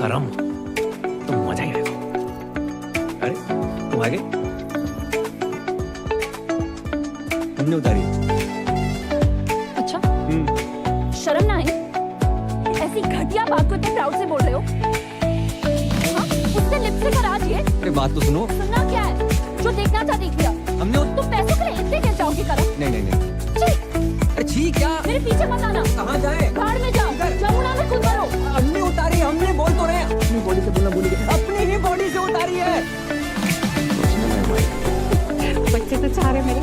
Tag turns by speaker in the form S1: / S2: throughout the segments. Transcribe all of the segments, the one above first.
S1: करम तो मजा ही आएगा। अरे तुम आ गए? हमने उतारी।
S2: अच्छा शर्म ना आई? ऐसी घटिया बात को इतने प्राउड से बोल रहे हो? हाँ? उससे लिप से करा दिए।
S1: अरे बात तो सुनो।
S2: सुनना क्या है? जो देखना था देख लिया।
S1: हमने
S2: तुम पैसों के लिए इतने कैसे जाओगे करम?
S1: नहीं। अरे छी क्या?
S2: मेरे पीछे मत आना।
S1: कहाँ जाए?
S2: बाहर में जाओ। जमुना में खुद मरो।
S1: हमने उतारी, हमने बोल तो रहे हैं। अपनी बॉडी से बोलना भूल गए। अपनी ही बॉडी से उतारी है।
S2: बच्चे तो चाह रहे मेरे,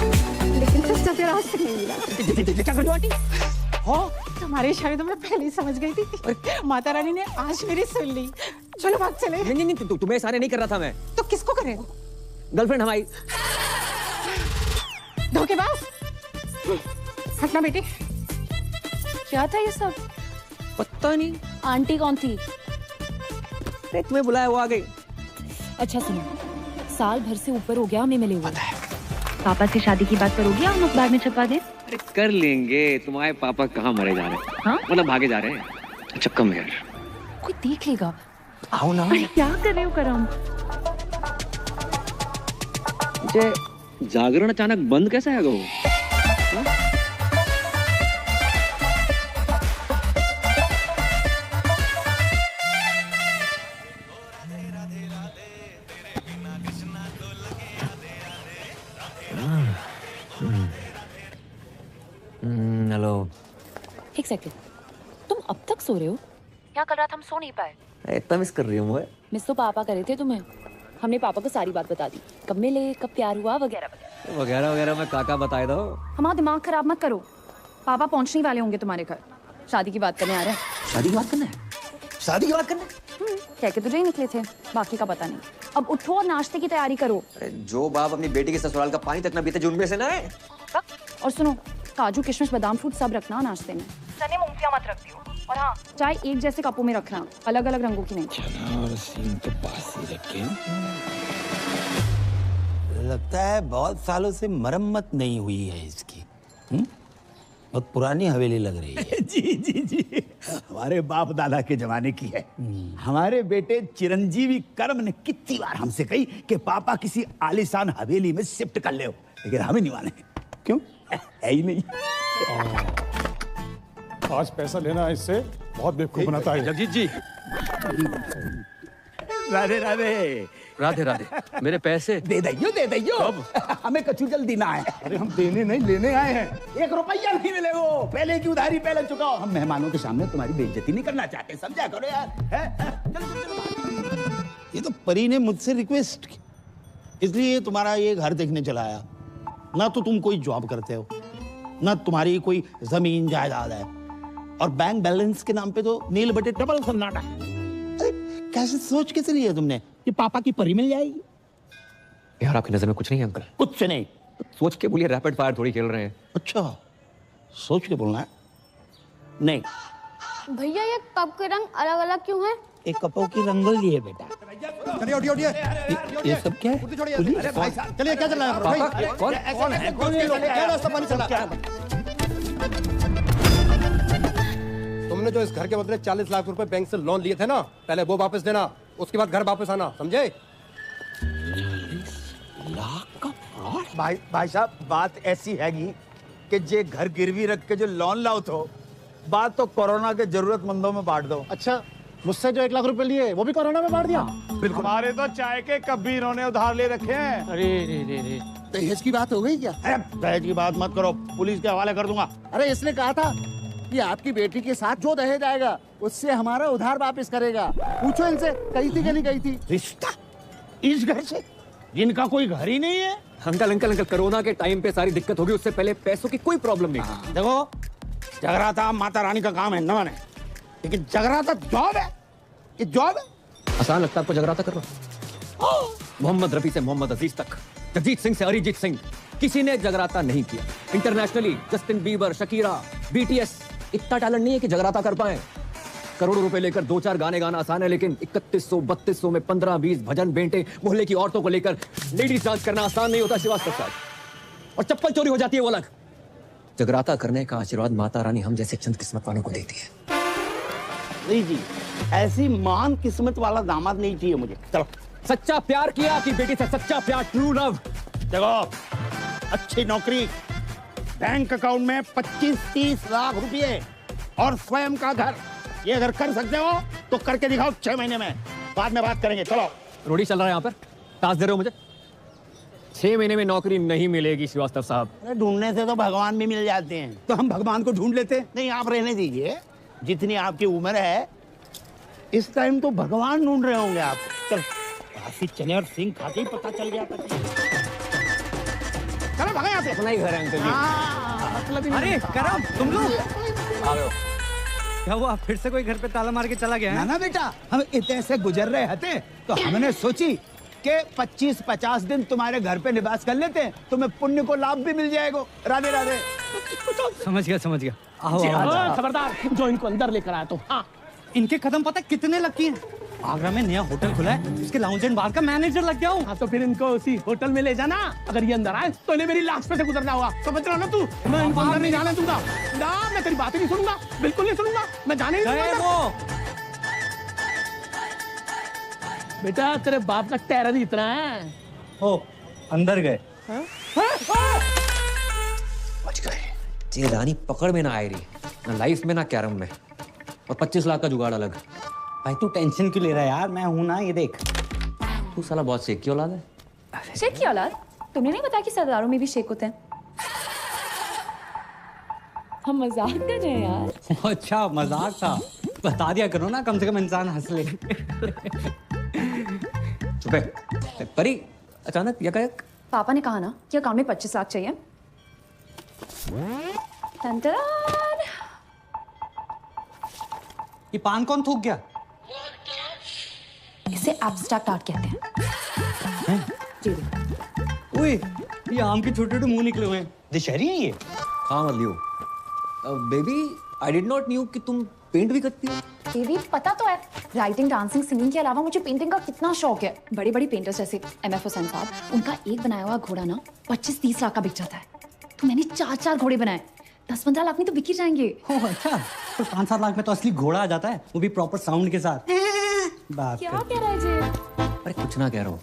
S2: लेकिन सच्चा तेरा आज तक नहीं मिला।
S3: हो तुम्हारी शायद मैं पहले ही समझ गई थी। माता रानी ने आज मेरी सुन ली। चलो भाग चले।
S1: नहीं, तुम्हें सारे नहीं कर रहा था मैं।
S3: तो किसको करेगा?
S1: गर्लफ्रेंड हमारी।
S3: धोखेबाज। हटना बेटी।
S2: क्या था ये सब?
S1: पता नहीं।
S2: आंटी कौन थी?
S1: अरे तुम्हें बुलाया, वो आ गई।
S2: अच्छा सुनो, साल भर से ऊपर हो गया हमें मिले हुए। पापा से शादी की बात करोगी? हम अखबार में छपवा दें?
S1: अरे कर लेंगे। तुम्हारे पापा कहाँ मरे जा रहे हैं?
S2: हाँ?
S1: मतलब भागे जा रहे हैं। अच्छा कम यार।
S2: कोई देख लेगा।
S1: आओ ना।
S2: अरे क्या कर रहे हो करम?
S1: मुझे जागरण अचानक बंद कैसे आ गया? हेलो।
S2: एक सेकंड, तुम अब तक सो रहे हो? क्या कर रहा था? हम सो नहीं पाए।
S1: इतना मिस कर रही हूँ।
S2: मिस तो पापा करे थे तुम्हें। हमने पापा को सारी बात बता दी, कब मिले, कब प्यार हुआ, वगैरह वगैरह।
S1: वगैरह वगैरह मैं काका बताए दो।
S2: हमारा दिमाग खराब मत करो। पापा पहुंचने वाले होंगे तुम्हारे घर। शादी की बात करने आ रहे हैं।
S1: शादी की बात करना है? शादी की बात करना है?
S2: कह के तुझे ही निकले थे, बाकी का पता नहीं। अब उठो और नाश्ते की तैयारी करो।
S1: अरे जो बाप अपनी बेटी के ससुराल का पानी तक ना पीते, जो उनमें से ना है।
S2: और सुनो, काजू किशमिश बादाम फ्रूट सब रखना नाश्ते में। सने मूंगफलियां मत रख दियो। और हाँ, चाय एक जैसे कपों में रखना, अलग अलग रंगों की नहीं।
S4: चना और सीन तो पास ही रखे। लगता है बहुत सालों से मरम्मत नहीं हुई है इसकी। बहुत पुरानी हवेली लग रही है।
S5: जी हमारे बाप दादा के जमाने की है। हमारे बेटे चिरंजीवी कर्म ने कितनी बार हमसे कही कि पापा किसी आलीशान हवेली में शिफ्ट कर ले हो, लेकिन हमें नहीं माने। क्यों? है ही नहीं।
S6: आज पैसा लेना इससे बहुत बेवकूफ बनाता है।
S1: जगजीत जी।
S5: राधे राधे।
S1: राधे राधे। मेरे पैसे
S5: दे दैयो। हमें कछु जल्दी ना है।
S6: अरे हम देने नहीं लेने आए हैं।
S5: 1 रुपया नहीं मिलेगा। पहले की उधारी पहले चुकाओ। हम मेहमानों के सामने तुम्हारी बेइज्जती नहीं करना चाहते, समझा करो यार। चलो।
S4: ये तो परी ने मुझसे रिक्वेस्ट की, इसलिए तुम्हारा ये घर देखने चला आया। ना तो तुम कोई जॉब करते हो, ना तुम्हारी कोई जमीन जायदाद है, और बैंक बैलेंस के नाम पे तो नील बटे डबल सन्नाटा। अरे कैसे सोच के चली है तुमने कि पापा की परी मिल जाएगी?
S1: यार आपकी नजर में कुछ नहीं है अंकल?
S4: कुछ नहीं।
S1: सोच के बोलिए, रैपिड फायर थोड़ी खेल रहे हैं।
S4: अच्छा, सोच के बोलना है। नहीं,
S7: भैया ये कप के रंग अलग अलग क्यों हैं?
S4: एक कपों की रंगोली है बेटा।
S6: उठिए।
S4: ये सब क्या है?
S6: अरे भाई साहब, चलिए क्या चल रहा है भाई?
S1: कौन है?
S6: क्या रास्ता पानी चला? तुमने जो इस घर के बदले 40 लाख रुपए बैंक से लोन लिए थे ना, पहले वो वापस देना, उसके बाद घर वापस आना, समझे?
S4: लाख का फ्रॉड?
S5: भाई साहब, बात ऐसी हैगी कि जे घर गिरवी रख के जो लोन लाओ तो बात तो कोरोना के जरूरतमंदों में बांट दो।
S6: अच्छा, मुझसे जो 1 लाख रुपए लिए वो भी कोरोना में बांट दिया?
S5: बिल्कुल।
S6: हमारे तो चाय के कप भी इन्होंने उधार ले रखे हैं।
S4: अरे दहेज की बात हो गई क्या?
S5: अरे दहेज की बात मत करो, पुलिस के हवाले कर दूंगा।
S8: अरे इसने कहा था कि आपकी बेटी के साथ जो दहेज आएगा उससे हमारा उधार वापस करेगा। पूछो इनसे, कही थी कि नहीं कही थी?
S5: रिश्ता इस घर से, जिनका कोई घर ही नहीं है।
S1: अंकल कोरोना के टाइम पे सारी दिक्कत होगी, उससे पहले पैसों की कोई प्रॉब्लम नहीं।
S5: देखो, जगराता माता रानी का काम है, न माने, लेकिन जगराता जॉब है। ये जॉब है।
S1: आसान लगता है आपको जगराता करना? मोहम्मद रफी से मोहम्मद अजीज तक, जगजीत सिंह से अरिजीत सिंह, किसी ने जगराता नहीं किया। Internationally Justin Bieber, Shakira, BTS, इतना टैलेंट नहीं है कि जगराता कर पाए। करोड़ों रुपए लेकर 2-4 गाने गाना आसान है, लेकिन 3100-3200 में 15-20 भजन बेंटे मोहल्ले की औरतों को लेकर लेडीज डांस करना आसान नहीं होता श्रीवास्तव साहब। और चप्पल चोरी हो जाती है वो अलग। जगराता करने का आशीर्वाद माता रानी हम जैसे चंद किस्मत वालों को देती है।
S4: नहीं जी, ऐसी महान किस्मत वाला दामाद नहीं चाहिए मुझे। चलो
S1: सच्चा प्यार किया कि बेटी से सच्चा प्यार, ट्रू लव।
S4: देखो, अच्छी नौकरी, बैंक अकाउंट में 25-30 लाख रुपए और स्वयं का घर, ये अगर कर सकते हो तो करके दिखाओ 6 महीने में, बाद में बात करेंगे। चलो।
S1: रोडी चल रहा है यहाँ पर, टास्क दे रहे हो मुझे। 6 महीने में नौकरी नहीं मिलेगी श्रीवास्तव साहब।
S4: अरे ढूंढने से तो भगवान भी मिल जाते हैं।
S5: तो हम भगवान को ढूंढ लेते।
S4: नहीं, आप रहने दीजिए, जितनी आपकी उम्र है इस टाइम तो भगवान ढूंढ रहे होंगे आप। चल, काफी चने और सिंह खा के ही पता चल गया था। चलो भागा यहाँ से।
S1: अपना ही घर है अंकल जी।
S4: मतलब ही
S9: अरे करम, तुम लोग
S1: आ गए हो।
S9: क्या हुआ, फिर से कोई घर पे ताला मार के चला गया
S5: ना
S9: है?
S5: ना बेटा, हम इतने से गुजर रहे थे तो हमने सोची कि 25-50 दिन तुम्हारे घर पे निवास कर लेते हैं, तुम्हें पुण्य को लाभ भी मिल जाएगा। राधे राधे।
S9: समझ गया। आओ, आओ।
S3: खबरदार जो इनको अंदर लेकर आया तो। हाँ,
S9: इनके कदम पता कितने लगती हैं? आगरा में नया होटल खुला है, उसके लाउंज एंड बार का मैनेजर लग गया हूँ।
S3: हाँ तो फिर इनको उसी होटल में ले जाना। अगर ये अंदर आए तो इन्हें मेरी लाश पे से गुजरना होगा। समझ रहा हो ना तू? मैं इनको अंदर नहीं जाने दूंगा। ना, मैं तेरी बातें नहीं सुनूंगा, बिल्कुल नहीं सुनूंगा। मैं जाने नहीं
S9: गए
S3: दूंगा।
S9: वो।
S3: बेटा तेरे बाप का टेरर ही इतना है।
S9: हो, अंदर गए।
S1: बच गए। ये रानी पकड़ में ना आई रही, ना लाइफ में ना कैरम में, और 25 लाख का जुगाड़ अलग।
S9: भाई तू टेंशन क्यों ले रहा है यार, मैं हूं ना, ये देख।
S1: तू साला बहुत शेख की औलाद है।
S2: शेख की औलाद? तुमने नहीं बताया कि सरदारों में भी शेख होते हैं? हम मजाक कर रहे हैं यार।
S9: अच्छा मजाक था, बता दिया करो ना, कम से कम इंसान हंस ले।
S1: चुप है। परी अचानक यकायक।
S2: पापा ने कहा ना कि अकाउंट में 25 लाख चाहिए। टंटरान।
S9: ये पान कौन थूक गया?
S2: इसे एब्स्ट्रैक्ट आर्ट कहते हैं। जी देखो।
S9: ओए, ये आम के छोटे छोटे मुंह निकले हुए हैं, दशहरी है ये।
S1: हाँ मत लियो। Baby I did not knew कि तुम पेंट भी करती हो।
S2: देवी पता तो है, राइटिंग, डांसिंग, सिंगिंग के अलावा मुझे पेंटिंग का कितना शौक है। बड़े बड़े पेंटर्स जैसे MF हुसैन साहब, उनका एक बनाया हुआ घोड़ा ना 25-30 लाख का बिक जाता है। तो मैंने 4 घोड़े बनाए, 10-15 लाख में तो बिक ही जाएंगे।
S9: ओह अच्छा, तो 5-7 लाख में तो असली घोड़ा आ जाता है, वो भी प्रॉपर साउंड के साथ। बात
S2: क्या कह रहा है जी?
S1: अरे कुछ ना कह रहा हूँ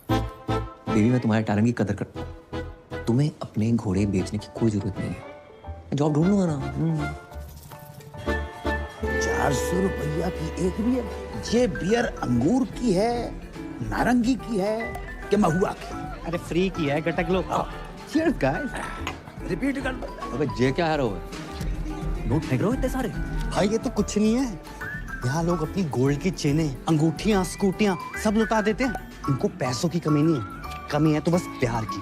S1: बेबी, मैं तुम्हारे टैलेंट की कदर करता हूँ। तुम्हें अपने घोड़े बेचने की कोई जरूरत नहीं है, जॉब ढूंढ लूंगा ना।
S5: 400 रुपया की एक बियर। ये बियर अंगूर की है, नारंगी की है कि महुआ की?
S9: अरे फ्री की है, गटक लो।
S5: Cheers guys। रिपीट कर दो।
S1: अबे जे क्या है रो, नोट फेंक रहे हो इतने सारे।
S9: भाई ये तो कुछ नहीं है, यहाँ लोग अपनी गोल्ड की चेनें, अंगूठियां, स्कूटियां सब लुटा देते हैं। इनको पैसों की कमी नहीं है, कमी है तो बस प्यार की,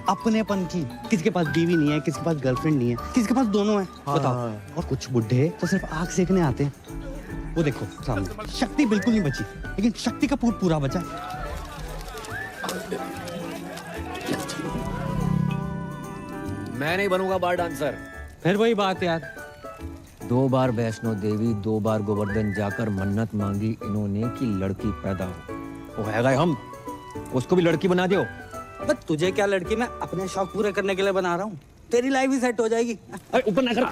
S9: अपनेपन की। किसी के पास बीवी नहीं है, किसी के पास गर्लफ्रेंड नहीं है, किसी के पास दोनों है। बताओ। और कुछ बुढ़े तो सिर्फ आग सेकने आते हैं। वो देखो सामने, शक्ति बिल्कुल नहीं बची, लेकिन शक्ति कपूर पूरा बचा है।
S1: मैं नहीं बनूंगा बार डांसर।
S9: फिर वही बात यार,
S1: 2 बार वैष्णो देवी, 2 बार गोवर्धन जाकर मन्नत मांगी इन्होंने कि लड़की पैदा हो। वो है गए हम, उसको भी लड़की बना दियो।
S9: बस तुझे क्या लड़की, मैं अपने शौक पूरे करने के लिए बना रहा हूँ। तेरी लाइफ भी सेट हो जाएगी।
S1: अरे ऊपर ना कर।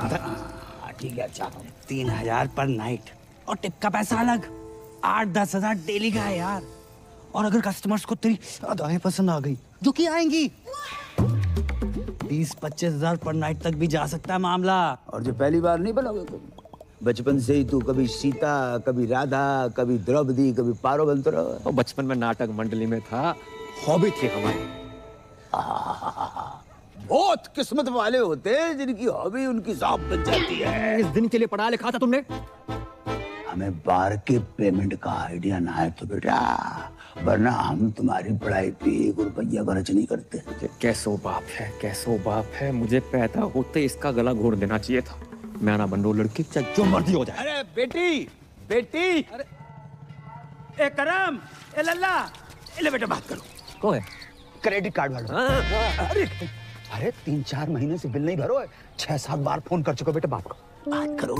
S9: ठीक है अच्छा। 3000 पर नाइट और टिप का पैसा अलग। 8-10 हजार डेली का है यार। और अगर कस्टमर्स को तेरी अदाएं पसंद आ गई, जो कि आएंगी, 20-25 हजार पर नाइट तक भी जा सकता है मामला।
S5: और जो पहली बार नहीं बनोगे तुम, बचपन से ही तू कभी सीता, कभी राधा, कभी द्रौपदी, कभी पारो बनते रहो।
S1: वो बचपन में नाटक मंडली में था, हॉबी थी हमारी।
S5: बहुत किस्मत वाले होते हैं जिनकी हॉबी उनकी जॉब बन जाती है।
S1: इस दिन के लिए पढ़ा लिखा था तुमने।
S5: हमें बार के पेमेंट का आइडिया ना है तो बेटा, वरना हम तुम्हारी पढ़ाई पे 1 रुपया खर्च नहीं करते।
S1: ये कैसो बाप है, कैसो बाप है। मुझे पैदा होते इसका गला घोड़ देना चाहिए था। मैं ना बन रो लड़की, चाहे जो मर्जी हो जाए।
S5: अरे बेटी, बेटी, अरे ए करम, ए लल्ला, ले बेटा बात करो।
S1: कौन है?
S5: क्रेडिट कार्ड वाला। अरे 3-4 महीने से बिल नहीं भरो है, 6-7 बार फोन कर चुका। बेटा बात करो।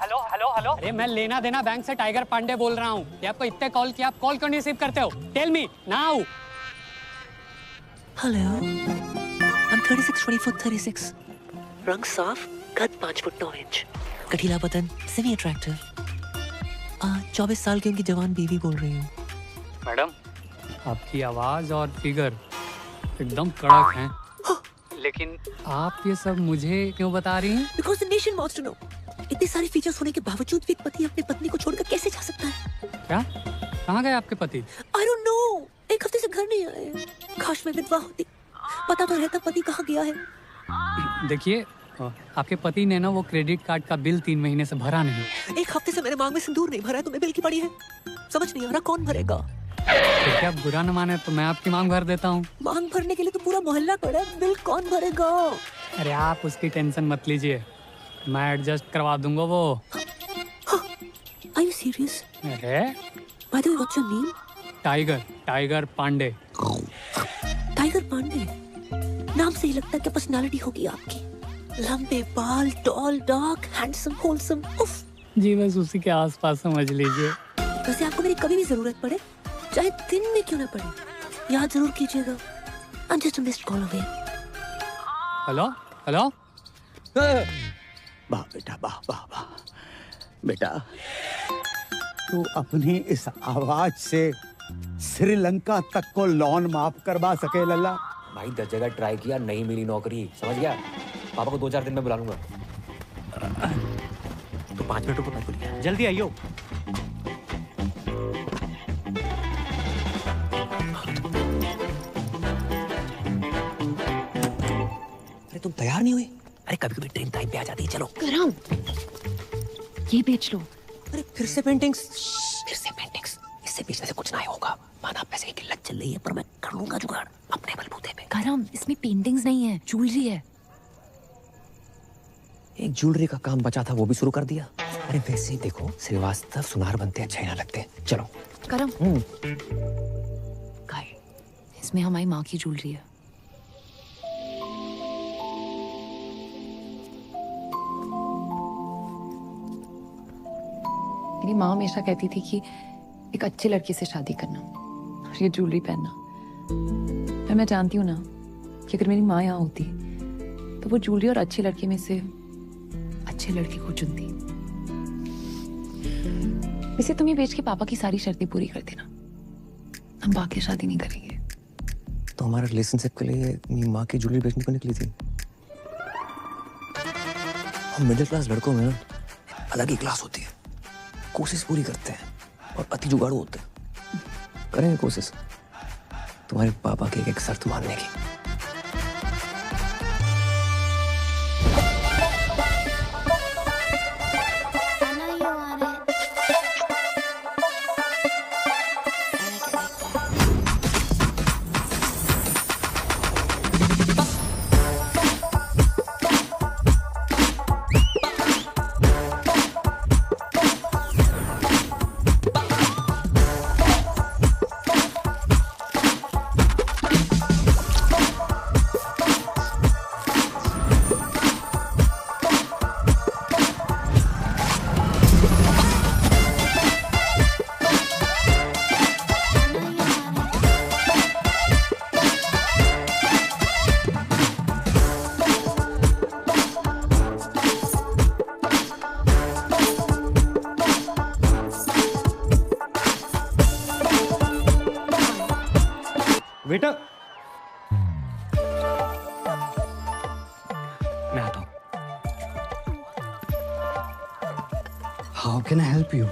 S9: Hello hello hello. अरे मैं लेना देना बैंक से टाइगर पांडे बोल रहा हूँ। ये आपको इतने कॉल किया, आप कॉल क्यों नहीं रिसीव करते हो? Tell me now.
S10: Hello, I'm 36, 24, 36. रंग साफ, कद 5 फुट 9 इंच। कटीला बदन, सेमी अट्रैक्टिव। 24 साल की उनकी जवान बीवी बोल रही हूँ।
S11: मैडम, आपकी आवाज और फिगर एकदम कड़क हैं। लेकिन आप ये सब मुझे क्यों बता रही हैं?
S10: Because the nation wants to know. इतने सारे फीचर्स होने के बावजूद भी एक पति अपनी पत्नी को छोड़कर कैसे जा सकता है?
S11: क्या? कहाँ गए आपके पति?
S10: I don't know. एक हफ्ते से घर नहीं आए। काश मैं विधवा होती, पता तो रहता पति कहाँ गया है।
S11: देखिए, आपके पति ने ना वो क्रेडिट कार्ड का बिल 3 महीने से भरा नहीं।
S10: एक हफ्ते से मेरे मांग में सिंदूर नहीं भरा है, तो मैं बिल की पड़ी है। समझ नहीं आ रहा कौन भरेगा।
S11: तो क्या बुरा न माने तो मैं आपकी मांग भर देता हूँ।
S10: मांग भरने के लिए तो पूरा मोहल्ला खड़ा है, बिल कौन भरेगा?
S11: अरे आप उसकी टेंशन मत लीजिए, मैं एडजस्ट करवा दूंगा वो।
S10: Are you serious?
S11: अरे
S10: By the way, what's your name?
S11: Tiger Pandey.
S10: Tiger Pandey नाम से ही लगता है कि पर्सनालिटी होगी आपकी। लंबे बाल, टॉल, डार्क, हैंडसम, होलसम। उफ।
S11: जी बस उसी के आसपास समझ लीजिए।
S10: वैसे आपको मेरी कभी भी जरूरत पड़े, चाहे दिन में क्यों ना पड़े, याद जरूर कीजिएगा। I'm just a missed call away.
S11: Hello hello.
S5: वाह बेटा, वाह वाह वाह बेटा, तू अपनी इस आवाज से श्रीलंका तक को लोन माफ करवा सके लल्ला।
S1: भाई 10 जगह ट्राई किया, नहीं मिली नौकरी, समझ गया? पापा को 2-4 दिन में बुला लूंगा। तो 5 मिनट रुको, मैं
S9: जल्दी आइयो।
S10: अरे तुम तैयार नहीं हुई? अरे कभी कभी ट्रेन टाइम पे आ जाती है। चलो
S2: करम, ये बेच लो।
S10: अरे फिर से पेंटिंग्स? इससे बेचने से कुछ ना होगा। माना पैसे की किल्लत चल रही है, पर मैं कर लूंगा जुगाड़ अपने बलबूते पे।
S2: करम, इसमें पेंटिंग्स नहीं है, ज्वेलरी है।
S1: एक ज्वेलरी का काम बचा था, वो भी शुरू कर दिया। अरे वैसे ही देखो, श्रीवास्तव सुनार बनते अच्छे ना लगते। चलो
S2: करम, इसमें हमारी माँ की ज्वेलरी है। मेरी माँ हमेशा कहती थी कि एक अच्छे लड़के से शादी करना और ये ज्वेलरी पहनना। पर मैं जानती हूँ ना कि अगर मेरी माँ यहाँ होती तो वो ज्वेलरी और अच्छे लड़के में से अच्छे लड़के को चुनती। वैसे तुम ये बेच के पापा की सारी शर्तें पूरी कर देना, हम बाकी शादी नहीं करेंगे।
S1: तो हमारे रिलेशनशिप के लिए अपनी माँ की ज्वेलरी बेचने को निकली थी। हम मिडिल क्लास लड़कों में अलग ही क्लास होती है, कोशिश पूरी करते हैं और अति जुगाड़ू होते हैं। करेंगे कोशिश तुम्हारे पापा की एक शर्त मानने की।
S9: बेटा
S1: मैं आता हूँ।
S9: How can I help you?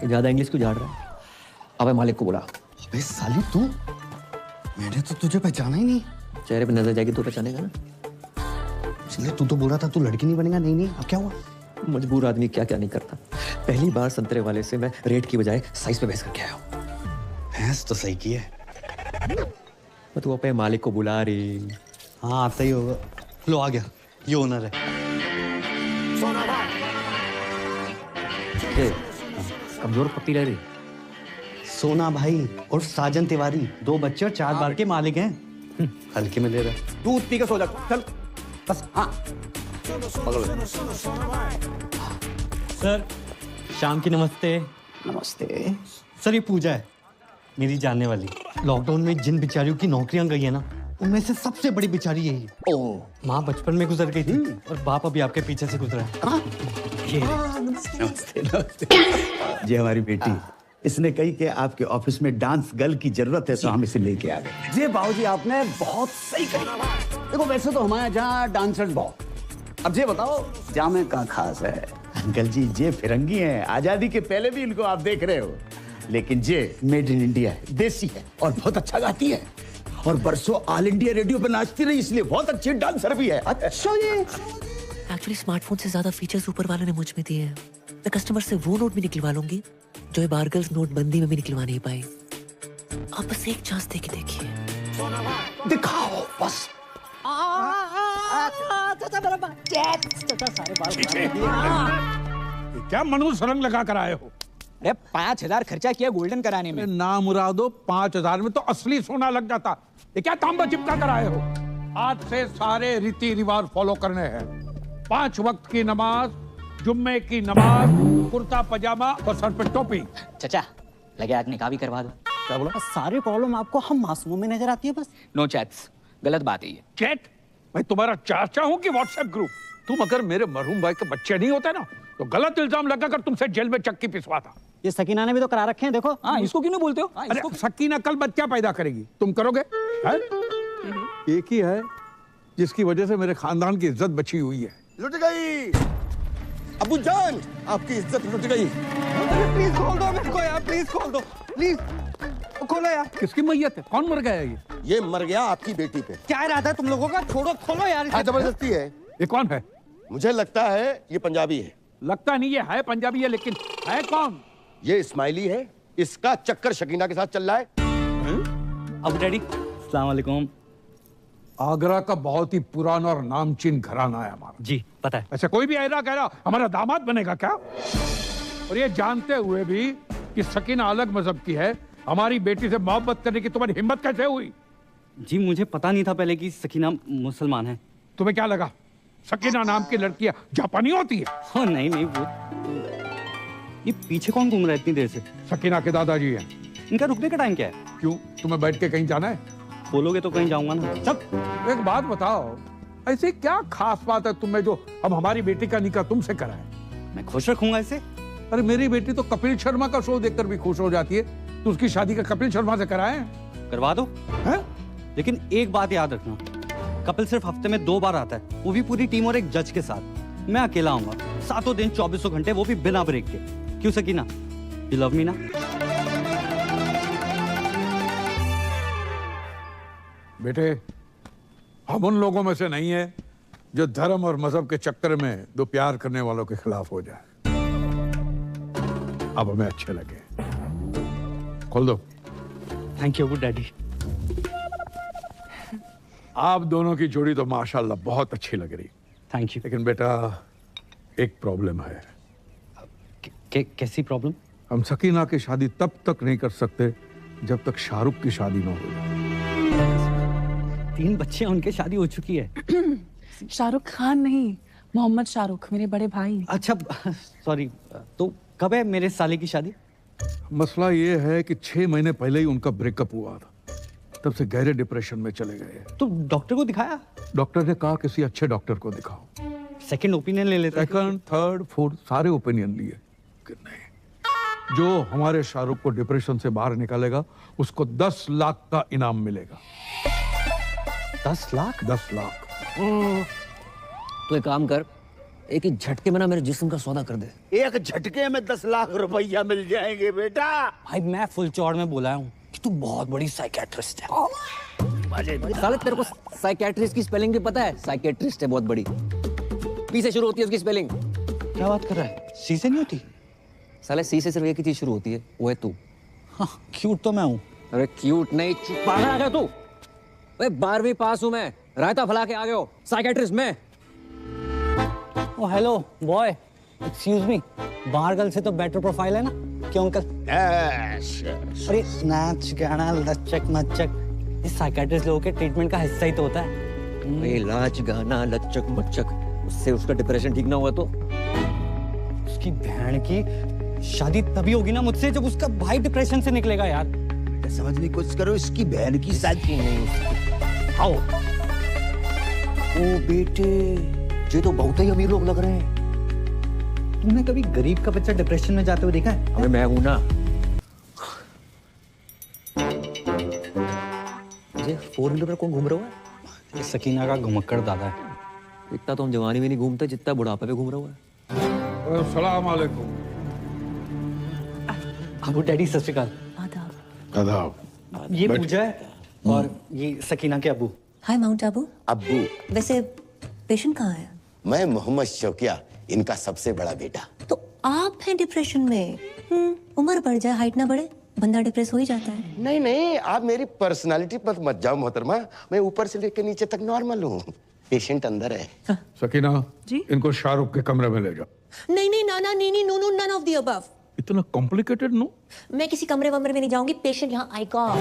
S1: ज्यादा इंग्लिश क्यों झाड़ रहा है? अबे मालिक को बुला।
S9: अबे साली तू, मैंने तो तुझे पहचाना ही नहीं।
S1: चेहरे पे नजर जाएगी तो पहचानेगा ना।
S9: इसलिए तू तो बोल रहा था तू लड़की नहीं बनेगा। नहीं अब क्या हुआ?
S1: मजबूर आदमी क्या क्या नहीं करता। पहली बार संतरे वाले से मैं रेट की बजाय साइज पे बहस करके आया हूँ।
S9: भैंस तो सही की है।
S1: मैं तो अपने मालिक को बुला रही।
S9: हाँ आता ही होगा। लो आ गया, ये ओनर है।
S1: कमजोर पत्ती ले रही।
S9: सोना भाई और साजन तिवारी, 2 बच्चे और 4 बार के मालिक हैं। हल्के में ले रहा।
S5: दूध पी के सो जा, चल बस। हाँ
S9: सर शाम की नमस्ते।
S5: नमस्ते।
S9: सर ये पूजा है, मेरी जानने वाली। लॉकडाउन में जिन बेचारियों की नौकरियां गई है ना, उनमें से सबसे बड़ी बेचारी यही है।
S1: ओह
S9: माँ बचपन में गुजर गई थी और बाप अभी आपके पीछे से गुजरा है। ये
S5: नमस्ते नमस्ते। जी हमारी बेटी, इसने कही कि आपके ऑफिस में डांस गर्ल की जरूरत है तो हम इसे लेके आ गए।
S12: जी बाबूजी, आपने बहुत सही कहा। देखो वैसे तो हमारे यहाँ डांसर्स बहुत, अब ये बताओ जामे का खास है।
S5: अंकल जी ये फिरंगी हैं, आजादी के पहले भी इनको आप देख रहे हो, लेकिन ये मेड इन इंडिया है, देसी है और बहुत अच्छा गाती है और बरसों ऑल इंडिया रेडियो पे नाचती रही, इसलिए बहुत अच्छी डांसर भी है। अच्छा ये
S10: एक्चुअली स्मार्टफोन से ज्यादा फीचर्स ऊपर वाले ने मुझ में दिए हैं। मैं कस्टमर से वो नोट भी निकलवा लूंगी जो ये बारगल्स नोटबंदी में भी निकलवा नहीं पाई। आप बस एक चांस दे के देखिए।
S12: दिखाओ बस।
S3: क्या मनुष्य रंग लगा कर आए हो?
S13: अरे 5,000 खर्चा किया गोल्डन कराने में।
S3: ना मुरादो, 5,000 में तो असली सोना लग जाता। ये क्या तांबा चिपका कर आए हो? आज से सारे रीति रिवाज फॉलो करने हैं। 5 वक्त की नमाज, जुम्मे की नमाज, कुर्ता पजामा और सर पे टोपी।
S13: चाचा लगे आग निकाह भी करवा दो।
S3: क्या बोला?
S13: सारी प्रॉब्लम आपको हम मासूमों में नजर आती है बस। नो चैट्स, गलत बात है ये।
S3: चैट? मैं तुम्हारा चाचा हूँ कि व्हाट्सएप ग्रुप? तुम अगर मेरे मरहूम भाई के बच्चे नहीं होते ना तो गलत इल्जाम लगाकर तुमसे जेल में चक्की पिसवाता।
S13: ये सकीना ने भी तो करा रखे हैं, देखो। हाँ, इसको क्यों नहीं बोलते हो?
S3: अरे सकीना कल बच्चा पैदा करेगी, तुम करोगे? एक ही है जिसकी वजह से मेरे खानदान की इज्जत बची हुई है।
S6: लुट गई अबू जान, आपकी इज्जत लुट गई।
S9: प्लीज खोल दो मेरे को यार, प्लीज खोल दो, प्लीज खोलो यार।
S3: किसकी मैयत है? कौन मर गया?
S6: ये मर गया आपकी बेटी पे।
S9: क्या इरादा है तुम लोगों का? छोड़ो, खोलो यार।
S6: जबरदस्ती है।
S3: ये कौन है?
S6: मुझे लगता है ये पंजाबी है।
S3: लगता नहीं ये है पंजाबी है, लेकिन है कौन?
S6: ये इस्माइली है, इसका चक्कर शकीना के साथ चल रहा है।
S9: अब डैडी अस्सलाम वालेकुम।
S3: आगरा का बहुत ही पुराना और नामचीन घराना है हमारा।
S9: जी पता है।
S3: ऐसे कोई भी ऐरा कह रहा हमारा दामाद बनेगा क्या? और ये जानते हुए भी कि सकीना अलग मजहब की है, हमारी बेटी से मोहब्बत करने की तुम्हारी हिम्मत कैसे हुई?
S9: जी मुझे पता नहीं था पहले कि सकीना मुसलमान है।
S3: तुम्हें क्या लगा सकीना नाम की लड़कियां जापानी होती है?
S9: हाँ नहीं नहीं, वो ये पीछे कौन घूम रहा है इतनी देर से?
S3: सकीना के दादाजी हैं।
S9: इनका रुकने का टाइम क्या है?
S3: क्यों, तुम्हें बैठ के कहीं जाना है?
S9: बोलोगे तो कहीं जाऊंगा ना।
S3: सब एक बात बताओ, ऐसी क्या खास बात है तुम्हें जो हम हमारी बेटी का निकाह तुमसे कराएं?
S9: मैं खुश रखूंगा इसे।
S3: अरे मेरी बेटी तो कपिल शर्मा का शो देखकर भी खुश हो जाती है, तो उसकी शादी का कपिल शर्मा से कराएं?
S9: करवा दो
S3: है?
S9: लेकिन एक बात याद रखना, कपिल सिर्फ हफ्ते में 2 बार आता है, वो भी पूरी टीम और एक जज के साथ। मैं अकेला आऊंगा, 7 दिन 24 घंटे, वो भी बिना ब्रेक के। क्यों सकीना, यू लव मी ना?
S3: बेटे, हम उन लोगों में से नहीं है जो धर्म और मजहब के चक्कर में दो प्यार करने वालों के खिलाफ हो जाए। अब हमें अच्छे लगे। खोल दो।
S9: Thank you good daddy.
S3: आप दोनों की जोड़ी तो माशाल्लाह बहुत अच्छी लग रही।
S9: Thank you.
S3: लेकिन बेटा एक प्रॉब्लम है।
S9: कैसी प्रॉब्लम?
S3: हम सकीना की शादी तब तक नहीं कर सकते जब तक शाहरुख की शादी ना हो जाए।
S9: 3 बच्चे हैं, उनकी शादी हो चुकी है।
S14: शाहरुख खान नहीं, मोहम्मद शाहरुख, मेरे बड़े भाई।
S9: अच्छा सॉरी, तो कब है मेरे साले की शादी?
S3: मसला ये है कि 6 महीने पहले ही उनका ब्रेकअप हुआ था, तब से गहरे डिप्रेशन में चले गए।
S9: तो डॉक्टर को दिखाया?
S3: डॉक्टर ने कहा किसी अच्छे डॉक्टर को दिखाओ।
S9: सेकंड ओपिनियन ले लेते?
S3: सेकंड, थर्ड, फोर्थ सारे ओपिनियन लिए कि नहीं, जो हमारे शाहरुख को डिप्रेशन से बाहर निकालेगा उसको 10 लाख का इनाम मिलेगा।
S9: 10 लाख?
S3: 10 लाख।
S1: तो एक काम कर, एक ही झटके में ना मेरे जिस्म का सौदा कर दे।
S5: एक झटके में 10 लाख रुपया मिल जाएंगे बेटा।
S9: भाई मैं फुल चौड़ में बोला हूँ कि तू बहुत बड़ी साइकियाट्रिस्ट है।
S1: साले तेरे को साइकियाट्रिस्ट की स्पेलिंग भी पता है? साइकियाट्रिस्ट है बहुत बड़ी, पी से शुरू होती है उसकी स्पेलिंग।
S9: क्या बात कर रहा है? सी से नहीं होती?
S1: साले सी से सिर्फ एक ही चीज शुरू होती है, वो है तू।
S9: हाँ, क्यूट तो मैं हूँ।
S1: अरे क्यूट नहीं, पागल आ गया तू। 12वीं पास हूँ मैं, रायता फैला के आ गए हो। साइकियाट्रिस्ट मैं।
S9: ओ हेलो बॉय, एक्सक्यूज मी, बाहर गर्ल से तो बेटर प्रोफाइल है ना? क्यों अंकल? अरे नाच गाना लचक मचक इस साइकियाट्रिस्ट लोगों के ट्रीटमेंट का हिस्सा ही तो होता है।
S1: ये नाच गाना लचक मचक, उससे उसका डिप्रेशन ठीक ना हुआ तो?
S9: उसकी बहन की शादी तभी होगी ना मुझसे जब उसका भाई डिप्रेशन से निकलेगा यार।
S5: समझने की कोशिश करो, इसकी बहन की शादी नहीं। आओ।
S10: ओ बेटे, ये तो बहुत ही अमीर लोग लग रहे हैं।
S9: तुमने कभी गरीब का बच्चा डिप्रेशन में जाते हुए देखा है?
S1: अबे मैं हूं ना।
S10: ये 4 व्हीलर पर कौन घूम रहा है?
S9: ये सकीना का घुमक्कड़ दादा है।
S1: इतना तो हम जवानी में नहीं घूमते जितना बुढ़ापे में घूम रहा हुआ है।
S3: अस्सलाम वालेकुम।
S9: अबू डैडी सत श्री अकाल।
S3: आदाब।
S9: ये पूजा है और ये सकीना के अबू।
S15: हाय माउंट आबू।
S16: अब्बू।
S15: वैसे पेशेंट कहाँ है?
S16: मैं मोहम्मद शौकिया, इनका सबसे बड़ा बेटा।
S15: तो आप हैं डिप्रेशन में? उम्र बढ़ जाए हाइट ना बढ़े, बंदा डिप्रेस हो ही जाता है।
S16: नहीं नहीं, आप मेरी पर्सनालिटी पर मत जाओ मोहतरमा, मैं ऊपर से लेकर नीचे तक नॉर्मल हूँ। पेशेंट अंदर है।
S3: सकीना
S14: जी?
S3: इनको शाहरुख के कमरे में ले जाओ।
S15: नहीं नहीं नाना नीनी no no none of the above.
S3: इतना कॉम्प्लिकेटेड नो?
S15: मैं किसी कमरे वमरे में नहीं जाऊंगी, पेशेंट यहाँ आएगा।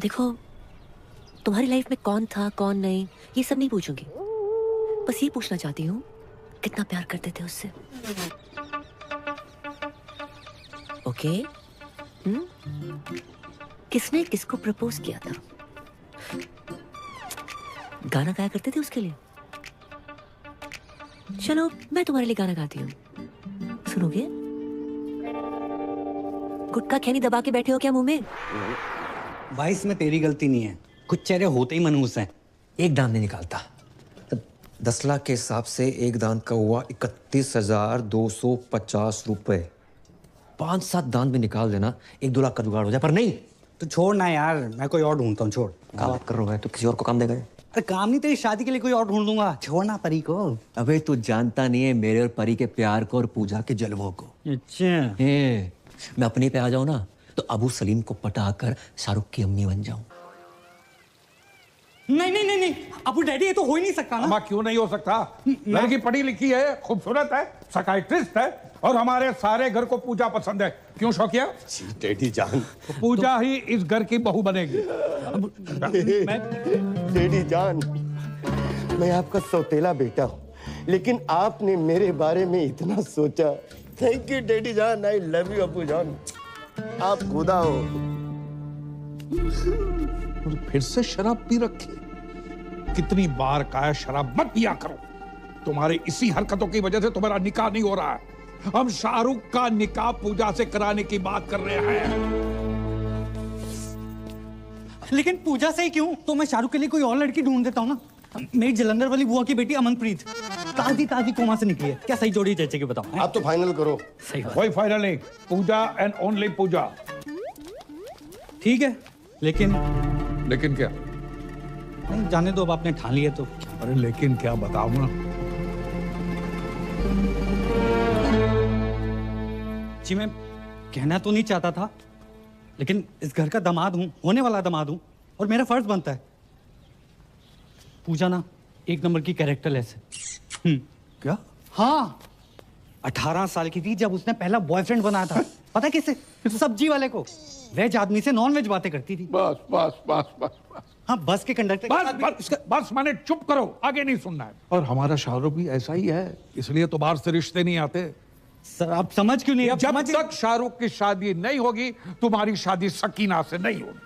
S15: देखो, तुम्हारी लाइफ में कौन था कौन नहीं ये सब नहीं पूछूंगी, बस ये पूछना चाहती हूँ कितना प्यार करते थे उससे। ओके? किसने किसको प्रपोज किया था? गाना गाया करते थे उसके लिए? चलो मैं तुम्हारे लिए गाना गाती हूँ, सुनोगे? गुटखा खैनी दबा के बैठे हो क्या मुंह में?
S9: भाई इसमें तेरी गलती नहीं है, कुछ चेहरे होते ही मनहूस हैं।
S1: एक दान नहीं निकालता। 10 लाख के हिसाब से एक दान का हुआ 31,250 रुपए। 5-7 दान में निकाल देना, 1-2 लाख का जुगाड़ हो जाए। पर नहीं,
S9: तो छोड़ ना यार, मैं कोई और ढूंढता हूँ। छोड़।
S1: क्या बात कर रहा है? तो किसी और को काम देगा?
S9: अरे काम नहीं, तेरी शादी के लिए कोई और ढूंढ दूंगा। छोड़ना परी को।
S1: अबे तू जानता नहीं है मेरे और परी के प्यार को और पूजा के जलवों को।
S9: अच्छा।
S1: मैं अपने पे आ जाऊं ना तो अबू सलीम को पटाकर शाहरुख की अम्मी बन जाऊं।
S9: नहीं नहीं नहीं नहीं अबू डैडी, ये तो हो ही नहीं सकता ना।
S3: अम्मा क्यों नहीं हो सकता? लड़की पढ़ी लिखी है, खूबसूरत है, साइकियाट्रिस्ट है और हमारे सारे घर को पूजा पसंद है। क्यों शौकिया?
S16: डैडी जान,
S3: तो पूजा ही इस घर की बहू बनेगी।
S16: डैडी जान, मैं आपका सौतेला बेटा हूँ, लेकिन आपने मेरे बारे में इतना सोचा। थैंक यू डैडी जान, आई लव यू अब्बू जान, आप खुदा हो।
S3: और फिर से शराब पी रखी। कितनी बार कहा शराब मत पिया करो। तुम्हारे इसी हरकतों की वजह से तुम्हारा निकाह नहीं हो रहा है। हम शाहरुख का निकाह पूजा से कराने की बात कर रहे हैं।
S9: लेकिन पूजा से ही क्यों? तो मैं शाहरुख के लिए कोई और लड़की ढूंढ देता हूँ ना। मेरी जलंधर वाली बुआ की बेटी अमनप्रीत ताजी ताजी कोमा से निकली है। क्या सही जोड़ी चाचे की बताओ?
S16: आप तो फाइनल करो।
S9: सही बात।
S3: कोई फाइनल नहीं, पूजा एंड ओनली पूजा।
S9: ठीक है, लेकिन
S3: क्या?
S9: नहीं जाने दो, अब आपने ठान लिया तो।
S3: अरे लेकिन क्या बताओ ना।
S9: जी मैं कहना तो नहीं चाहता था, लेकिन इस घर का दामाद हूं, होने वाला दामाद हूं, और मेरा फर्ज बनता है। पूजा ना 1 नंबर की कैरेक्टरलेस है।
S3: क्या?
S9: हाँ, 18 साल की थी जब उसने पहला बॉयफ्रेंड बनाया था। पता है किसे? सब्जी वाले को। वेज आदमी से नॉन वेज बातें करती थी।
S3: बस बस बस बस बस।
S9: हाँ, बस के कंडक्टर
S3: बस मैंने चुप करो, आगे नहीं सुनना है। और हमारा शाहरुख भी ऐसा ही है, इसलिए तो बाहर से रिश्ते नहीं आते।
S9: सर आप समझ क्यों नहीं?
S3: जब तक शाहरुख की शादी नहीं होगी, तुम्हारी शादी सकीना से नहीं होगी।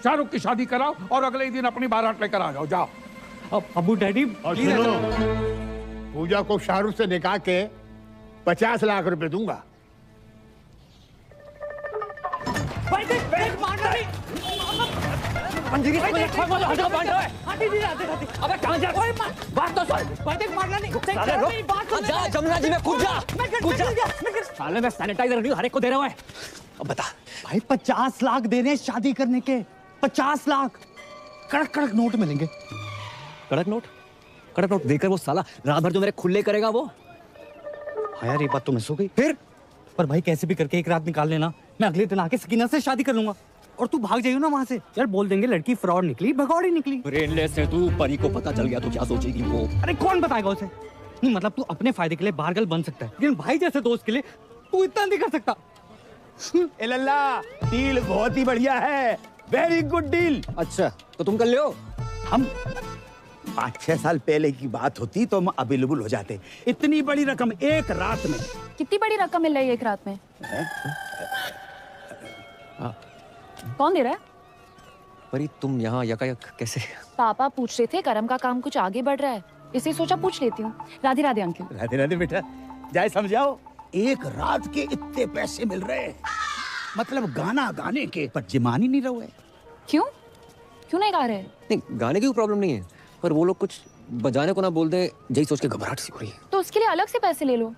S3: शाहरुख की शादी कराओ और अगले ही दिन अपनी बारात लेकर आ जाओ। जाओ।
S9: अबू डैडी,
S17: पूजा को शाहरुख से निकाह के 50 लाख रुपए दूंगा।
S1: जमुना जी में कूद जा। साले मैं सैनिटाइजर नहीं हर एक को दे रहा है। अब बता
S9: भाई 50 लाख दे रहे हैं शादी करने के। 50 लाख कड़क कड़क नोट मिलेंगे।
S1: कड़क नोट देकर वो साला रात भर जो मेरे खुले करेगा वो।
S9: हाँ यार, ये बात तो मिस हो गई। फिर पर भाई कैसे भी करके एक रात निकाल लेना, मैं अगले दिन आके सकीना से शादी कर लूंगा। और तू भाग जाइयो ना वहां से। यार बोल देंगे लड़की फ्रॉड निकली, भगौड़ी निकली।
S1: ब्रेनलेस है तू, परी को पता चल गया तो क्या सोचेगी वो?
S9: अरे कौन बताएगा उसे? नहीं मतलब तू अपने फायदे के लिए बारगल बन सकता है, लेकिन भाई जैसे दोस्त के लिए तू इतना नहीं कर सकता।
S5: ए लल्ला, डील बहुत ही बढ़िया है, वेरी गुड डील।
S1: अच्छा तो तुम कर ले।
S5: हम 5-6 साल पहले की बात होती तो हम अवेलेबल हो जाते। इतनी बड़ी रकम एक रात में।
S2: कितनी बड़ी रकम मिल रही है एक रात में? कौन दे रहा है?
S1: परी तुम यहाँ यकायक कैसे?
S2: पापा पूछ रहे थे करम का काम कुछ आगे बढ़ रहा है, इसलिए सोचा पूछ लेती हूँ। राधे राधे अंकल।
S5: राधे राधे बेटा, जाए समझाओ। एक रात के इतने पैसे मिल रहे हैं, मतलब गाना गाने के, पर जिमान ही नहीं रहे।
S2: क्यों क्यों नहीं गा रहे?
S1: नहीं, गाने की कोई प्रॉब्लम नहीं है, पर वो लोग कुछ बजाने को ना बोल दे, यही सोच के घबराहट सी हो रही है।
S2: तो उसके लिए अलग से पैसे ले लो।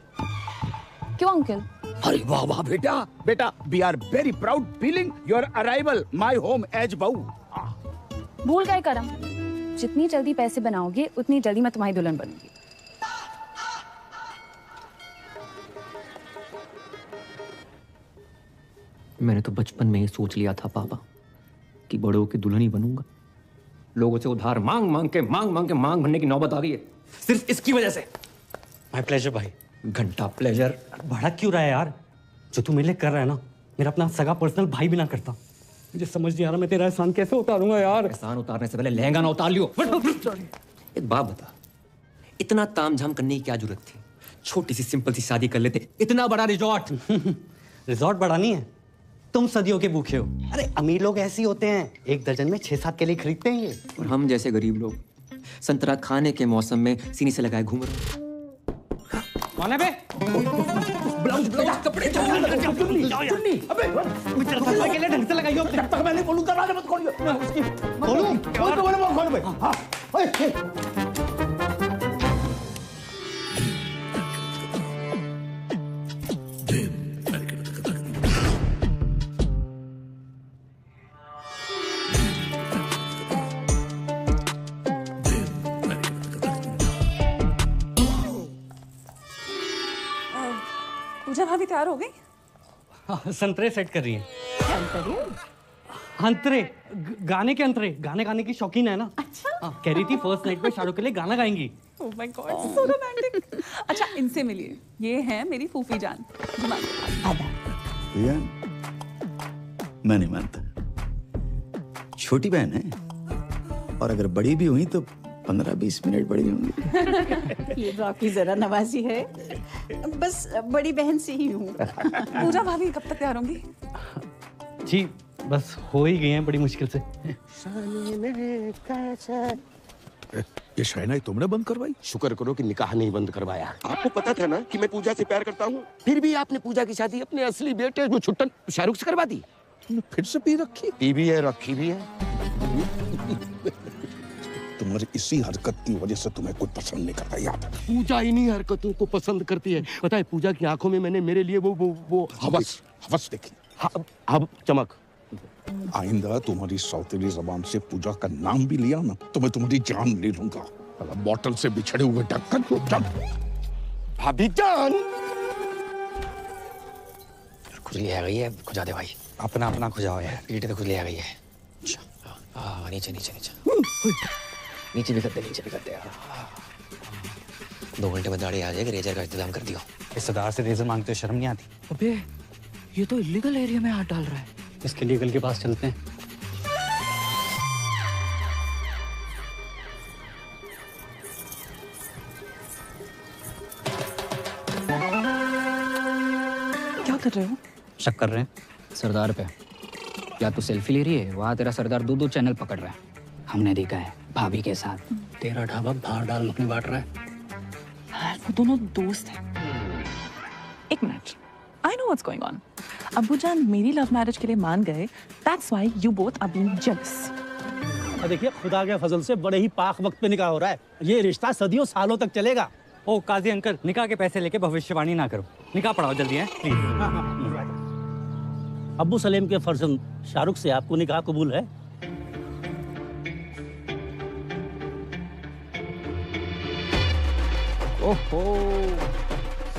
S2: क्यों अंकल?
S5: अरे वाह वाह बेटा, बेटा we are very proud feeling your arrival my home as बहू।
S2: भूल गए करम, जितनी जल्दी पैसे बनाओगे उतनी जल्दी मैं तुम्हारी दुल्हन बनूंगी।
S1: मैंने तो बचपन में ही सोच लिया था पापा कि बड़ों की दुल्हन ही बनूंगा। लोगों से उधार मांग मांग के मांग भरने की नौबत आ गई है, सिर्फ इसकी वजह से।
S9: माय प्लेजर भाई।
S1: घंटा प्लेजर।
S9: भड़क क्यों रहा है यार? जो तू मेरे लिए कर रहा है ना, मेरा अपना सगा पर्सनल भाई भी ना करता। मुझे समझ नहीं आ रहा मैं तेरा एहसान कैसे उतारूंगा यार।
S1: एहसान उतारने से पहले लहंगा ना उतार लियो। एक बात बता, इतना तामझाम करने की क्या जरूरत थी? छोटी सी सिंपल सी शादी कर लेते। इतना बड़ा रिजॉर्ट।
S9: रिजॉर्ट बड़ा नहीं है, तुम सदियों के भूखे हो। अरे अमीर लोग ऐसे ही होते हैं, 1 दर्जन में 6-7 के लिए खरीदते हैं ये।
S1: और हम जैसे गरीब लोग संतरा खाने के मौसम में सीने से लगाए घूम रहे हैं।
S9: कौन है बे? ब्लाउज कपड़े चुन्नी। अबे मित्र सफाई के लिए ढंग से लगाइयो। जब तक मैं नहीं बोलूं दरवाजा मत खोलियो। खोलूं? खोल तो बोले खोल भाई। हां ओए
S14: पूजा भाभी तैयार हो गई?
S9: हाँ, संतरे सेट कर रही हैं। अंतरे गाने के अंतरे, गाने गाने की शौकीन है ना। अच्छा। कह रही थी फर्स्ट नाइट पे शाहरुख के लिए गाना गाएंगी।
S14: Oh my God, so romantic. अच्छा इनसे मिलिए, ये है मेरी फूफी जान।
S5: भैया मैं नहीं मानता, छोटी बहन है और अगर बड़ी भी हुई तो 15-20 मिनट बड़ी होंगी।
S18: ये तो आपकी जरा नवाजी है, बस बड़ी बहन से ही हूँ।
S14: पूजा भाभी कब तक तैयार होंगी?
S9: जी बस हो ही गई हैं बड़ी मुश्किल से।
S3: ये शहनाई तुमने बंद करवाई?
S16: शुक्र करो कि निकाह नहीं बंद करवाया। आपको पता था ना कि मैं पूजा से प्यार करता हूँ, फिर भी आपने पूजा की शादी अपने असली बेटे जो छुट्टन शाहरुख से करवा दी।
S3: तुमने फिर से पी रखी?
S16: पी भी है, रखी भी है।
S3: तुम्हारी इसी हरकत की वजह से तुम्हें कुछ पसंद नहीं करता, याद है?
S16: पूजा इन्हीं हरकतों को पसंद करती है। पता है पूजा की आंखों में मैंने मेरे लिए वो
S3: हवस देखी।
S16: अब चमक।
S3: आइंदा तुम्हारी सौतेली जबान से पूजा का नाम भी लिया ना तो मैं तुम्हारी जान ले लूंगा। बोतल से बिछड़े हुए ढक्कन को
S16: भाभी जान खुजली आ गई है। खुजा दे भाई,
S9: अपना अपना खुजाओ यार।
S16: पीठ तो खुजली आ गई है। नीचे नीचे नीचे नीचे भी करते यार। 2 घंटे में दाढ़ी आ जाएगी, रेजर का इंतजाम कर दियो।
S9: रिश्तेदार से रेजर मांगते हो शर्म नहीं आती?
S10: अबे ये तो इलीगल एरिया में हाथ डाल रहा है।
S9: इसके लीगल के पास चलते हैं।
S14: क्या कर रहे हो?
S9: शक कर रहे हैं
S13: सरदार पे। क्या तू सेल्फी ले रही है? वहाँ तेरा सरदार 2-2 चैनल पकड़ रहा है, हमने देखा है भाभी के साथ। तेरा ढाबा बाहर डाल मखनी बांट रहा है।
S14: वो दोनों दोस्त हैं। एक minute, I know what's going on. अब्बू जान मेरी लव मैरिज के लिए मान गए, that's why you both are being jealous.
S4: देखिए खुदा के फजल से बड़े ही पाक वक्त पे निकाह हो रहा है। ये रिश्ता सदियों सालों तक चलेगा।
S9: ओ काजी अंकल, निकाह के पैसे लेके भविष्यवाणी ना करो, निकाह पढ़ाओ जल्दी है प्लीज।
S4: अब्बू सलेम के फर्जंद शाहरुख से आपको निकाह कबूल है?
S12: ओहो,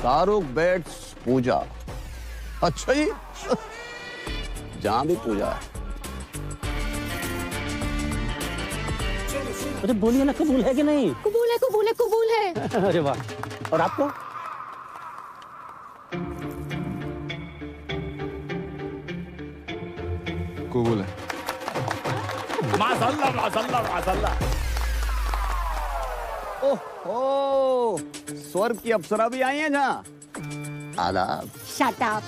S12: शाहरुख बेट्स पूजा। अच्छा ही जहाँ भी पूजा है।
S4: अरे बोलिए ना, कबूल है कि नहीं?
S2: कबूल है कबूल है कबूल है।
S4: अरे वाह। और आपको?
S3: कबूल है।
S5: माशाल्लाह माशाल्लाह माशाल्लाह। ओह, स्वर्ग की अप्सरा भी आई हैं जहाँ। आदाब।
S2: Shut up.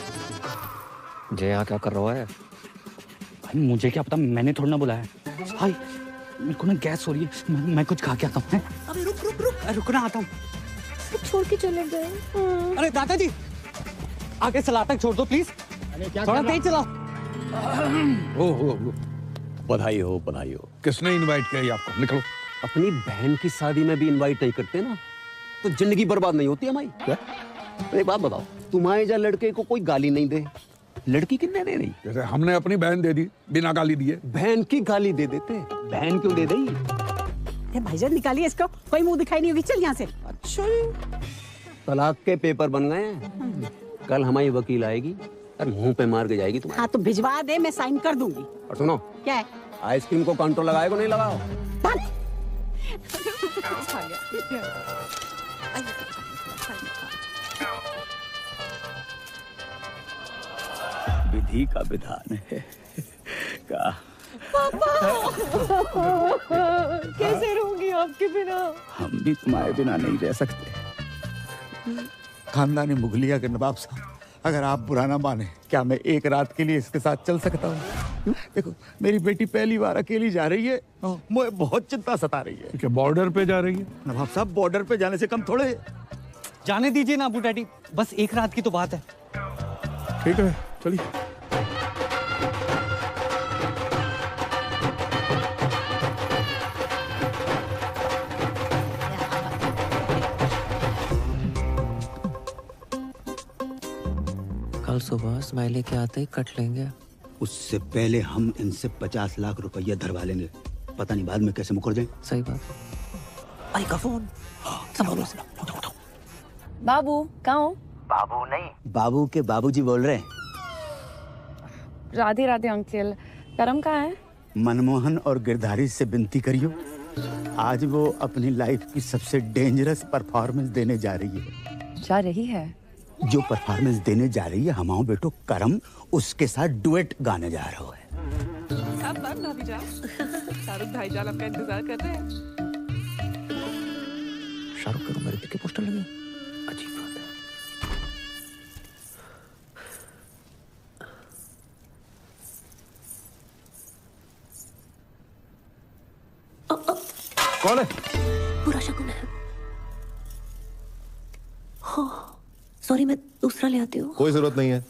S1: जय यहाँ क्या कर रहा है?
S13: भाई मुझे क्या पता, मैंने थोड़ा ना बुलाया। भाई मेरे को ना गैस हो रही है, मैं कुछ खा के आता हूँ।
S15: अबे रुक रुक रुक,
S13: रुक ना, आता हूँ।
S15: छोड़ के चले गए।
S13: अरे दादाजी, आगे सलाद तक छोड़ दो प्लीज, थोड़ा तेज चलाओ।
S12: बधाई हो, बधाई हो।
S3: किसने इनवाइट किया आपको? निकलो।
S12: अपनी बहन की शादी में भी इनवाइट नहीं करते ना, तो जिंदगी बर्बाद नहीं होती हमारी। एक बात बताओ, तुम्हारे जहाँ लड़के को कोई गाली नहीं दे, लड़की कितने दे रही?
S3: जैसे हमने अपनी बहन दे दी बिना गाली दिए।
S12: बहन की गाली दे देते, बहन क्यों दे दी?
S18: भाईजान निकालिए इसको, कोई मुंह दिखाई नहीं होगी, चल यहाँ से।
S12: अच्छा, तलाक के पेपर बन गए हैं। कल हमारी वकील आएगी और मुंह पे मार के जाएगी तुम्हारे।
S18: हाँ तो भिजवा दे, मैं साइन कर दूंगी।
S12: और सुनो,
S18: क्या है?
S12: आइसक्रीम को काउंटर लगाएगा नहीं लगाओ?
S5: विधि का विधान है का।
S14: पापा कैसे रहूंगी आपके बिना?
S5: हम भी तुम्हारे बिना नहीं रह सकते। खानदानी मुगलिया के नवाब साहब, अगर आप बुरा ना माने, क्या मैं एक रात के लिए इसके साथ चल सकता हूँ? देखो, मेरी बेटी पहली बार अकेली जा रही है, मुझे बहुत चिंता सता रही है।
S3: क्या बॉर्डर पे जा रही है?
S5: नवाब साहब, बॉर्डर पे जाने से कम थोड़े।
S13: जाने दीजिए ना अबू डैडी, बस एक रात की तो बात है।
S3: ठीक है, चलिए।
S10: कल सुबह स्माइली के आते ही कट लेंगे।
S5: उससे पहले हम इनसे 50 लाख रुपया धरवा लेंगे, पता नहीं बाद में कैसे मुकर जाए।
S10: सही बात। आई का फोन। संभालो।
S14: बाबू कहाँ हो?
S5: बाबू नहीं, बाबू के बाबूजी बोल रहे हैं।
S14: राधे राधे अंकल, करम कहाँ है?
S5: मनमोहन और गिरधारी से विनती करियो, आज वो अपनी लाइफ की सबसे डेंजरस परफॉर्मेंस देने जा रही है।
S14: जा रही है?
S5: जो परफॉर्मेंस देने जा रही है, हमारा बेटो करम उसके साथ डुएट गाने जा रहा है।
S14: कब भाभी जान? शाहरुख भाईजान आपका इंतजार कर रहे हैं।
S10: शाहरुख खान मेरे के पोस्टर लगे, अजीब बात है।
S6: कौन है?
S15: बुरा शकुन है। सॉरी, मैं दूसरा ले आती हूँ।
S6: कोई जरूरत नहीं है,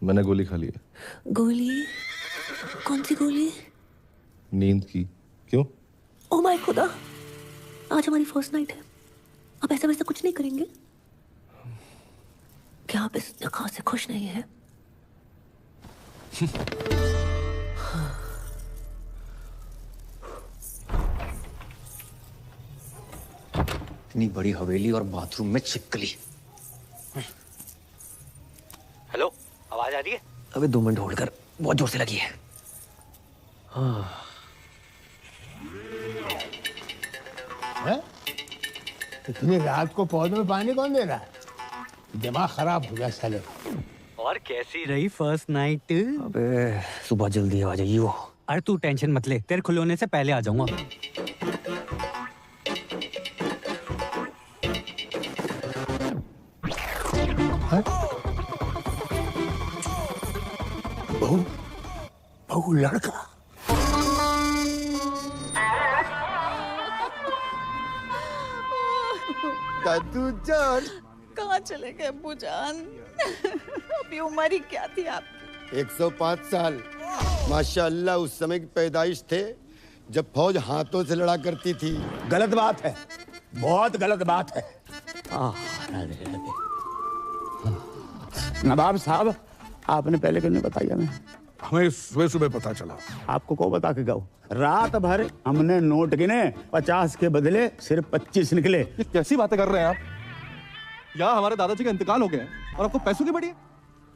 S6: मैंने गोली खा ली है।
S15: गोली? कौन सी गोली?
S6: नींद की। क्यों?
S15: ओह माय खुदा, आज हमारी फर्स्ट नाइट है। आप ऐसा वैसा कुछ नहीं करेंगे क्या? आप इस निकाह से खुश नहीं है?
S1: इतनी बड़ी हवेली और बाथरूम में छिपकली। हेलो, आवाज आ रही है?
S10: अबे 2 मिनट होल्ड कर, बहुत जोर से लगी है।
S17: इतनी रात को पौधों में पानी कौन दे रहा है? दिमाग खराब हो गया साले।
S13: और कैसी रही फर्स्ट नाइट?
S10: अबे सुबह जल्दी आ जाइए वो।
S13: अरे तू टेंशन मत ले, तेरे खुलने से पहले आ जाऊंगा।
S17: बहू लड़का।
S16: दादू जान,
S14: कहाँ चले गए अब्बू जान? अभी उम्र ही क्या थी आपकी?
S16: 105 साल। माशाअल्लाह, उस समय की पैदाइश थे जब फौज हाथों से लड़ा करती थी।
S5: गलत बात है, बहुत गलत बात है। नवाब साहब, आपने पहले क्यों नहीं बताया?
S3: हमें सुबह सुबह पता चला।
S5: आपको को बता के गए? रात भर हमने नोट गिने, 50 के बदले सिर्फ 25 निकले।
S6: ये कैसी बातें कर रहे हैं आप? यहाँ हमारे दादाजी का इंतकाल हो गया है और आपको पैसों की बड़ी है।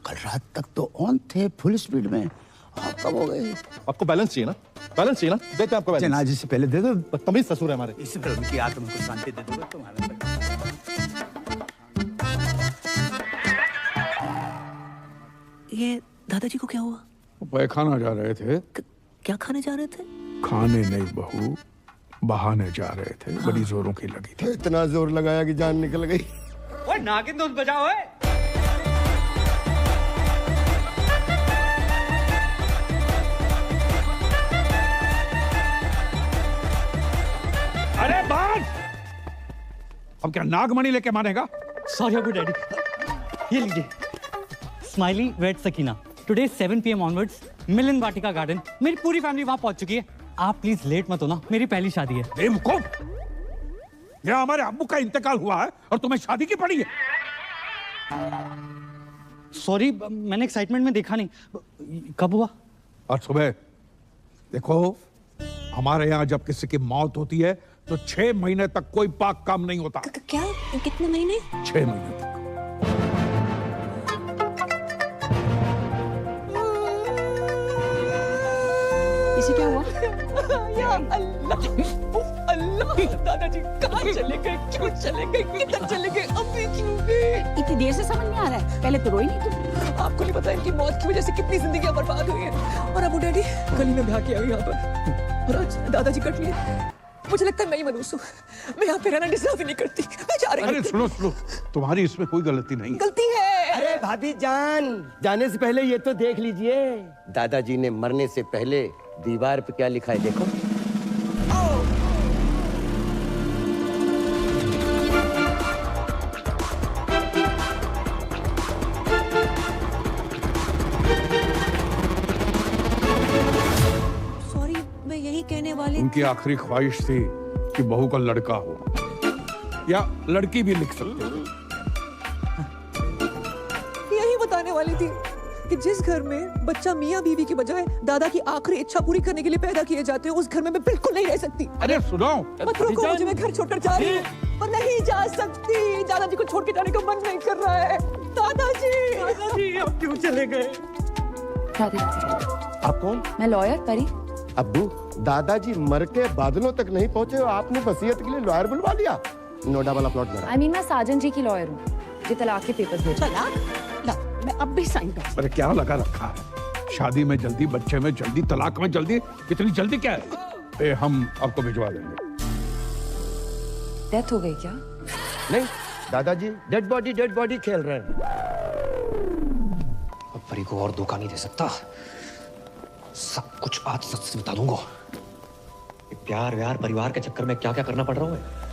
S5: कल रात तक तो ऑन थे फुल स्पीड में, आप कब हो गए?
S6: आपको बैलेंस चाहिए ना? बैलेंस चाहिए ना? देते हैं आपको बैलेंस।
S5: जनाजे से पहले दे दो।
S6: बदतमीज ससुर है हमारे।
S5: इस पर उनकी आत्मा को शांति दे दो तुम्हारा।
S15: ये दादाजी को क्या हुआ?
S3: पैखाना जा रहे थे।
S15: क्या खाने जा रहे थे?
S3: खाने नहीं बहू, बहाने जा रहे थे। बड़ी जोरों की लगी थी।
S16: इतना जोर लगाया कि जान निकल गई।
S13: ओए नागिन दोस्त बजाओ।
S3: अरे बस! अब क्या नागमणि लेके मानेगा?
S9: सॉरी अबू डैडी, ये लीजिए smiley wait Sakina. Today 7 PM onwards Milan Vatika garden. मेरी पूरी फैमिली वहां पहुंच चुकी है। आप प्लीज लेट मत होना, मेरी पहली शादी है।
S3: बेवकूफ! यहाँ हमारे अब्बू का इंतकाल हुआ है और तुम्हें शादी की पड़ी है।
S9: सॉरी, मैंने एक्साइटमेंट में देखा नहीं। कब हुआ?
S3: आज सुबह। देखो, हमारे यहाँ जब किसी की मौत होती है तो 6 महीने तक कोई पाक काम नहीं होता।
S15: क्या? कितने महीने?
S3: 6 महीने तक।
S18: इसे क्या हुआ?
S14: या अल्लाह, अल्लाह, दादाजी कहाँ चले गए? क्यों चले गए? किधर चले गए? अभी क्यों गए?
S18: इतनी देर से समझ नहीं आ रहा है। पहले तो रोई नहीं तुम।
S14: आपको नहीं पता इनकी मौत की वजह से कितनी जिंदगियां बर्बाद हुई है। और अबू डैडी गली में ब्याह किया यहाँ पर, और आज दादाजी कट लिए। मुझे लगता है मैं ही मनूस हूँ। मैं यहाँ पे रहना डिजर्व ही नहीं करती। मैं जा रही हूँ।
S3: अरे सुनो सुनो, तुम्हारी इसमें कोई गलती नहीं है।
S14: गलती है।
S16: अरे भाभी जान, जाने से पहले ये तो देख लीजिए, दादाजी ने मरने से पहले दीवार पे क्या लिखा है देखो।
S15: सॉरी, मैं यही कहने वाली
S3: उनकी आखिरी ख्वाहिश थी कि बहू का लड़का हो, या लड़की भी लिख सकते हो।
S14: यही बताने वाली थी कि जिस घर में बच्चा मियाँ बीवी की बजाय दादा की आखिरी इच्छा पूरी करने के लिए पैदा किए जाते हैं, उस घर में मैं बिल्कुल नहीं रह सकती।
S3: अरे सुनो,
S14: मत रोको मुझे, मैं घर छोड़कर जा रही हूँ। पर नहीं जा सकती, दादाजी को छोड़ के जाने का मन नहीं कर रहा है। दादाजी
S9: आप क्यों चले गए?
S16: आप कौन?
S2: मैं लॉयर परी।
S16: अब्बू, दादाजी मर के बादलों तक नहीं पहुंचे और आपने वसीयत के लिए लॉयर बुलवा लिया। नोडा वाला प्लॉट मेरा।
S2: आई मीन मैं साजन जी की लॉयर हूँ, जो तलाक के पेपर भेज।
S18: मैं अब भी साइन कर।
S3: अरे क्या लगा रखा है? शादी में जल्दी, बच्चे में जल्दी, तलाक में जल्दी, इतनी जल्दी क्या है? हम आपको भिजवा देंगे।
S2: डेथ हो गई क्या?
S16: नहीं, दादाजी डेड बॉडी खेल रहे हैं।
S1: अब परी को और धोखा नहीं दे सकता। सब कुछ आज सच से बता दूंगा। प्यार व्यार परिवार के चक्कर में क्या क्या करना पड़ रहा है।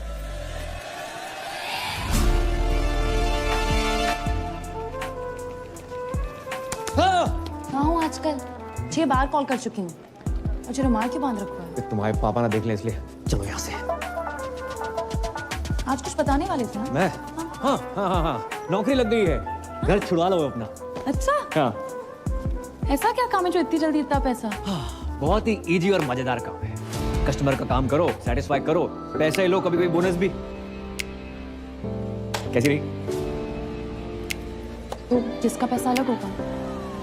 S2: कहाँ हूँ आजकल? 6 बार कॉल कर चुकी हूँ। मुझे रुमाल क्यों बांध रखा है?
S1: तुम्हारे पापा ना देख ले इसलिए। चलो यहाँ से।
S2: आज कुछ बताने वाले थे ना?
S1: मैं? हाँ, नौकरी लग गई है। घर छुड़वा लो अपना।
S2: अच्छा,
S1: हाँ।
S2: ऐसा क्या काम है जो इतनी जल्दी इतना पैसा?
S1: बहुत ही इजी और मजेदार काम है। कस्टमर का काम करो, सेटिस्फाई करो, पैसे लो, कभी कभी बोनस भी। कैसी रही?
S2: तो किसका पैसा अलग होगा?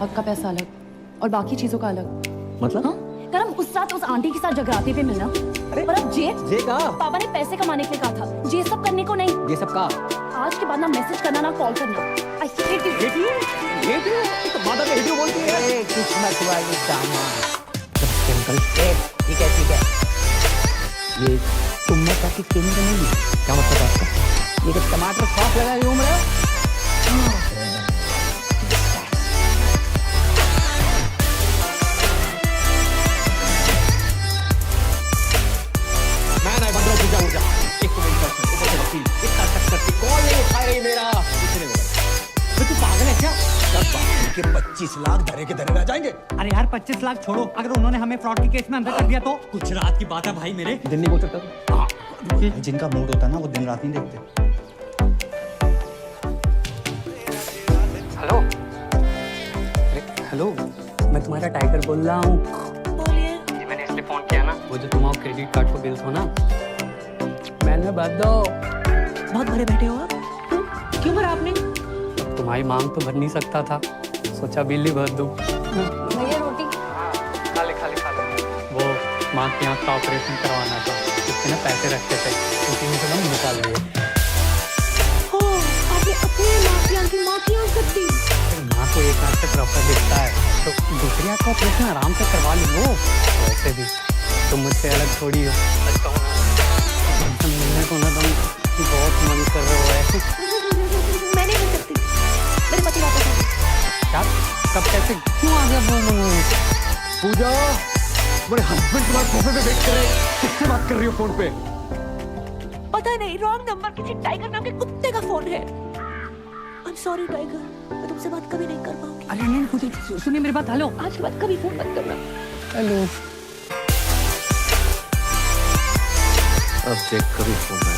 S2: हक का पैसा अलग और बाकी चीजों का अलग।
S1: मतलब?
S2: हाँ? करम उस रात उस आंटी के साथ जगराते पे मिलना। और अब जे
S1: का?
S2: पापा ने पैसे कमाने के लिए कहा था, ये सब करने को नहीं।
S1: ये सब का?
S2: आज के बाद ना मैसेज करना ना कॉल करना। I hate you.
S1: तो माता ने हिटू बोलती है।
S16: किस्मत वाली दामाद। ठीक है। ये तुमने काफी केंद्र नहीं है।
S1: क्या मतलब है आपका?
S16: ये तो टमाटर सॉस लगा घूम रहे हो?
S9: तू पागल है क्या?
S5: 25 लाख धरे के धरे रह जाएंगे।
S9: अरे यार 25 लाख छोड़ो, अगर उन्होंने हमें फ्रॉड के केस में अंदर कर दिया तो? कुछ रात की बात है भाई मेरे।
S1: दिन नहीं बोल सकता।
S9: जिनका मूड होता है ना वो दिन रात नहीं देखते।
S11: हेलो, हेलो, मैं तुम्हारा टाइगर बोल रहा हूँ।
S15: बोलिए।
S11: जी मैंने इसलिए फोन किया ना, वो जो तुम्हारा क्रेडिट कार्ड को बिल हो ना, मैंने भर दो।
S15: बहुत भरे बैठे हो आप? क्यों भरा आपने?
S11: तुम्हारी मांग तो भर नहीं सकता था, सोचा बिल ही भर दूं।
S2: भैया रोटी।
S11: खा ले। वो माँ की आँख का ऑपरेशन करवाना था, उसके पैसे रखते थे, उसी में से हम निकाल लिए।
S15: आपने अपनी माँ की आँख कर दी?
S11: माँ को एक आँख से प्रॉपर दिखता है, तो दूसरी आँख का ऑपरेशन आराम से करवा लो। वैसे भी तुम मुझसे अलग थोड़ी हो। मिलने को ना तुम बहुत मन कर रहे हो।
S15: मैं नहीं कर सकती, मेरे पति वापस आ गए।
S11: क्या? कब कैसे क्यों आ गया?
S1: पूजा, मेरे हस्बैंड तुम्हारे सोफे पे वेट कर रहे हैं। किससे बात कर रही हो फोन पे?
S15: पता नहीं, रॉन्ग नंबर, किसी टाइगर नाम के कुत्ते का फोन है। आई एम सॉरी टाइगर, मैं तुमसे बात कभी नहीं कर पाऊंगी।
S14: अरे नहीं खुद सुनिए मेरी बात। हेलो,
S15: आज के बाद कभी फोन मत करना।
S14: हेलो।
S1: अब देख कभी फोन ना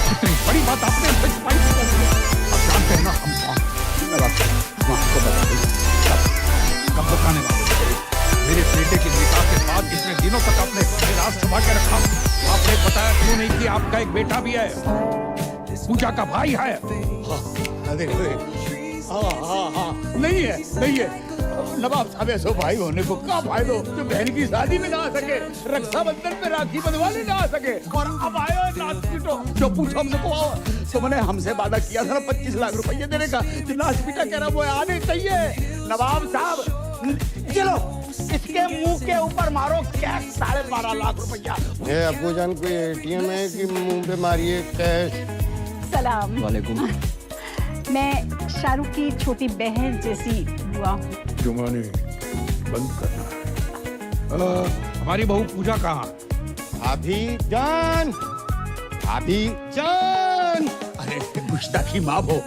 S3: इतनी बड़ी बात आपने हमसे छुपाई क्यों? अब जानते हैं ना हम कौन। आपको बता दें कब बताने वाले। मेरे बेटे की निकाह के बाद इतने दिनों तक आपने राज छुपा के रखा। आपने बताया क्यों नहीं कि आपका एक बेटा भी है, पूजा का भाई है?
S5: हाँ, नहीं है, नहीं है। नवाब साहब ऐसो भाई होने को क्या फायदो जो बहन की शादी में ना आ सके, रक्षाबंधन पे राखी बंधवाने ना आ सके, और अब आयो नाच पीटो। जो पूछो हमसे को आओ, तुमने हमसे वादा किया था ना 25 लाख रुपए देने का, जो नाच पीटा कह रहा वो आने चाहिए। नवाब साहब चलो इसके मुंह के ऊपर मारो कैश 12.5 लाख रुपया।
S16: ये अब्बू जान कोई एटीएम है कि मुंह पे मारिए कैश?
S18: सलाम।
S1: वालेकुम।
S18: मैं शाहरुख की छोटी बहन जैसी हुआ हूँ।
S3: जुमानी बंद करना। हमारी बहू पूजा कहाँ?
S16: भाभी जान, भाभी जान।
S5: अरे गुस्ताखी माफ हो,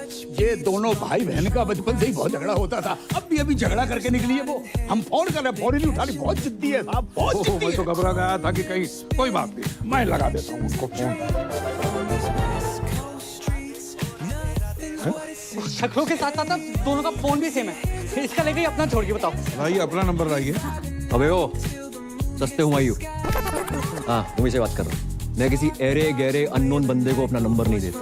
S5: ये दोनों भाई बहन का बचपन से ही बहुत झगड़ा होता था। अब भी अभी झगड़ा करके निकली है वो। हम फोन कर रहे, फोन ही नहीं उठा रही। बहुत जिद्दी है साहब, बहुत जिद्दी
S3: मैं तो घबरा गया था कि कहीं। कोई बात नहीं, मैं लगा देता हूँ उनको फोन।
S14: शक्लों के साथ साथ दोनों का फोन भी सेम है। इसका लेके अपना छोड़ के बताओ।
S3: लाइए अपना नंबर लाइए।
S1: अबे ओ सस्ते हुमायूं। हाँ तुम्ही से बात कर रहा हूँ। मैं किसी एरे गहरे अननोन बंदे को अपना नंबर नहीं देता।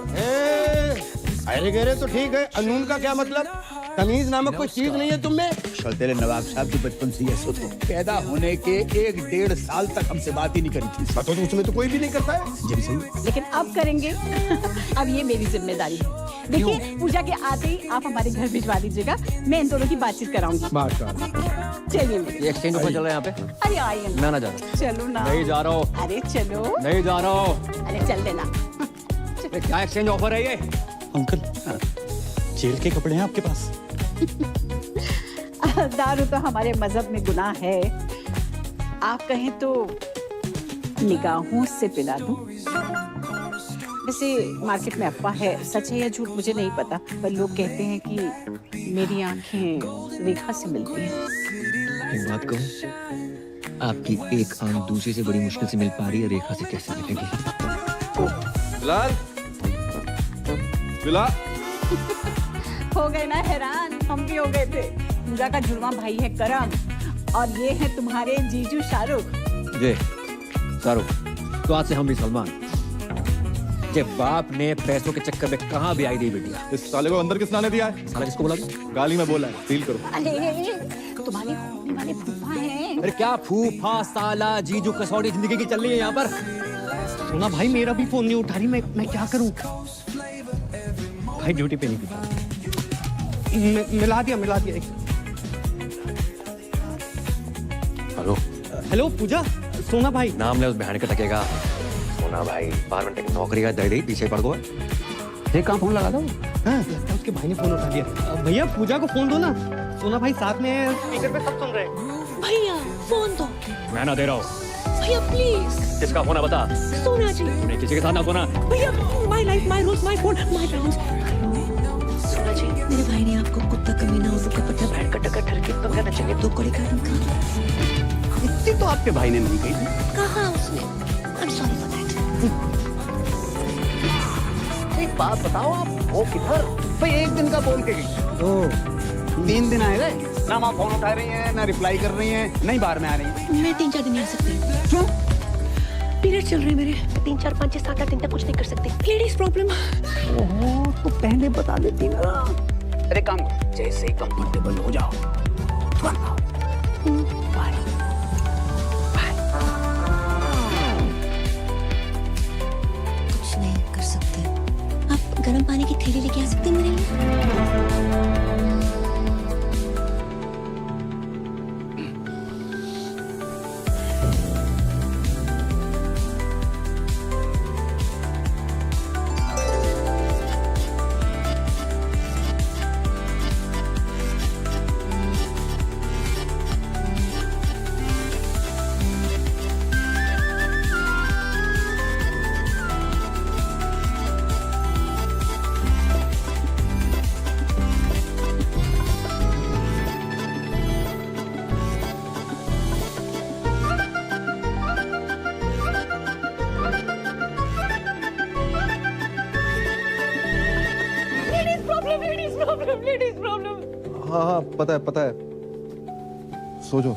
S16: अरे गहरे तो ठीक है, अनून का क्या मतलब? तमीज नामक कोई चीज नहीं है तुम में?
S5: तेरे नवाब साहब की बचपन से ये सोच हो। पैदा होने के 1-1.5 साल तक हमसे बात ही नहीं करी थी।
S16: तो उसमें तो कोई भी नहीं करता है।
S5: जी सही।
S18: लेकिन अब करेंगे। अब ये मेरी जिम्मेदारी है। देखिए पूजा के आते ही आप हमारे घर भिजवा दीजिएगा, मैं इन दोनों की बातचीत कराऊंगी। चलिए
S1: ये एक्सचेंज ऑफर चल रहा है यहाँ पे।
S18: अरे आइए
S1: मैं ना जा रहा।
S18: चलो ना।
S1: नहीं जा रहा हूँ।
S18: अरे चलो।
S1: नहीं जा रहा हूँ।
S18: अरे चल देना।
S1: क्या एक्सचेंज ऑफर है ये?
S9: अंकल जेल के कपड़े हैं आपके पास?
S18: दारू तो हमारे मजहब में गुनाह है। आप कहें तो निगाहों से पिला दूं। वैसे मार्केट में अफवाह है, सच है या झूठ मुझे नहीं पता, पर लोग कहते हैं कि मेरी आंखें रेखा से मिलती हैं।
S1: एक बात कहूँ, आपकी एक आंख दूसरी से बड़ी मुश्किल से मिल पा रही है, रेखा से कैसे मिलेगी?
S19: बिलाल, बिलाल।
S18: हो गए ना हैरान, हम भी हो गए थे। पूजा का जुड़वा भाई है करम, और ये है तुम्हारे जीजू शाहरुख।
S1: जी शाहरुख, तो आज से हम भी सलमान। के बाप ने पैसों के चक्कर में कहाँ भी आई दी बेटिया।
S19: इस साले को अंदर किसने दिया है?
S1: साला किसको बोला?
S19: गाली में बोला है, डील करो।
S18: अरे तुम्हारे होने वाले फूफा हैं।
S1: अरे क्या फूफा साला जीजू कसौटी जिंदगी की चल रही है यहाँ पर।
S9: सुना भाई मेरा भी फोन नहीं उठा रही, मैं क्या करूं? भाई ड्यूटी पे नहीं पीता। मिला दिया।
S1: हेलो
S9: हेलो पूजा, सोना भाई।
S1: नाम ले उस बहन का टकेगा। सोना भाई 12 घंटे की नौकरी का दे पीछे पड़ गया। देख कहाँ फोन लगा दो।
S9: हाँ, उसके भाई ने फोन उठा दिया। भैया पूजा को फोन दो ना। सोना भाई साथ में स्पीकर पे सब सुन रहे हैं।
S15: भैया फोन दो।
S1: मैं ना दे रहा हूँ।
S15: भैया प्लीज।
S1: किसका फोन है बता?
S15: सोना जी।
S1: नहीं किसी के साथ ना फोन।
S15: भैया my life my rules my phone my plans. सोना जी, मेरे भाई ने आपको कुत्ता कमीना उल्लू का पट्टा बैठ कर टक्कर ठरके तो कहना चाहिए 2 कौड़ी का इनका।
S5: इतनी तो आपके भाई ने नहीं कही।
S15: कहा उसने? I'm sorry for that.
S5: एक बात बताओ, आप वो किधर? भाई 1 दिन का बोल के गई। 3 दिन आए गए ना, वहाँ फोन उठा रही हैं, ना रिप्लाई कर रही हैं, नहीं बाहर में आ रही हैं।
S15: मैं 3-4 दिन नहीं आ सकती।
S5: क्यों?
S15: पीरियड चल रहे हैं मेरे। 3-4 5 6 7 8 दिन तक कुछ नहीं कर सकती। Ladies problem.
S5: ओहो, तो पहले बता देती ना। अरे काम करो, जैसे ही कंफर्टेबल हो जाओ तुरंत आओ। बाय।
S15: कुछ नहीं कर सकते। आप गर्म पानी की थैली लेके आ सकते हैं मेरे लिए?
S19: हाँ हाँ पता है सो जाओ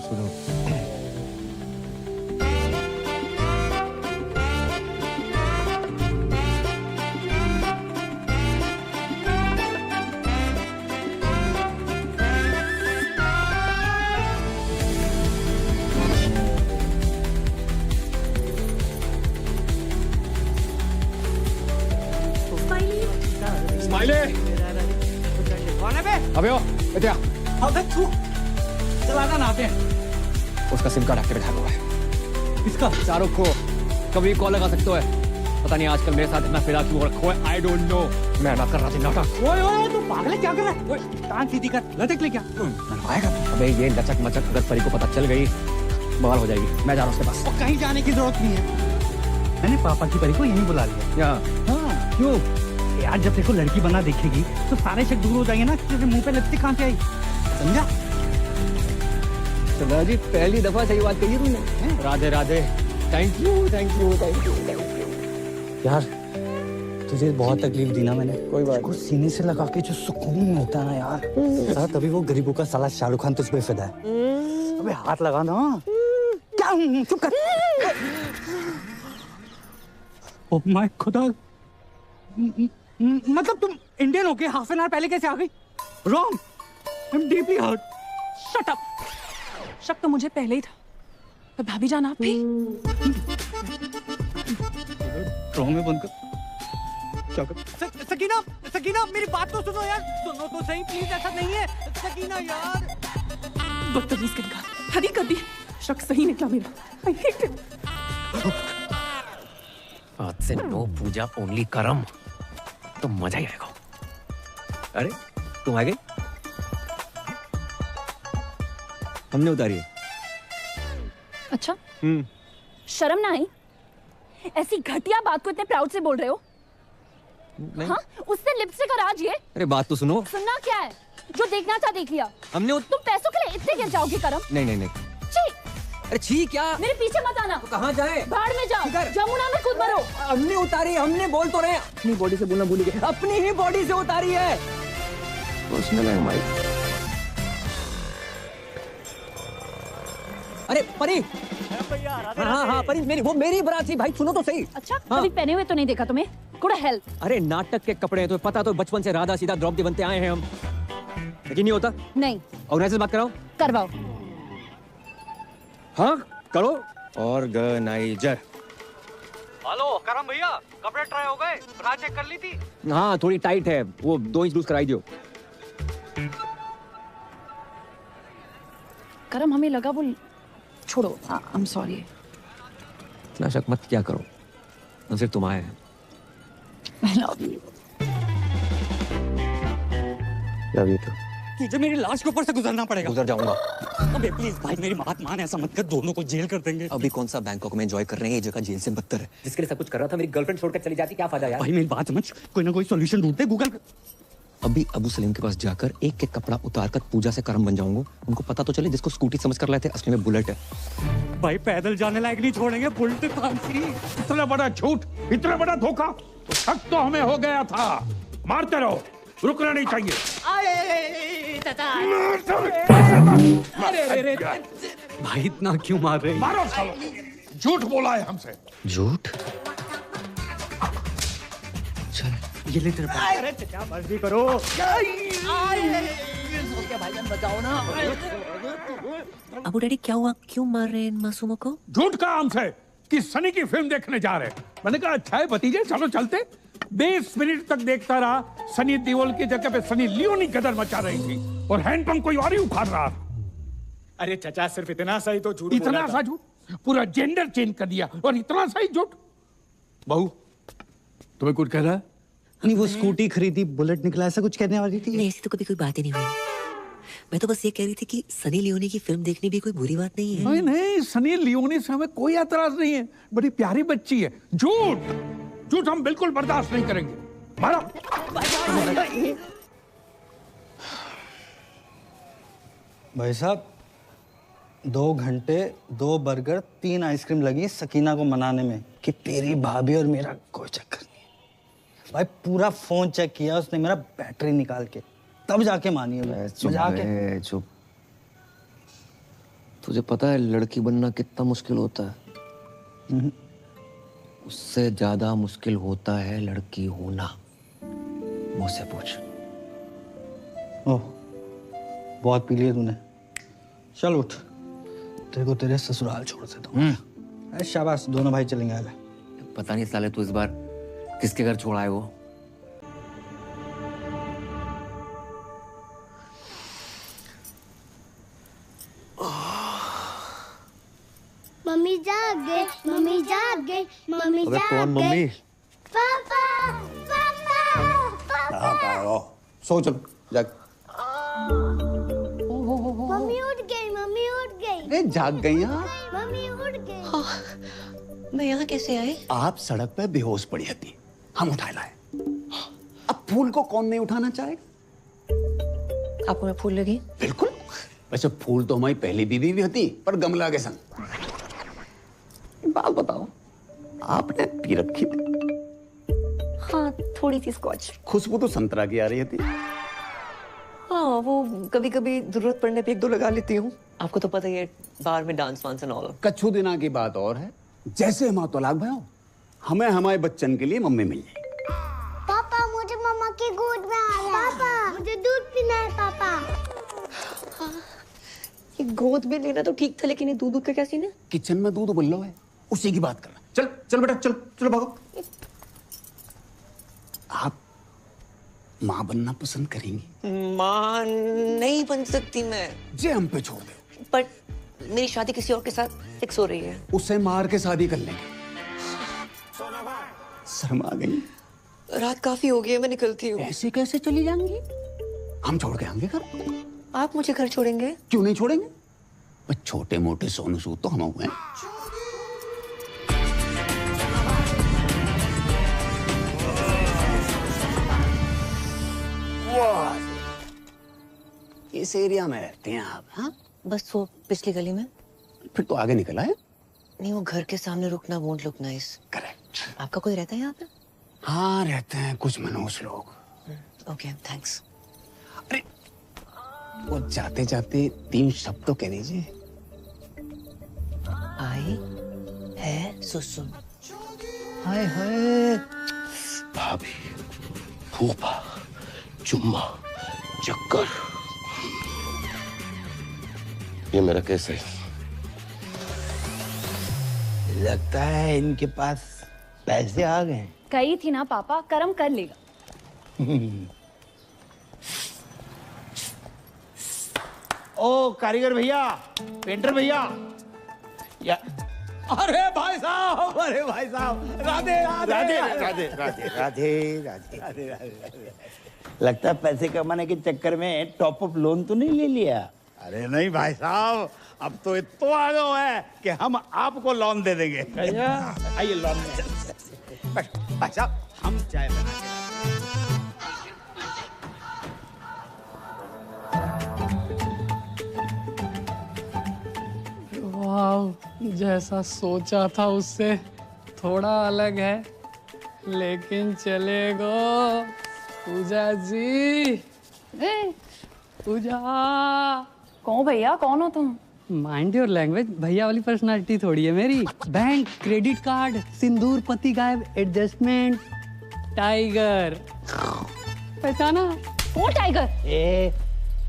S1: स्माइली
S13: कौन है बे?
S1: अबे ओ बेटा
S13: अबे तू चला ना पे
S1: उसका सिम कार्ड एक्टिवेट हुआ है।
S13: इसका
S1: शाहरुख को कभी कॉल लगा सकते हो। पता नहीं आजकल मेरे साथ इतना फिरा क्यों रखो है। I don't know. मैं ना कर रहा था नाटक।
S13: ओए ओए तू पागल है, क्या कर रहा है? ओए कान सीधी कर, लटक ले क्या?
S1: आएगा। अबे ये लचक मचक अगर परी को पता चल गई बवाल हो जाएगी। मैं जा रहा हूँ उसके पास।
S13: और कहीं जाने की जरूरत नहीं है। मैंने पापा की परी को यहीं बुला लिया। हाँ क्यों यार, जब देखो लड़की बना देखेगी तो सारे शक दूर हो जाएंगे ना। तेरे मुंह पे लिपस्टिक कहाँ से आई, समझा?
S1: सरदार जी पहली दफा सही बात कही तुमने। राधे राधे। Thank you.
S9: यार तुझे बहुत तकलीफ दी ना मैंने। कोई बात नहीं। सीने से लगा के जो सुकून मिलता है ना यार, साला तभी वो गरीबों का साला शाहरुख खान तुझ पे फिदा है। अबे हाथ लगा ना। क्या चुप कर।
S13: ओह माय खुदा, मतलब तुम इंडियन होके हाफ एन आवर पहले कैसे आ गई? Wrong, I am deeply hurt. Shut up.
S14: शक तो मुझे पहले ही था। तो भाभी जान आप भी
S13: ड्रामे में बंद कर। क्या कर? सकीना मेरी बात तो सुनो यार, सुनो तो सही प्लीज, ऐसा नहीं है सकीना यार।
S14: बदतमीज करेगा, हद ही कर दी। शक सही निकला मेरा। I hate it.
S1: आज से नो पूजा ओनली करम। तो मजा ही आएगा। अरे तुम आ गई? हमने उतारी है।
S2: अच्छा शर्म ना आई? ऐसी घटिया बात को इतने प्राउड से बोल रहे हो? हाँ, उससे लिपस्टिक और आज ये।
S1: अरे बात तो सुनो।
S2: सुनना क्या है? जो देखना था देख लिया।
S1: हमने
S2: तुम पैसों के लिए इतने गिर जाओगे करम?
S1: नहीं।
S2: छी!
S1: अरे छी क्या?
S2: मेरे पीछे मत आना।
S1: तो कहाँ जाए?
S2: बाढ़ में जाओ, जमुना में कूद मरो।
S1: हमने उतारी, हमने बोल तो रहे हैं। अपनी बॉडी से बोलना भूल गए। अपनी ही बॉडी से उतारी है। पर्सनल है हमारी। अरे परी। हाँ परी, वो मेरी बारात थी भाई, सुनो तो सही।
S2: अच्छा कभी पहने हुए तो नहीं देखा तुम्हें? Good help.
S1: अरे नाटक के कपड़े हैं तो पता, तो बचपन से राधा सीधा द्रौपदी बनते आए हैं हम। यकीन नहीं होता?
S2: नहीं।
S1: ऑर्गेनाइजर बात कराओ।
S2: करवाओ।
S1: हाँ करो। ऑर्गेनाइजर।
S13: हेलो करम भैया, कपड़े ट्राई हो गए? ब्रा चेक कर ली थी?
S1: हाँ थोड़ी टाइट है, वो 2 इंच लूज कराई दियो।
S2: करम हमें लगा वो छोड़ो। I am sorry.
S1: इतना शक मत क्या करो, सिर्फ तुम आए हैं।
S2: I love you.
S1: Love you too.
S13: तुझे मेरी लाश के ऊपर से गुजरना पड़ेगा।
S1: गुजर जाऊंगा।
S13: अबे प्लीज भाई मेरी बात मान, ऐसा मत कर, दोनों को जेल कर देंगे।
S1: अभी कौन सा बैंकॉक में एंजॉय कर रहे हैं, ये जगह जेल से बदतर है। जिसके लिए सब कुछ कर रहा था, मेरी गर्लफ्रेंड छोड़कर चली जाती, क्या फायदा यार?
S13: भाई मेरी बात समझ, कोई ना कोई सॉल्यूशन ढूंढते गूगल।
S1: अभी अबू सलीम के पास जाकर एक कपड़ा उतार कर पूजा से करम बन जाऊंगा। उनको पता तो चले जिसको स्कूटी समझ कर लाए थे असली में बुलेट है।
S13: भाई पैदल जाने लायक नहीं छोड़ेंगे, बुलेट फैंसी।
S3: इतना बड़ा झूठ, इतना बड़ा धोखा, शक तो हमें हो गया था। मारते रहो, रुकना नहीं चाहिए।
S13: अरे भाई इतना क्यों मार रहे?
S3: मारो सालो, झूठ बोला है हमसे।
S1: झूठ?
S13: ये ले तेरे पास। अरे क्या मर्जी करो।
S15: भाईजान बचाओ ना। अबू डैडी क्या हुआ, क्यों मार रहे हैं इन मासूमों को?
S3: झूठ का हमसे कि सनी की फिल्म देखने जा रहे हैं। मैंने कहा अच्छा है भतीजे, चलो चलते। 20 मिनट तक देखता रहा, सनी देओल की जगह पे सनी लियोनी गदर मचा रही थी और हैंडपंप कोई और ही उखाड़ रहा था।
S13: अरे चचा सिर्फ इतना सा ही तो झूठ,
S3: इतना सा झूठ? पूरा जेंडर चेंज कर दिया और इतना सा ही झूठ। बहू तुम्हें कुछ कह रहा है?
S9: नहीं वो स्कूटी खरीदी, बुलेट निकला, ऐसा कुछ कहने वाली थी?
S15: नहीं ऐसी तो कभी कोई बात ही नहीं हुई। मैं तो बस ये कह रही थी कि सनी लियोनी की फिल्म देखनी भी कोई बुरी बात नहीं है।
S3: नहीं, सनी लियोनी से हमें कोई एतराज नहीं है, बड़ी प्यारी बच्ची है। झूठ झूठ हम बिल्कुल बर्दाश्त नहीं करेंगे। मारो।
S9: भाई साहब 2 घंटे 2 बर्गर 3 आइसक्रीम लगी सकीना को मनाने में कि तेरी भाभी और मेरा कोई चक्कर नहीं है। भाई पूरा फोन चेक किया उसने मेरा, बैटरी निकाल के तब जाके मानिए भाई।
S1: चुप
S9: मजाक है।
S1: है, चुप। तुझे पता है लड़की बनना कितना मुश्किल होता है? उससे ज्यादा मुश्किल होता है लड़की होना। मुझसे पूछ।
S9: ओह, बहुत पी लिया तूने। चल उठ, तेरे को तेरे ससुराल छोड़ देता हूँ। शाबाश, दोनों भाई चलेंगे आगे।
S1: पता नहीं साले तू इस बार किसके घर छोड़ा है वो।
S7: मम्मी जाग गई, मम्मी जाग गई, मम्मी
S1: अबे
S7: जाग
S1: कौन
S7: गई।
S1: मम्मी?
S7: पापा, पापा, पापा।
S5: सो चल जाग।
S7: मम्मी उठ गई, मम्मी उठ गई।
S5: अरे जाग गई आप?
S7: मम्मी उठ गई।
S15: मैं यहाँ कैसे आई?
S5: आप सड़क पे बेहोश पड़ी थी, हम उठा लाए। अब फूल को कौन नहीं उठाना चाहेगा?
S15: आपको मैं फूल लगी?
S5: बिल्कुल। वैसे फूल तो हमारी पहली बीवी भी होती, पर गमला के संग। बात बताओ, आपने पी रखी थी?
S15: हाँ, थोड़ी सी स्कॉच।
S5: खुशबू तो संतरा की आ रही थी।
S15: हाँ, वो कभी कभी जरूरत पड़ने पे एक दो लगा लेती हूँ। आपको तो पता ही है, बार में डांस वांस एंड ऑल।
S5: कच्छू दिना की बात और है। जैसे हम तलाक भयो, हमें हमारे बच्चन के लिए मम्मी मिल जाएगी।
S7: पापा, मुझे मम्मा की गोद में आया। पापा, मुझे दूध पीना है। पापा,
S15: ये गोद में लेना तो ठीक था, लेकिन ये दूध का क्या सीन है?
S5: किचन में दूध उबल है, उसी की बात करना। चल चल बेटा, चल चलो भागो। आप माँ बनना पसंद करेंगी?
S15: माँ नहीं बन सकती मैं।
S5: जे हम पे छोड़ दो।
S15: पर मेरी शादी किसी और के साथ फिक्स हो रही है।
S5: उसे मार के शादी कर लेंगे। शर्मा गई?
S15: रात काफी हो गई है, मैं निकलती हूँ।
S5: ऐसे कैसे चली जाएंगी? हम छोड़ के आएंगे घर।
S15: आप मुझे घर छोड़ेंगे?
S5: क्यों नहीं छोड़ेंगे? बस छोटे मोटे सोनू सूद तो हम हुए हैं। इस एरिया में रहते हैं आप? हाँ,
S15: बस वो पिछली गली में।
S5: फिर तो आगे निकला है।
S15: नहीं, वो घर के सामने रुकना वोंट लुक नाइस।
S5: करेक्ट।
S15: आपका कोई रहता है यहाँ पे?
S5: हाँ, रहते हैं कुछ मनोज लोग।
S15: Okay, thanks.
S5: अरे वो जाते जाते 3 शब्द तो कह दीजिए।
S15: आई है सुसु।
S5: हाय हाय।
S16: भाभी, फूफा, चुम्मा, चक्कर। ये मेरा केस है।
S4: लगता है इनके पास पैसे आ गए।
S2: कही थी ना पापा, कर्म कर लेगा।
S4: ओ कारीगर भैया, पेंटर भैया, या
S5: अरे भाई साहब, अरे भाई साहब, राधे राधे
S4: राधे राधे राधे राधे राधे राधे। लगता है पैसे कमाने के चक्कर में टॉप अप लोन तो नहीं ले लिया?
S5: अरे नहीं भाई साहब, अब तो इतना आ गया है कि हम आपको लोन दे देंगे।
S4: आइए लोन में।
S5: भाई साहब, हम चाय बना के
S11: वाह, जैसा सोचा था उससे थोड़ा अलग है, लेकिन चलेगा। पूजा जी, पूजा।
S2: कौन भैया, कौन हो तुम?
S11: माइंड योर लैंग्वेज, भैया वाली पर्सनालिटी थोड़ी है मेरी। बैंक, क्रेडिट कार्ड, सिंदूर, पति गायब, एडजस्टमेंट, टाइगर। पहचाना?
S2: कौन टाइगर?
S4: ए,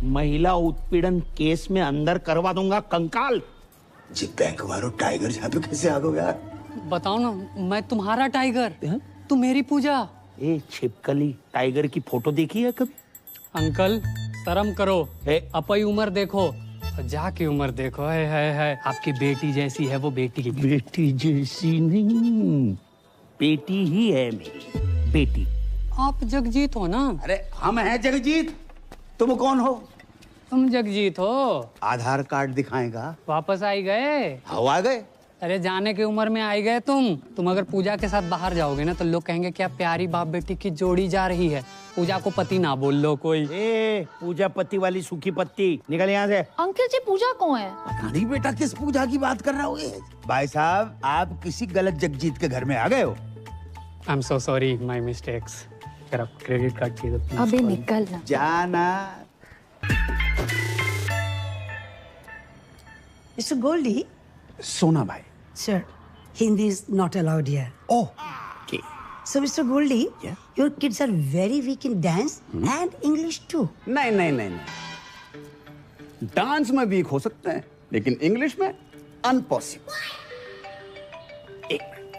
S4: महिला उत्पीड़न केस में अंदर करवा दूंगा कंकाल।
S5: जी बैंक वालों, टाइगर यहाँ पे कैसे आ गए यार?
S11: बताओ ना, मैं तुम्हारा टाइगर, तुम मेरी पूजा।
S4: ए छिपकली, टाइगर की फोटो देखी है कभी?
S11: अंकल शर्म करो, अपनी उम्र देखो और जाके उम्र देखो। है आपकी बेटी जैसी है वो बेटी।
S4: बेटी जैसी नहीं, बेटी ही है मेरी बेटी।
S11: आप जगजीत हो ना?
S5: अरे हम हैं जगजीत, तुम कौन हो?
S11: तुम जगजीत हो?
S5: आधार कार्ड दिखाएगा।
S11: वापस आई गए?
S5: हवा गए।
S11: अरे जाने की उम्र में आई गए तुम अगर पूजा के साथ बाहर जाओगे ना तो लोग कहेंगे क्या प्यारी बाप बेटी की जोड़ी जा रही है। पूजा को पति ना बोल लो कोई।
S4: ए, पूजा पति वाली सूखी पत्ती, निकल यहाँ से।
S2: अंकल जी, पूजा कौन है?
S5: पता नहीं बेटा, किस पूजा की बात कर रहा हो? भाई साहब, आप किसी गलत जगजीत के घर में आ गए हो।
S11: I am so sorry, my mistakes. अगर आप क्रेडिट कार्ड चाहिए तो please
S2: अबे
S11: call me.
S2: निकल ना।
S5: जाना।
S20: Mr. Goldie,
S5: सोना भाई।
S20: sir, Hindi is not allowed here.
S5: Oh, okay.
S20: So, Mr. Goldie, your kids are very weak in dance and English too.
S5: नहीं नहीं नहीं नहीं, डांस में वीक हो सकते हैं लेकिन इंग्लिश में अनपॉसिबल। एक मिनट,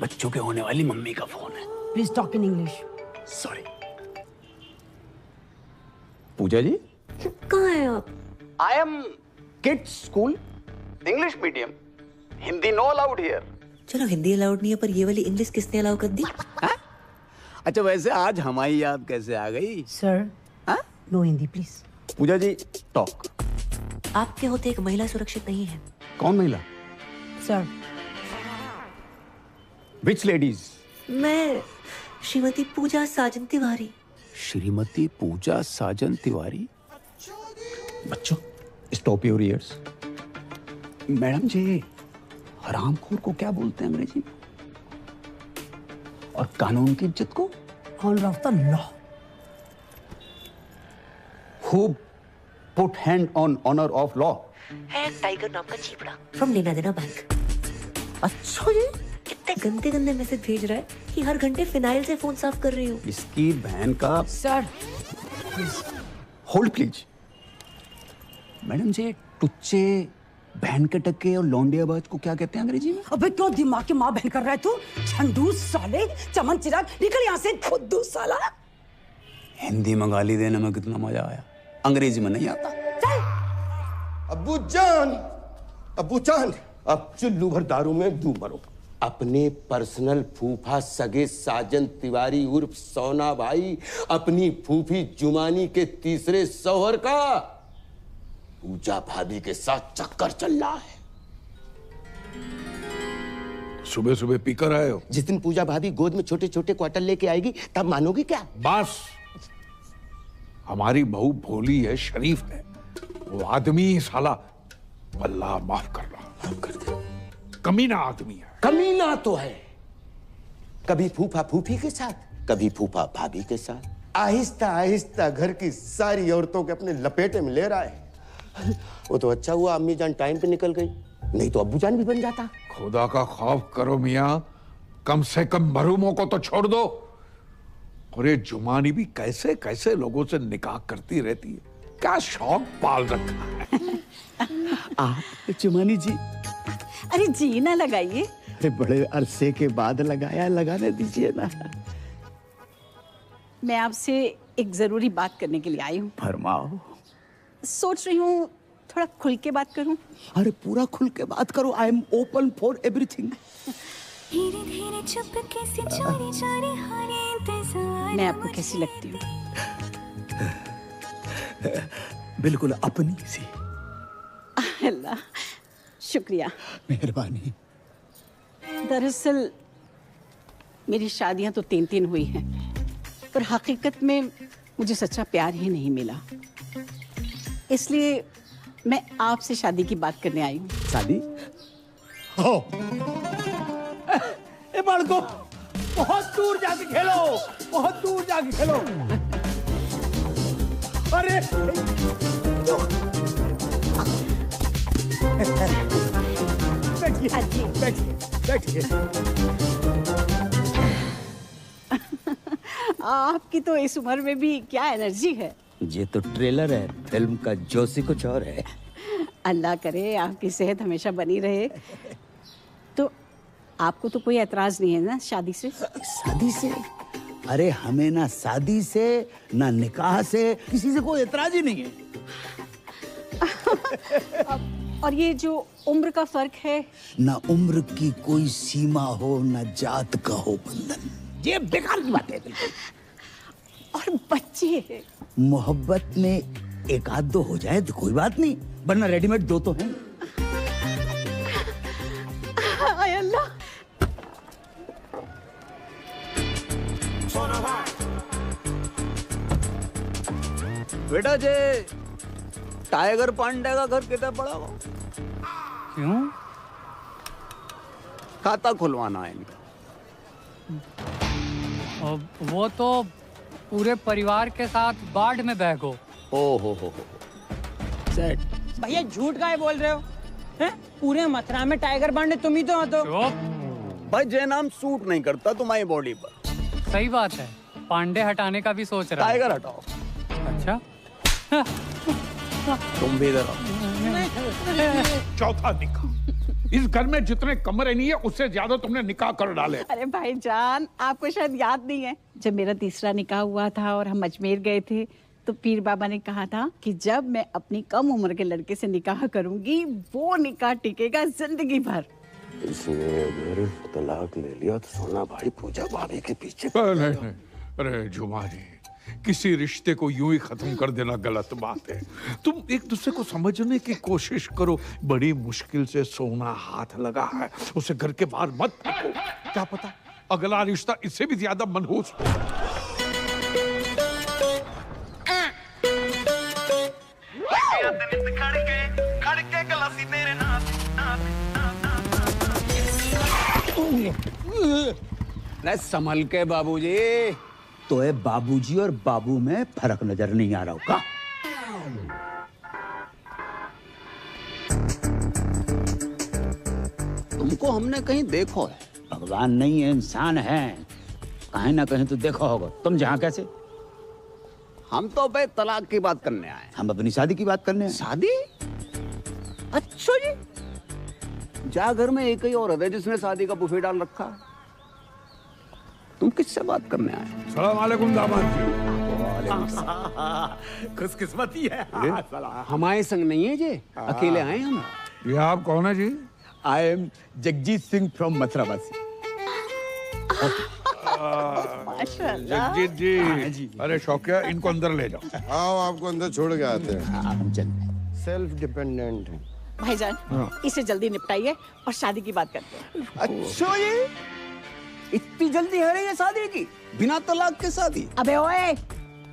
S5: बच्चों के होने वाली मम्मी का फोन है।
S20: Please talk in English.
S5: Sorry. Pooja ji,
S15: कहाँ हैं आप?
S5: I am kids school, English medium, Hindi no allowed here.
S15: चलो हिंदी अलाउड नहीं है, पर ये वाली इंग्लिश किसने अलाउ कर दी?
S5: अच्छा, वैसे आज हमारी याद कैसे आ गई?
S20: Sir, no Hindi, please.
S5: Pooja ji, talk.
S15: आपके होते एक महिला सुरक्षित नहीं है।
S5: कौन महिला?
S20: Sir.
S5: विच लेडीज?
S15: मैं श्रीमती पूजा साजन तिवारी।
S5: श्रीमती पूजा साजन तिवारी। बच्चों, स्टॉप योर ईयर्स। मैडम जी, हरामखोर को क्या बोलते हैं अंग्रेजी में? और कानून की इज्जत को?
S20: Honor of the law.
S5: Who put hand on honor of law?
S15: है एक टाइगर नाम का चीपड़ा फ्रॉम लेना देना बैंक। अच्छा जी, कितने गंदे गंदे मैसेज भेज रहा है कि हर घंटे फिनाइल से फोन साफ कर रही हूँ।
S5: इसकी बहन का।
S20: Sir.
S5: Hold please. मैडम जी, टुच्चे, बहन के टक्के और लौंडियाबाज को क्या कहते हैं अंग्रेजी में?
S20: अबे क्यों दिमाग की माँ बहन कर रहा है तू? झंडू साले, चमन चिराग, निकल यहाँ से खुद्दू साला।
S5: हिंदी में गाली देने में कितना मजा आया, अंग्रेजी में नहीं आता।
S16: अब्बू जान, अब चुल्लू भर दारू में डूब मरो। अपने पर्सनल फूफा सगे साजन तिवारी उर्फ सोना भाई, अपनी फूफी जुमानी के तीसरे शौहर का पूजा भाभी के साथ चक्कर चल रहा है।
S3: सुबह सुबह पीकर आए हो?
S16: जिस दिन पूजा भाभी गोद में छोटे छोटे क्वार्टर लेके आएगी तब मानोगे क्या?
S3: बस, हमारी बहू भोली है, शरीफ है, वो आदमी साला अल्लाह माफ कर रहा, माफ कर दे, कमीना आदमी है।
S16: कमीना तो है, कभी फूफा फूफी के साथ, कभी फूफा भाभी के साथ, आहिस्ता आहिस्ता घर की सारी औरतों के अपने लपेटे में ले रहा है। वो तो अच्छा हुआ अम्मी जान टाइम पे निकल गई, नहीं तो अब्बू जान भी बन जाता।
S3: खुदा का खौफ करो मियाँ, कम से कम मरूमों को तो छोड़ दो। और ये जुमानी भी कैसे कैसे लोगों से निकाह करती रहती है, क्या शौक पाल रखा है।
S5: आप जुमानी जी?
S18: अरे जी ना लगाइए।
S5: अरे बड़े अरसे के बाद लगाया, लगाने दीजिए ना।
S18: मैं आपसे एक जरूरी बात करने के लिए आई हूँ।
S5: फरमाओ।
S18: सोच रही हूँ थोड़ा खुल के बात करूँ।
S5: अरे पूरा खुल के बात करो, I am open for everything.
S7: धीरे धीरे चुपके से चोरी चोरी हरे इंतजार।
S18: मैं आपको कैसी लगती हूँ?
S5: बिल्कुल अपनी सी।
S18: अल्लाह, शुक्रिया।
S5: मेहरबानी।
S18: दरअसल मेरी शादियां तो 3 हुई हैं, पर हकीकत में मुझे सच्चा प्यार ही नहीं मिला। इसलिए मैं आपसे शादी की बात करने आई हूँ।
S5: शादी? हो। ए बालको, बहुत दूर जाके खेलो, बहुत दूर जाके खेलो। अरे बैठिए, बैठिए, बैठिए।
S18: आपकी तो इस उम्र में भी क्या एनर्जी है।
S5: ये तो ट्रेलर है फिल्म का, जोशी कुछ और है।
S18: अल्लाह करे आपकी सेहत हमेशा बनी रहे। तो आपको तो कोई एतराज नहीं है ना शादी से?
S5: शादी से? अरे हमें ना शादी से ना निकाह से किसी से कोई एतराज ही नहीं है।
S18: और ये जो उम्र का फर्क है?
S5: ना उम्र की कोई सीमा हो, ना जात का हो बंधन। ये बेकार की बात है बिल्कुल।
S18: और बच्चे?
S5: मोहब्बत में एक आध दो हो जाए तो कोई बात नहीं, वरना रेडीमेड दो तो हैं।
S18: हाय अल्लाह।
S5: बेटा जे टाइगर पांडे का घर कितना पड़ा हो?
S11: क्यों?
S5: खाता खुलवाना है इनका।
S11: वो तो पूरे परिवार के साथ बाढ़ में बह गो।
S12: ओ हो सेट।
S20: भैया झूठ काहे बोल रहे हो? हैं? पूरे मथुरा में टाइगर बांधे तुम ही तो हो। तो
S12: भाई जय नाम सूट नहीं करता तुम्हारी बॉडी पर।
S11: सही बात है, पांडे हटाने का भी सोच रहा है।
S12: टाइगर हटाओ।
S11: अच्छा
S12: तुम भी इधर आओ।
S3: चौथा निकाह। इस घर में जितने कमरे नहीं है उससे ज्यादा तुमने निकाह कर डाले।
S18: अरे भाईजान, आपको शायद याद नहीं है, जब मेरा तीसरा निकाह हुआ था और हम अजमेर गए थे तो पीर बाबा ने कहा था कि जब मैं अपनी कम उम्र के लड़के से निकाह करूंगी वो निकाह टिकेगा जिंदगी भर।
S16: इसने अगर तलाक ले लिया तो सोना भाई पूजा भाभी के पीछे।
S3: नहीं। अरे झुमा जी, किसी रिश्ते को यूं ही खत्म कर देना गलत बात है। तुम एक दूसरे को समझने की कोशिश करो। बड़ी मुश्किल से सोना हाथ लगा है, उसे घर के बाहर मत फेंको। क्या पता अगला रिश्ता इससे भी ज्यादा मनहूस हो।
S5: संभल के बाबूजी। तो है बाबूजी और बाबू में फर्क नजर नहीं आ रहा होगा।
S12: तुमको हमने कहीं देखो है?
S5: भगवान नहीं है, इंसान है, कहीं ना कहीं तो देखा होगा। तुम जहाँ कैसे?
S12: हम तो भाई तलाक की बात करने आए।
S5: हम अपनी शादी की बात करने आए।
S12: शादी? अच्छा जी, जा घर में एक ही औरत है जिसने शादी का बुफे डाल रखा है। तुम किससे बात करने आए?
S3: सलाम अलैकुम दामाद जी।
S5: खुशकिस्मती है।
S12: हमारे संग नहीं है जी, अकेले आए हम।
S3: ये आप कौन है जी?
S5: I am Jagjit Singh from मथुरावासी।
S3: जगजीत जी। अरे शौकिया, इनको अंदर ले जाओ।
S16: आओ, आपको अंदर छोड़ के आते हैं।
S5: हम चल।
S16: सेल्फ डिपेंडेंट है
S18: भाईजान, इसे जल्दी निपटाइए और शादी की बात करते हैं।
S12: अच्छा, ये इतनी जल्दी है ये शादी की? बिना तलाक के शादी?
S18: अबे ओए,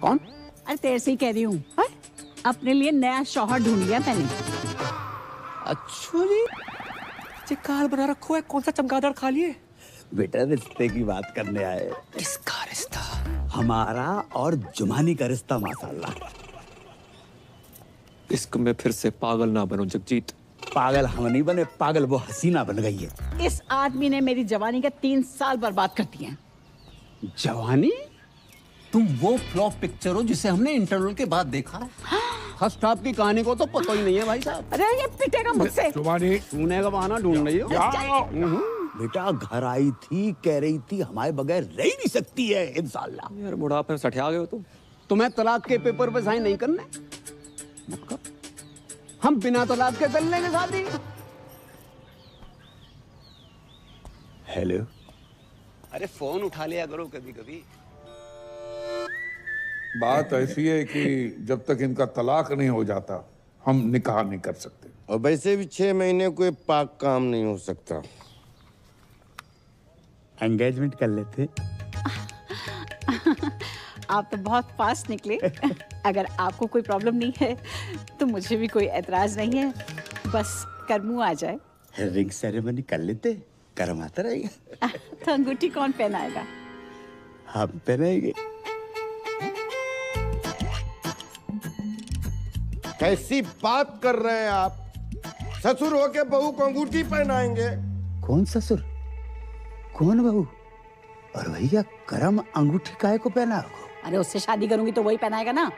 S12: कौन?
S18: अरे तेरे से ही कह रही हूँ, अपने लिए नया शौहर ढूंढ लिया मैंने।
S12: अच्छा जी,
S14: ये कार बना रखो है, कौन सा चमगादड़ खा लिए?
S5: बेटा रिश्ते की बात करने आए।
S14: किसका रिश्ता?
S5: हमारा और जुमानी का रिश्ता माशाल्लाह।
S1: इश्क में फिर से पागल ना बनो जगजीत।
S5: पागल हम नहीं बने, पागल वो हसीना बन गई है।
S18: इस आदमी ने मेरी जवानी के 3 साल बर्बाद कर दिए हैं।
S12: जवानी? तुम वो फ्लॉप पिक्चर हो जिसे हमने इंटरवल के बाद देखा है। फर्स्ट हाफ की कहानी को तो पता ही नहीं है भाई साहब।
S18: अरे ये पिटेगा मुझसे।
S3: जुबानी
S12: सुने का बहाना ढूंढ रही हो।
S5: बेटा घर आई थी, कह रही थी हमारे बगैर रह ही नहीं सकती है इंशाल्लाह।
S1: यार बुढ़ापे में सठिया गए हो तुम।
S12: तुम्हें तलाक के पेपर पे साइन नहीं करने? मत कर। हम बिना तलाक के कर लेंगे शादी।
S5: हेलो।
S12: अरे फोन उठा लिया करो कभी कभी।
S3: बात ऐसी है कि जब तक इनका तलाक नहीं हो जाता हम निकाह नहीं कर सकते।
S16: और वैसे भी 6 महीने कोई पाक काम नहीं हो सकता।
S5: एंगेजमेंट कर लेते।
S18: आप तो बहुत फास्ट निकले। अगर आपको कोई प्रॉब्लम नहीं है तो मुझे भी कोई एतराज नहीं है, बस करमू आ जाए।
S5: रिंग सेरेमनी कर लेते, कर्म आता रहेगा।
S18: तो अंगूठी कौन पहनाएगा?
S5: हम पहनाएंगे।
S16: कैसी बात कर रहे हैं आप? ससुर होके बहू को अंगूठी पहनाएंगे?
S5: कौन ससुर, कौन बहू? और भैया करम अंगूठी काहे को पहना?
S18: अरे उससे शादी करूंगी तो वही पहनाएगा ना।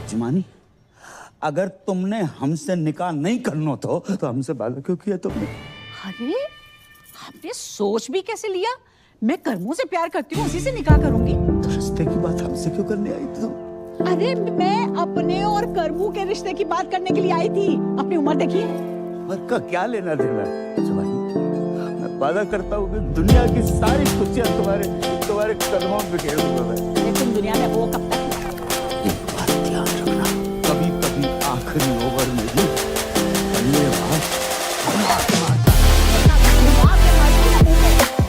S5: जुमानी, अगर तुमने हमसे निकाह नहीं करना तो हमसे बात क्यों किया तुमने?
S18: अरे आपने सोच भी कैसे लिया? मैं करमू से प्यार करती हूँ, उसी से निकाह करूंगी।
S5: तो रिश्ते की बात हमसे क्यों करने आई थी तुम?
S18: अरे मैं अपने और करमू के रिश्ते की बात करने के लिए आई थी। अपनी उम्र देखिए।
S5: उम्र का क्या लेना देना? मैं वादा करता हूँ कि दुनिया की सारी खुशियाँ तुम्हारे कदमों में बिखेर दूंगा मैं।
S18: अरे तुम दुनिया में वो कब तक?
S5: एक बात ध्यान रखना, कभी कभी आखिरी ओवर में भी धन्यवाद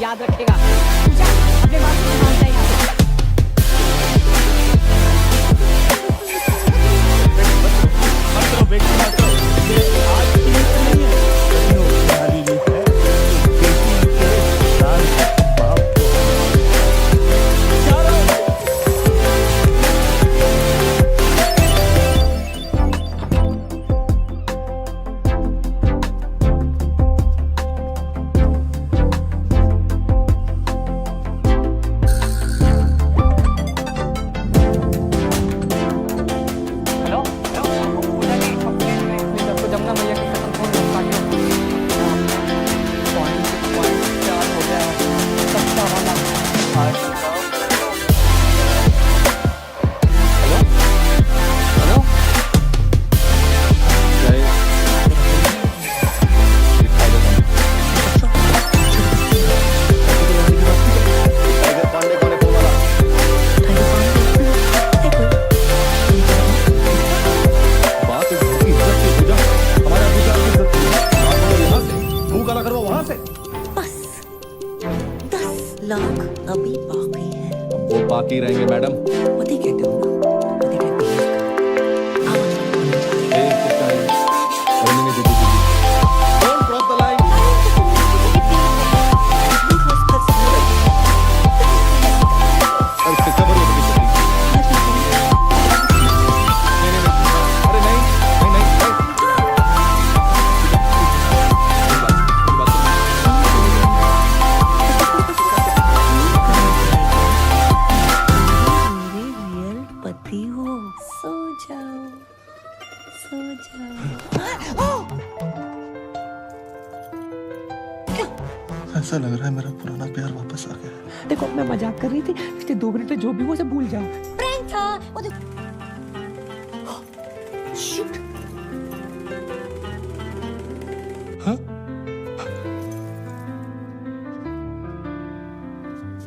S18: याद रखेगा। अपने बात को मानता है यहाँ से।
S5: आज
S15: लाख अभी बाकी है।
S1: वो बाकी रहेंगे मैडम।
S15: पति कहते हो ना, पति type behave
S1: Don't drop the line.
S15: मेरे रियल पति हो, सो जाओ, सो जाओ।
S19: ऐसा लग रहा है मेरा पुराना प्यार वापस आ गया।
S14: देखो मैं मजाक कर रही थी, पिछले 2 मिनट में जो भी वो सब भूल जाओ।
S15: प्रैंक था वो।
S14: शिट।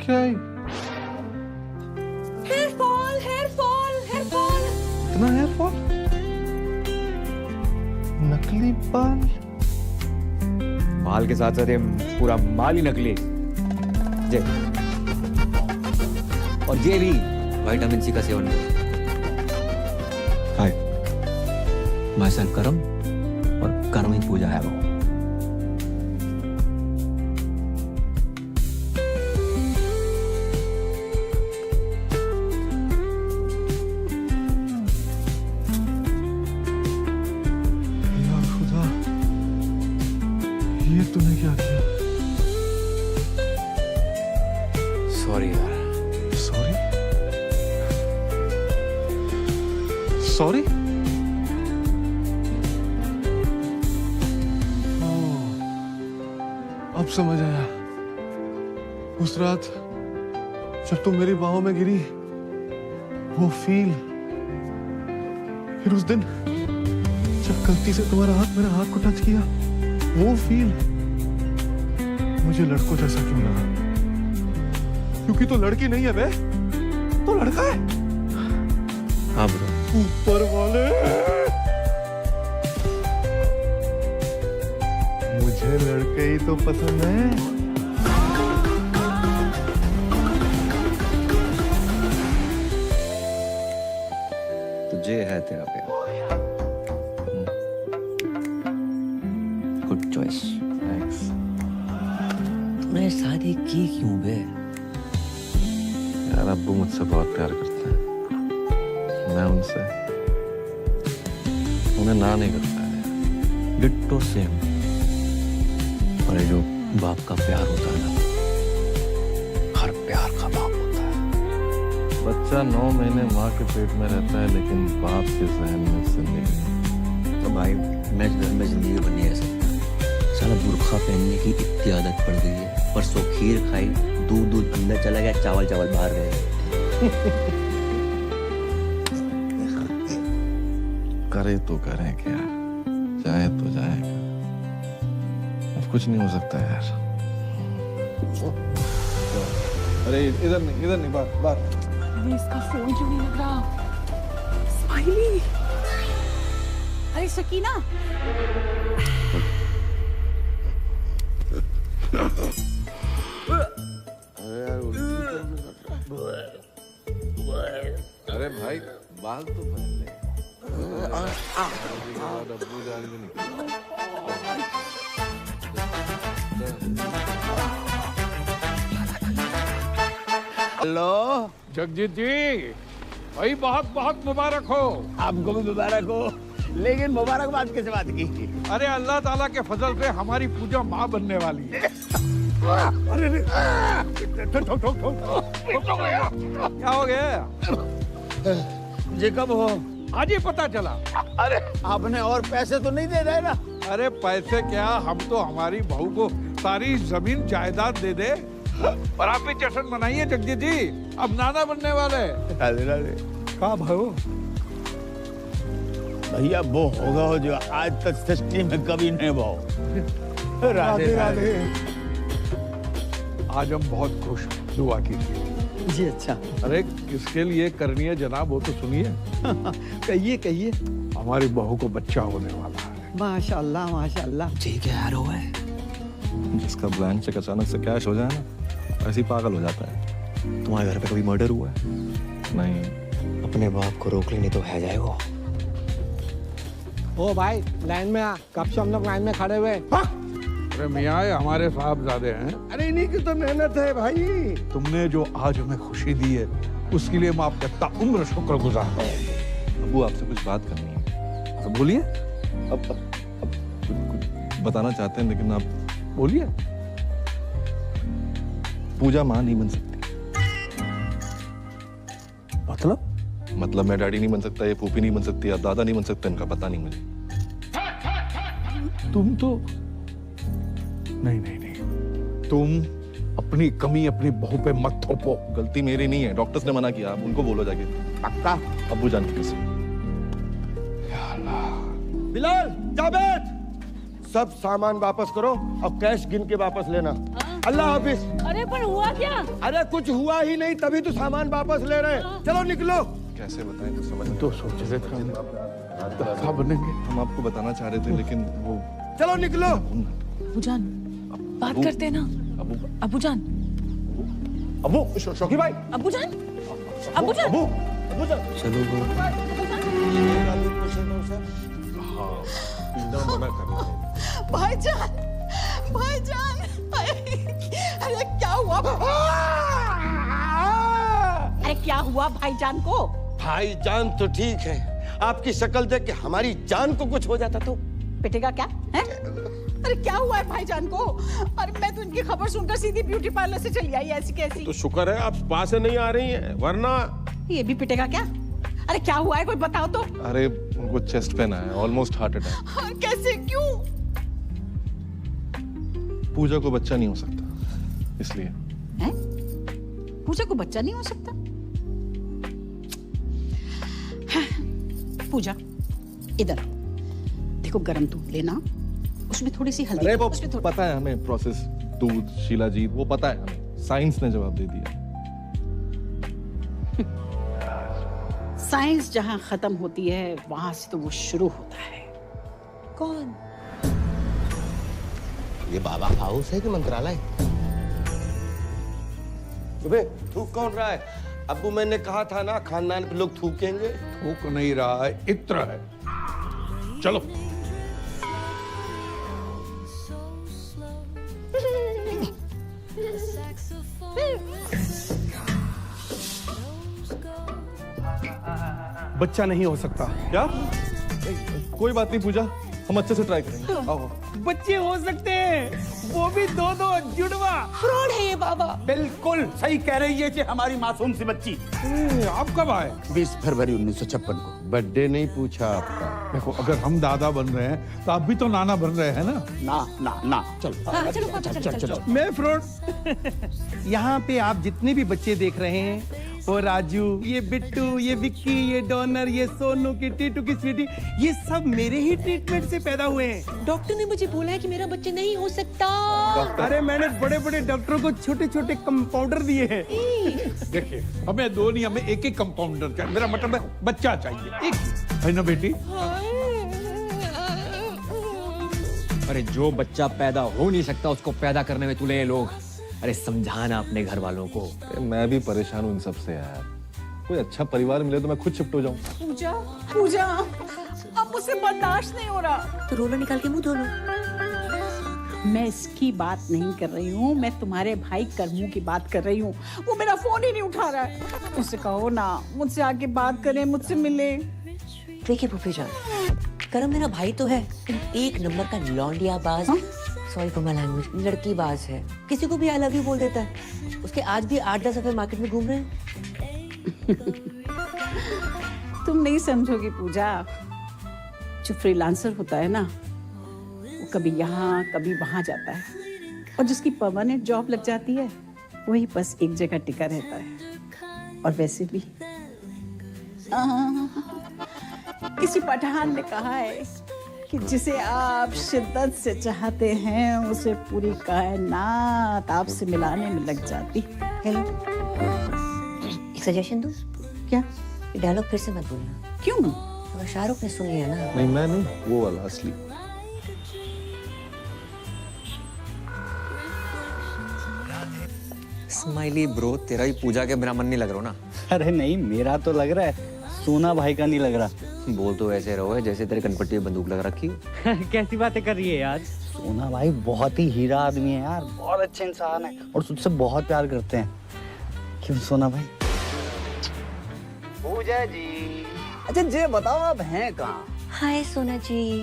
S19: क्या है?
S14: Hair fall, hair fall, hair fall.
S19: इतना हेयर फॉल? नकली बाल?
S1: माल के साथ साथ ये पूरा माल ही नकली है। जे और ये भी विटामिन सी का सेवन करें। हाय, माय सेल्फ करम और कर्म ही पूजा है वो।
S19: यार खुदा, ये तूने क्या किया?
S1: सॉरी यार।
S19: सॉरी? सॉरी? अब समझ आया। उस रात जब तुम मेरी बाहों में गिरी, वो फील, फिर उस दिन जब गलती से तुम्हारा हाथ मेरे हाथ को टच किया, वो फील मुझे लड़कों जैसा क्यों लगा? क्योंकि तो लड़की नहीं है बे, तो लड़का है।
S1: हाँ ब्रो।
S19: ऊपर वाले, मुझे लड़के ही तो पसंद है।
S1: तुझे है तेरा प्यार। Good choice.
S19: थैंक्स।
S1: तूने शादी की क्यों बे?
S19: यार अब्बू मुझसे बहुत प्यार करते हैं, मैं उनसे, उन्हें ना नहीं करता है।
S1: Ditto same. और ये जो बाप का प्यार होता है ना, हर प्यार का बाप होता है।
S19: बच्चा 9 महीने माँ के पेट में रहता है, लेकिन बाप के जहन में जिंदगी।
S1: तो भाई मैं घर में जिंदगी बन नहीं रह सकता। साला बुर्खा पहनने की इतनी आदत पड़ गई है। परसों खीर खाई, दूध अंदर चला गया, चावल बाहर गए।
S19: करे तो करें क्या, जाए तो जाए क्या, अब कुछ नहीं हो सकता यार। अरे इधर नहीं, बाहर।
S14: इसका फोन क्यों नहीं लग रहा? स्माइली।
S18: अरे सकीना,
S19: अरे भाई बाल तो पहन ले।
S5: हेलो
S3: जगजीत जी, भाई बहुत बहुत मुबारक हो।
S5: आपको भी मुबारक हो, लेकिन मुबारकबाद किस बात की?
S3: अरे अल्लाह ताला के फजल से हमारी पूजा माँ बनने वाली है। अरे ठोक क्या हो गया?
S5: ये कब हो?
S3: आज ही पता चला।
S5: अरे आपने और पैसे तो नहीं दे रहे ना?
S3: अरे पैसे क्या, हम तो हमारी बहू को सारी जमीन जायदाद दे दे। और आप भी जश्न मनाइए जगजीत जी, अब नाना बनने वाले।
S5: राधे राधे।
S3: कहाँ भाऊ?
S5: भैया वो होगा जो आज तक सृष्टि में कभी नहीं वो।
S3: राधे राधे। आज हम बहुत खुश हैं, दुआ कीजिए।
S13: जी अच्छा।
S3: अरे किसके लिए करनी है जनाब, वो तो सुनिए।
S13: कहिए।
S3: हमारी बहू को बच्चा होने वाला है।
S13: माशाल्लाह।
S1: ठीक है यार, हुआ है।
S19: जिसका ब्लैंक चेक अचानक से कैश हो जाए ना, ऐसे ही पागल हो जाता है।
S1: तुम्हारे घर पे कभी मर्डर हुआ है?
S19: नहीं।
S1: अपने बाप को रोक लेने तो है जाए वो।
S17: ओ भाई लाइन में आ, कब से हम लोग लाइन में खड़े हुए।
S3: अरे मियाँ ये हमारे साहबजादे हैं।
S16: अरे इन्हीं की तो मेहनत है भाई।
S3: तुमने जो आज हमें खुशी दी है उसके लिए मैं आपका ताउम्र शुक्रगुजार हूँ।
S19: अबू आपसे कुछ बात करनी है।
S3: अब बोलिए।
S19: अब कुछ बताना चाहते हैं लेकिन आप
S3: बोलिए।
S19: पूजा माँ नहीं बन सकती। मतलब मैं डैडी नहीं बन सकता, ये फूफी नहीं बन सकती, या दादा नहीं बन सकता, इनका पता नहीं मुझे।
S3: तुम तो नहीं तुम अपनी कमी अपनी बहू पे मत थोपो।
S19: गलती मेरी नहीं है, डॉक्टर्स ने मना किया, आप उनको बोलो जाके।
S3: पक्का?
S19: अब्बू जान की कसम।
S16: बिलाल जावेद सब सामान वापस करो और कैश गिन के वापस लेना। अल्लाह हाफिज।
S20: अरे पर हुआ क्या?
S16: अरे कुछ हुआ ही नहीं तभी तो सामान वापस ले रहे हैं। चलो निकलो।
S19: कैसे बताएं कुछ समझ
S3: तो सोच रहे थे क्या बनेंगे।
S19: हम आपको बताना चाह रहे थे लेकिन वो।
S16: चलो निकलो।
S14: अबूजान बात करते हैं ना। अबूजान।
S16: अबू शौकी भाई।
S14: अबूजान। अबूजान।
S16: अबूजान।
S19: चलो
S20: भाईजान, भाईजान, अरे क्या हुआ? अरे क्या हुआ भाईजान को?
S16: भाईजान तो ठीक है, आपकी शक्ल देख के हमारी जान को कुछ हो जाता तो
S20: पिटेगा क्या है? अरे क्या हुआ है भाईजान को? अरे मैं तो इनकी खबर सुनकर सीधी ब्यूटी पार्लर से चली आई, ऐसी कैसी।
S16: तो शुक्र है आप पास से नहीं आ रही हैं, वरना
S20: ये भी पिटेगा क्या? अरे क्या हुआ है कोई बताओ तो।
S19: अरे उनको चेस्ट पेन आया, ऑलमोस्ट हार्ट अटैक।
S20: कैसे, क्यों?
S19: पूजा को बच्चा नहीं हो सकता इसलिए।
S20: हैं? पूजा को बच्चा नहीं हो सकता? पूजा इधर देखो, गरम दूध लेना, उसमें थोड़ी सी हल्दी।
S19: अरे वो पता है हमें प्रोसेस, दूध, शीलाजीत, वो पता है हमें, साइंस ने जवाब दे दिया।
S18: साइंस जहां खत्म होती है वहां से तो वो शुरू होता है।
S20: कौन?
S16: ये बाबा हाउस है कि मंत्रालय? थूक कौन रहा है? अब्बू मैंने कहा था ना खानदान के लोग थूकेंगे।
S3: थूक नहीं रहा है, इत्र है। चलो।
S6: बच्चा नहीं हो सकता।
S19: क्या? कोई बात नहीं पूजा, हम अच्छे से ट्राई करेंगे। आओ।
S13: बच्चे हो सकते हैं, वो भी दो जुड़वा।
S20: फ्रॉड है ये बाबा।
S5: बिल्कुल सही कह रही है कि हमारी मासूम सी बच्ची।
S3: आप कब आए?
S5: 20 फरवरी 1956 को।
S16: बर्थडे नहीं पूछा आपका।
S3: देखो अगर हम दादा बन रहे हैं तो आप भी तो नाना बन रहे हैं ना।
S5: ना चलो
S20: चलो।
S13: मैं फ्रॉड। यहाँ पे आप जितने भी बच्चे देख रहे हैं, वो राजू, ये बिट्टू, ये विक्की, ये डॉनर, ये सोनू की टीटू की स्वीटी, ये सब मेरे ही ट्रीटमेंट से पैदा हुए हैं।
S14: डॉक्टर ने मुझे बोला है कि मेरा बच्चा नहीं हो सकता।
S13: अरे मैंने बड़े बड़े डॉक्टरों को छोटे छोटे कंपाउंडर दिए हैं।
S3: देखिए हमें दो नहीं, हमें एक एक कंपाउंडर चाहिए। मेरा मतलब है बच्चा चाहिए एक, है ना बेटी?
S1: अरे जो बच्चा पैदा हो नहीं सकता उसको पैदा करने में तुले ये लोग। अरे समझाना अपने घर वालों को।
S19: मैं भी परेशान हूँ इन सब से यार। कोई अच्छा परिवार मिले तो मैं खुद शिफ्ट हो जाऊँ।
S20: पूजा, पूजा, अब मुझसे बर्दाश्त नहीं हो रहा।
S15: तो रोना निकाल के मुंह धो लो।
S18: मैं इसकी बात नहीं कर रही हूँ, मैं तुम्हारे भाई करमू की बात कर रही हूँ। वो मेरा फोन ही नहीं उठा रहा है। उससे कहो ना मुझसे आके बात करे, मुझसे मिले।
S15: देखिए फूफी जान, करम मेरा भाई तो है, एक नंबर का लौंडियाबाज, सॉरी फॉर माय लैंग्वेज, लड़कीबाज है। किसी को भी आई लव यू बोल देता है। उसके आज भी 8-10 दफे मार्केट में घूम रहे हैं।
S18: तुम नहीं समझोगी पूजा, जो फ्रीलांसर होता है ना, वो कभी यहाँ कभी वहां जाता है, और जिसकी परमानेंट जॉब लग जाती है वही बस एक जगह टिका रहता है। और वैसे भी किसी पठान ने कहा है कि जिसे आप शिद्दत से चाहते हैं उसे पूरी कायनात आपसे मिलाने में लग जाती।
S15: हेलो, एक सजेशन दूं?
S18: क्या?
S15: ये डायलॉग फिर से मत बोलना।
S18: क्यों?
S15: अगर शाहरुख ने सुन लिया ना।
S19: नहीं मैं नहीं, वो वाला असली।
S1: स्माइली ब्रो, तेरा ही पूजा के बिना मन नहीं लग रहा ना।
S9: अरे नहीं, मेरा तो लग रहा है, सोना भाई का नहीं लग रहा।
S1: बोल तो ऐसे रहो जैसे तेरे कनपट्टी में बंदूक लगा रखी हो।
S11: कैसी बातें कर रही है यार?
S9: सोना भाई बहुत ही हीरा आदमी है यार, बहुत अच्छे इंसान है और तुझसे बहुत प्यार करते हैं। क्यों सोना भाई?
S12: पूजा जी, अच्छा जे बताओ आप हैं कहाँ?
S15: Hi Sona ji,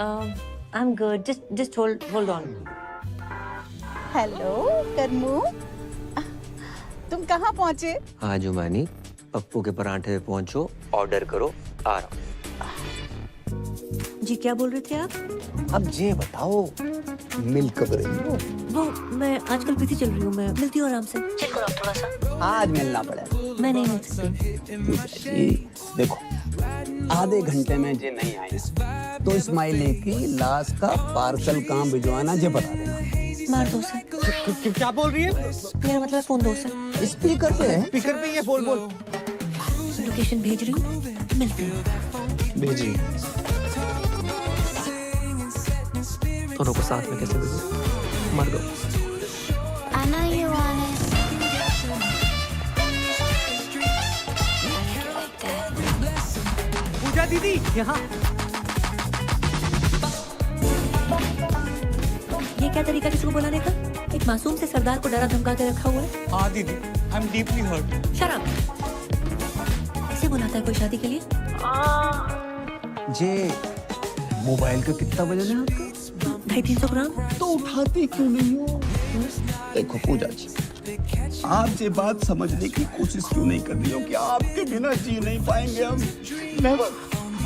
S15: I am good, just hold on.
S20: Hello Karmu, तुम कहाँ पहुँचे?
S1: हाँ जुमानी, पप्पू के पराठे पे पहुंचो, ऑर्डर करो, आ रहा
S15: जी। क्या बोल रहे थे आप?
S12: अब जे बताओ, मिल कब रही हो?
S15: वो मैं आजकल बिजी चल रही हूँ, मैं मिलती हूँ आराम से। चिल करो आप थोड़ा सा।
S12: आज मिलना पड़ेगा।
S15: मैं नहीं मिल सकती।
S12: पूजा जी देखो, आधे घंटे में जे नहीं आए तो इस्माइली की लाश का पार्सल कहाँ भिजवाना जे बता देना।
S15: मार दो उसे।
S11: क्या बोल रही है?
S15: मेरा मतलब फोन दो उसे।
S12: स्पीकर पे है।
S11: स्पीकर पे ही है, बोल।
S15: लोकेशन भेज रही हूँ, मिलती हूँ।
S12: भेजी।
S1: दोनों को साथ में कैसे भेजूं? मर दो।
S7: I know you want it.
S11: पूजा दीदी यहाँ।
S15: ये क्या तरीका किसी को बुलाने का? एक मासूम से सरदार को डरा धमका के रखा हुआ है।
S11: हाँ दीदी, आई एम डीपली हर्ट।
S15: शराब ऐसे बुलाता है कोई शादी के लिए?
S12: जे मोबाइल का कितना वजन है आपका?
S15: 250-300 ग्राम।
S12: तो उठाती क्यों नहीं हो? देखो पूजा जी, आप ये बात समझने की कोशिश क्यों नहीं कर रही हो कि आपके बिना जी नहीं पाएंगे हम? नेवर।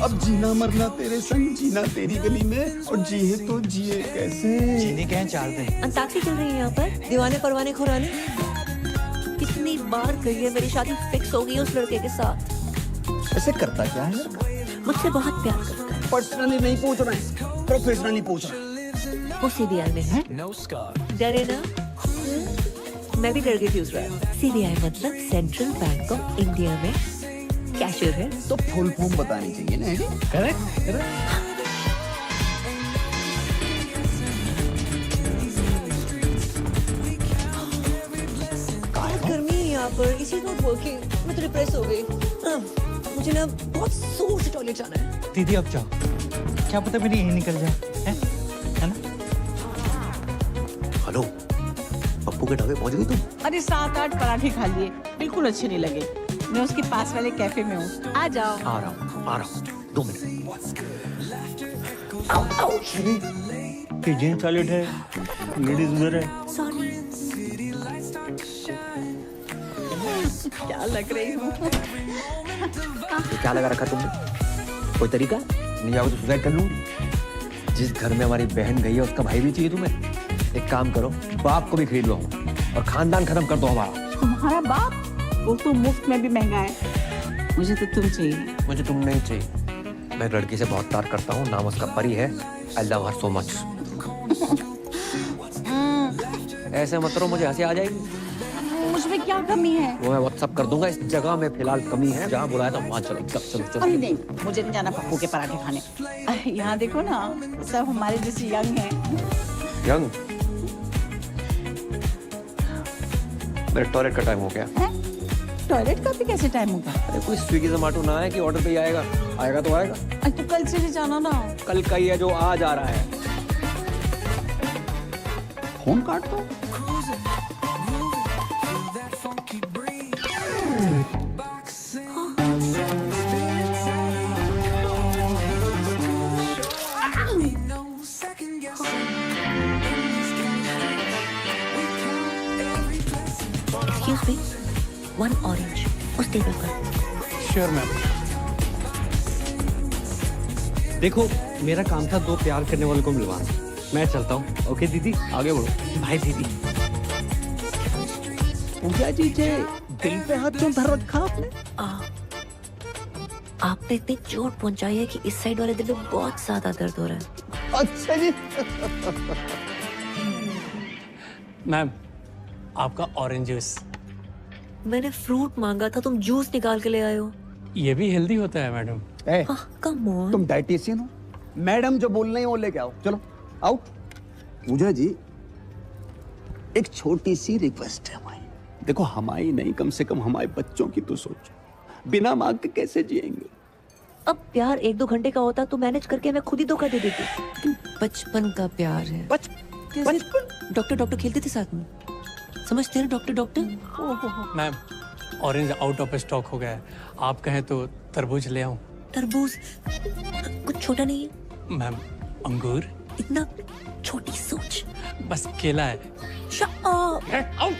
S12: अब जीना मरना तेरे संग, जीना तेरी गली में, और जिए तो जिए कैसे?
S11: जीने के हैं 4 दिन।
S15: अंताक्षरी चल रही है यहाँ पर, दीवाने परवाने खुराने। कितनी बार कही है मेरी शादी फिक्स हो गई है उस लड़के के साथ।
S12: ऐसे करता क्या है लड़का?
S15: मुझसे बहुत प्यार करता है।
S12: पर्सनली नहीं पूछ रहे हैं, प्रोफेशनली पूछ रहे हैं।
S15: वो सीबीआई में है। डरे ना? मैं भी डर गई थी उस रात। सीबीआई मतलब सेंट्रल बैंक ऑफ इंडिया में कैशियर है।
S12: तो फुल फॉर्म बतानी चाहिए ना?
S11: करेक्ट।
S15: बहुत गर्मी है यहाँ पर, इसी नॉट वर्किंग। मैं तो डिप्रेस हो गई। मुझे ना बहुत जोर से टॉयलेट जाना है।
S11: दीदी अब जाओ, क्या पता मेरी यही निकल जाए, है ना?
S12: हेलो, पप्पू के ढाबे पहुंच गई तुम?
S20: अरे 7-8 पराठे खा लिए, बिल्कुल अच्छे नहीं लगे। मैं उसके पास वाले कैफे में हूँ, आ जाओ।
S12: आ रहा हूँ 2 मिनट।
S11: ये जेंट्स टॉयलेट है, लेडीज उधर है।
S15: सॉरी।
S20: क्या लग रही हूँ?
S1: क्या लगा रखा तुमने? कोई तरीका नहीं? जाओ तो सुसाइड कर लूंगी। जिस घर में हमारी बहन गई है उसका भाई भी चाहिए तुम्हें? एक काम करो, बाप को भी खरीद लो और खानदान खत्म कर दो हमारा।
S20: तुम्हारा बाप? वो तो मुफ्त में भी महंगा है। मुझे तो तुम चाहिए।
S1: मुझे तुम नहीं चाहिए। मैं लड़की से बहुत प्यार करता हूँ, नाम उसका परी है। I love her so much. ऐसे मत करो, मुझे हंसी आ जाएगी।
S20: मुझमें क्या कमी है?
S1: वो मैं व्हाट्सएप कर दूंगा। इस जगह में फिलहाल कमी है, जहाँ बुलाया था वहाँ चलो। चलो।
S20: अरे नहीं, मुझे नहीं जाना पप्पू के पराठे खाने। यहाँ देखो ना, सब हमारे जैसे यंग हैं।
S1: यंग? मेरे टॉयलेट का टाइम हो गया।
S20: टॉयलेट का भी कैसे टाइम होगा?
S1: अरे कोई स्विगी जोमेटो ना है कि ऑर्डर पे ही आएगा? आएगा तो आएगा।
S20: तो कल से भी जाना ना।
S1: कल का ही है जो आज आ रहा है।
S12: फोन काट दो।
S15: Excuse me, 1 orange उस टेबल पर।
S11: Sure ma'am. देखो, मेरा काम था 2 प्यार करने वालों को मिलवाना। मैं चलता हूँ। ओके दीदी, आगे बढ़ो। बाय दीदी।
S12: पूजा जी जे दिल पे हाथ क्यों धर रखा आपने?
S15: आपने इतनी चोट पहुंचाई है कि इस साइड वाले दिल में बहुत ज्यादा दर्द हो रहा है।
S12: अच्छा जी।
S11: मैम, आपका ऑरेंज जूस।
S15: मैंने फ्रूट मांगा था, तुम जूस निकाल के ले आए हो।
S11: ये भी हेल्दी होता है मैडम।
S15: Come on.
S12: तुम डाइटिशियन हो? मैडम जो बोल रही है वो लेके आओ। चलो आउट। पूजा जी, एक छोटी सी रिक्वेस्ट है हमारी।
S5: देखो हमारी नहीं, कम से कम हमारे बच्चों की तो सोचो। बिना मांग के कैसे जिएंगे?
S15: अब प्यार 1-2 घंटे का होता तो मैनेज करके मैं खुद ही धोखा दे देती। बचपन का प्यार है। बचपन डॉक्टर खेलते थे साथ में, समझते हैं doctor.
S11: Ma'am orange out of stock हो गया है, आप कहें तो तरबूज ले आऊं?
S15: तरबूज कुछ छोटा नहीं है
S11: मैम। अंगूर?
S15: इतना छोटी सोच।
S11: बस केला है।
S15: Shut up!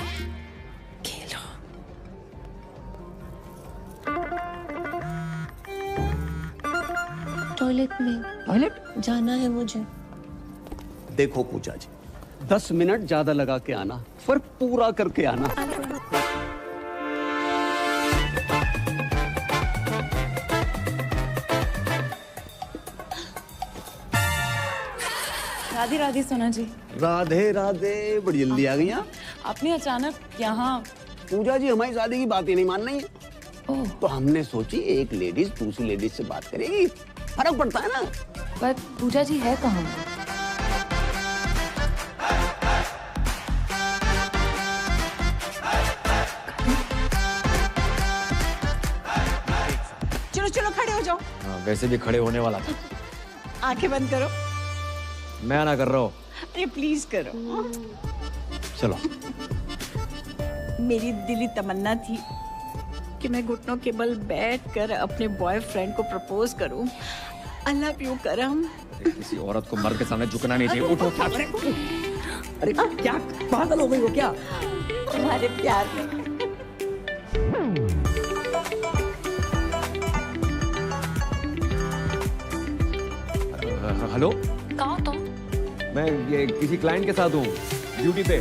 S15: टॉयलेट में जाना है मुझे।
S5: देखो पूजा जी, 10 मिनट ज्यादा लगा के आना, पर पूरा करके आना।
S21: राधे राधे सोना जी।
S5: राधे राधे, बड़ी जल्दी आ गई आप।
S21: आपने अचानक यहाँ।
S5: पूजा जी हमारी शादी की बात ही नहीं मान रही है, तो हमने सोची एक लेडीज दूसरी लेडीज से बात करेगी, फर्क पड़ता है ना।
S2: पर पूजा जी है कहाँ?
S20: चलो चलो खड़े हो जाओ।
S1: वैसे भी खड़े होने वाला था।
S20: आंखें बंद करो।
S1: मैं ना कर रहा हूँ।
S20: अरे प्लीज करो।
S1: चलो।
S20: मेरी दिली तमन्ना थी कि मैं घुटनों के बल बैठकर अपने बॉयफ्रेंड को प्रपोज करूं। आई लव यू करम।
S1: किसी औरत को मर्द के सामने झुकना नहीं चाहिए। उठो। क्या
S15: अरे क्या पागल हो गई हो क्या?
S20: तुम्हारे प्यार में।
S1: हेलो,
S2: कहाँ हो तुम?
S1: मैं ये किसी क्लाइंट के साथ हूँ, ड्यूटी पे।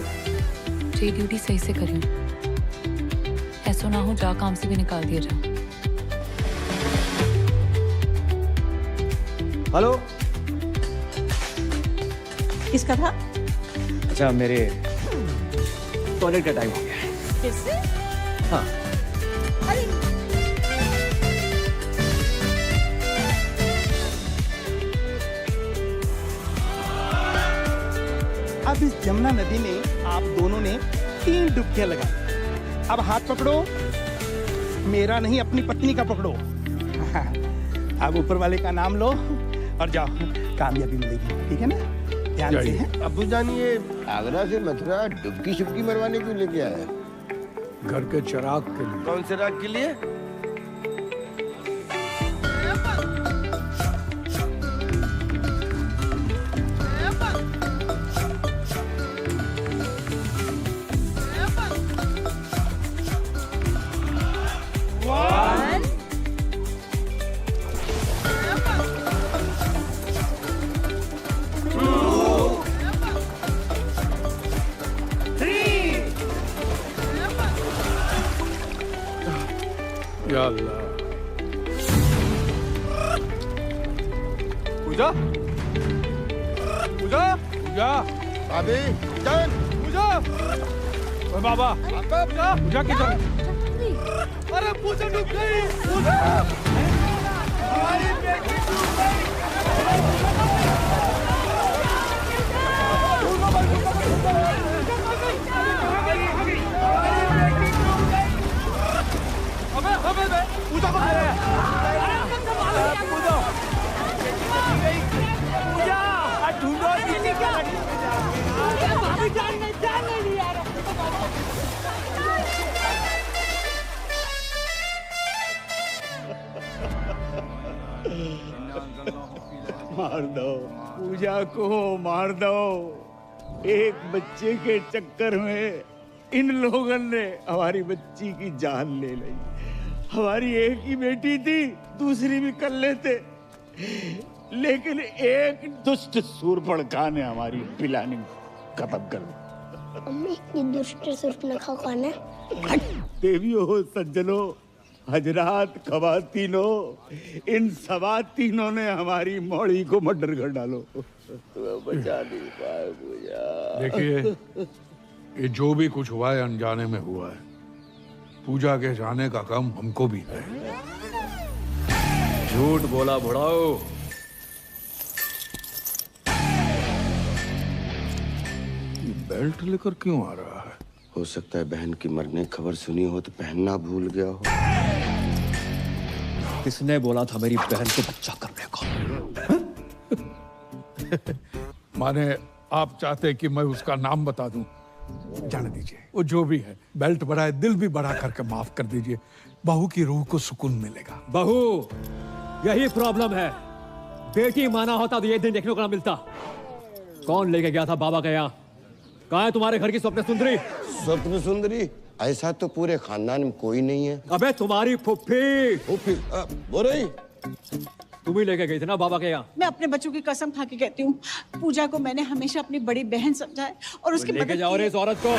S2: जी ड्यूटी सही से करिए, ऐसा ना हो जा काम से भी निकाल दिया जाए।
S1: हेलो,
S20: किसका था?
S1: अच्छा मेरे टॉयलेट का टाइम हो गया है।
S20: फिर से?
S1: हाँ।
S20: अरे
S13: अब इस जमुना नदी में आप दोनों ने 3 डुबकियां लगाई। अब हाथ पकड़ो, मेरा नहीं अपनी पत्नी का पकड़ो। अब ऊपर वाले का नाम लो और जाओ, कामयाबी मिलेगी, ठीक है ना? ध्यान से है।
S16: अब्बू जान ये आगरा से मथुरा डुबकी शुबकी मरवाने क्यों लेके आया?
S3: घर के चिराग के लिए।
S16: कौन से राग के लिए?
S3: या अल्लाह। पूजा, पूजा, पूजा,
S16: भाभी, जान,
S3: पूजा, ओए बाबा, पूजा, पूजा किधर? अरे पूजा डूब गई, पूजा, हमारी बेटी डूब गई। पूजा को ढूंढो,
S5: मार दो पूजा को, मार दो। एक बच्चे के चक्कर में इन लोगों ने हमारी बच्ची की जान ले ली। हमारी एक ही बेटी थी, दूसरी भी कर लेते, लेकिन एक दुष्ट सूर्पणखा ने हमारी प्लानिंग खत्म कर दी।
S7: अम्मी, ये दुष्ट सूर्पणखा कौन है?
S5: देवियों, सज्जनों, हजरात, खवातीनों, इन सवातीनों ने हमारी मौड़ी को मर्डर कर डालो। तुम्हें बचा नहीं पाए पूजा।
S3: देखिए, ये जो भी कुछ हुआ है अनजाने में हुआ है। पूजा के जाने का काम हमको भी है।
S1: झूठ बोला बुढ़ाओ।
S3: बेल्ट लेकर क्यों आ रहा है?
S16: हो सकता है बहन की मरने की खबर सुनी हो तो पहनना भूल गया हो।
S1: किसने बोला था मेरी बहन को बच्चा करने को?
S3: माने आप चाहते हैं कि मैं उसका नाम बता दूं? जाने दीजिए, वो जो भी है, बेल्ट बढ़ाए दिल भी बढ़ा करके माफ कर दीजिए। बहू की रूह को सुकून मिलेगा।
S1: बहू, यही प्रॉब्लम है। बेटी माना होता तो ये दिन देखने को ना मिलता। कौन लेके गया था बाबा के यहाँ? कहाँ है तुम्हारे घर की स्वप्न सुंदरी?
S16: स्वप्न सुंदरी? ऐसा तो पूरे खानदान में कोई नहीं है।
S1: अबे तुम्हारी फुफ्फी।
S16: फुफ्फी बोल रही?
S1: तुम ही लेके गई थी ना बाबा के यहाँ?
S18: मैं अपने बच्चों की कसम खा के कहती हूँ, पूजा को मैंने हमेशा अपनी बड़ी बहन समझा है और उसकी
S1: लेके जाओ रे इस औरत को।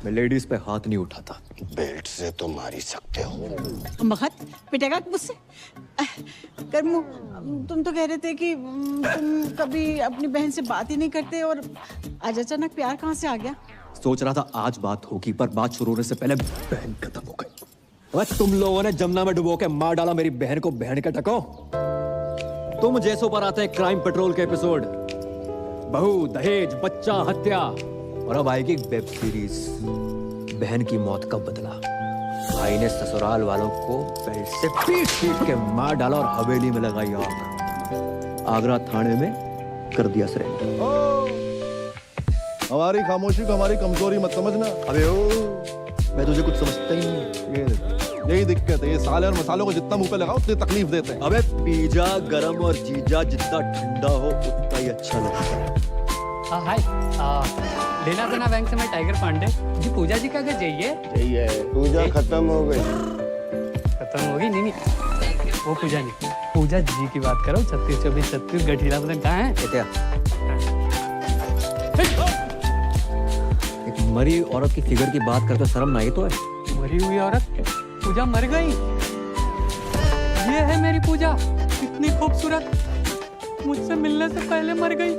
S1: मैं लेडीज पे हाथ नहीं उठाता।
S16: बेल्ट से तो मार ही सकते हो।
S18: महत पिटेगा मुझसे? कर्मू, तुम तो कह रहे थे कि तुम कभी अपनी बहन से बात ही नहीं करते और आज अचानक प्यार कहाँ से आ गया?
S1: सोच रहा था आज बात होगी, पर बात शुरू होने से पहले बहन खत्म हो गई। बस तुम लोगों ने जमुना में डुबो के मार डाला मेरी बहन को। बहन के टको तुम जैसों पर आते हैं क्राइम पेट्रोल के एपिसोड। बहू, दहेज, बच्चा, हत्या, और अब आएगी वेब सीरीज बहन की मौत का बदला। भाई ने ससुराल वालों को बेल्ट से पीट के मार डाला और हवेली में लगाई आग। आगरा थाने में कर दिया सरेंडर।
S19: हमारी खामोशी को हमारी कमजोरी मत समझना।
S1: अबे ओ, मैं तुझे कुछ समझता ही नहीं।
S19: यही दिक्कत है, ये साले और मसालों को जितना मुंह पे लगाओ उतनी तकलीफ देते हैं।
S1: अबे पिज्जा गरम और जीजा जितना ठंडा हो उतना ही अच्छा लगता है।
S11: हाय, लेना देना बैंक से मैं टाइगर पांडे जी। पूजा जी का घर जाइए।
S16: पूजा खत्म हो गई।
S11: खत्म होगी? नहीं, वो पूजा नहीं, पूजा जी की बात करो। 36, 24, 36 गठीला बदन कहाँ है?
S1: एक मरी औरत की फिगर की बात करते शर्म ना आई तो है?
S11: मरी हुई औरत? पूजा मर गई? ये है मेरी पूजा, इतनी खूबसूरत, मुझसे मिलने से पहले मर गई।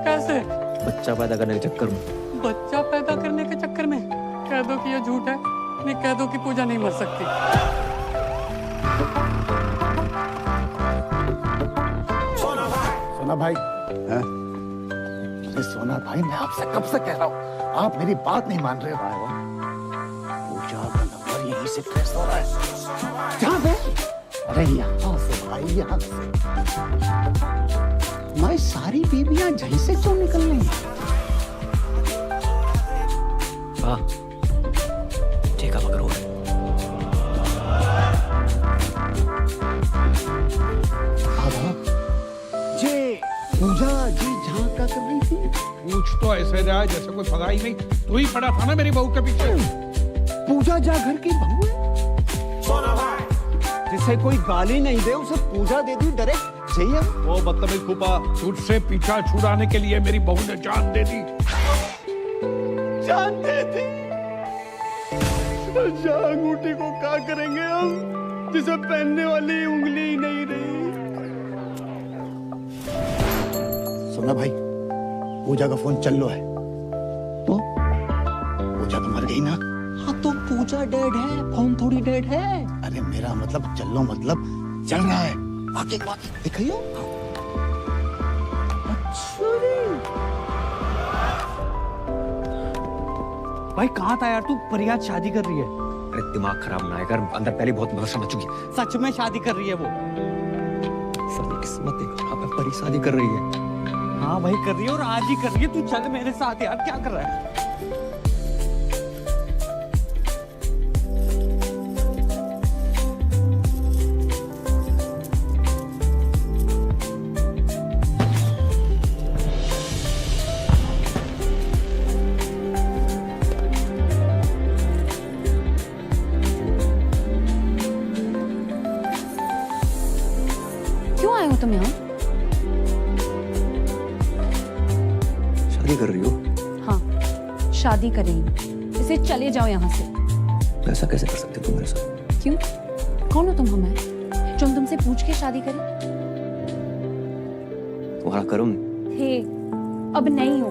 S11: कैसे?
S1: बच्चा पैदा करने के चक्कर में।
S11: बच्चा पैदा करने के चक्कर में? कह दो कि ये झूठ है, नहीं कह दो कि पूजा नहीं मर सकती।
S5: सोना भाई, सोना भाई, मैं आपसे कब से कह रहा हूँ, आप मेरी बात नहीं मान रहे हो। पूजा का नंबर यहीं से ट्रेस हो रहा है। जहाँ पे? अरे यहाँ से भाई, यहाँ से। मैं सारी बीबियां जहीं से क्यों निकल रही हैं?
S1: हाँ, ठीक है मगर
S5: जी पूजा जी जहाँ का कर रही थी?
S3: पूछ तो ऐसे रहा जैसे कोई पता ही नहीं। तू ही पड़ा था ना मेरी बहू के पीछे।
S5: पूजा जा घर की बहू है?
S9: जिसे कोई गाली नहीं दे उसे पूजा दे दी डायरेक्ट। चाहिए
S3: वो बदतमीज फूफा, तुझसे पीछा छुड़ाने के लिए मेरी बहू ने जान दे दी।
S5: जान दे दी? अंगूठी को क्या करेंगे हम, जिसे पहनने वाली उंगली ही नहीं रही। सुना भाई, पूजा का फोन चल लो है तो? पूजा तो मर गई ना?
S9: हाँ तो पूजा डेड है, फोन थोड़ी डेड है।
S5: अरे मेरा मतलब चलो मतलब चल रहा है।
S9: आगे दिखाइयो।
S5: अच्छा
S9: भाई कहाँ था यार तू? परियाद शादी कर रही है।
S1: अरे दिमाग खराब ना कर, अंदर पहले बहुत बहस मच चुकी है।
S9: सच में शादी कर रही है वो?
S1: सारी किस्मत देखो, आप परी शादी कर रही है।
S9: हाँ भाई कर रही है, और आज ही कर रही है। तू चल मेरे साथ यार, क्या कर रहा है?
S2: क्यों आए हो तुम यहाँ?
S1: शादी कर रही हो?
S2: हाँ, शादी करेंगे। इसे चले जाओ यहाँ से।
S1: ऐसा कैसे कर सकते तुम मेरे साथ?
S2: क्यों? कौन हो तुम हमें जो हम तुमसे पूछ के शादी करें?
S1: तुम्हारा कर्म
S2: थे, अब नहीं हो।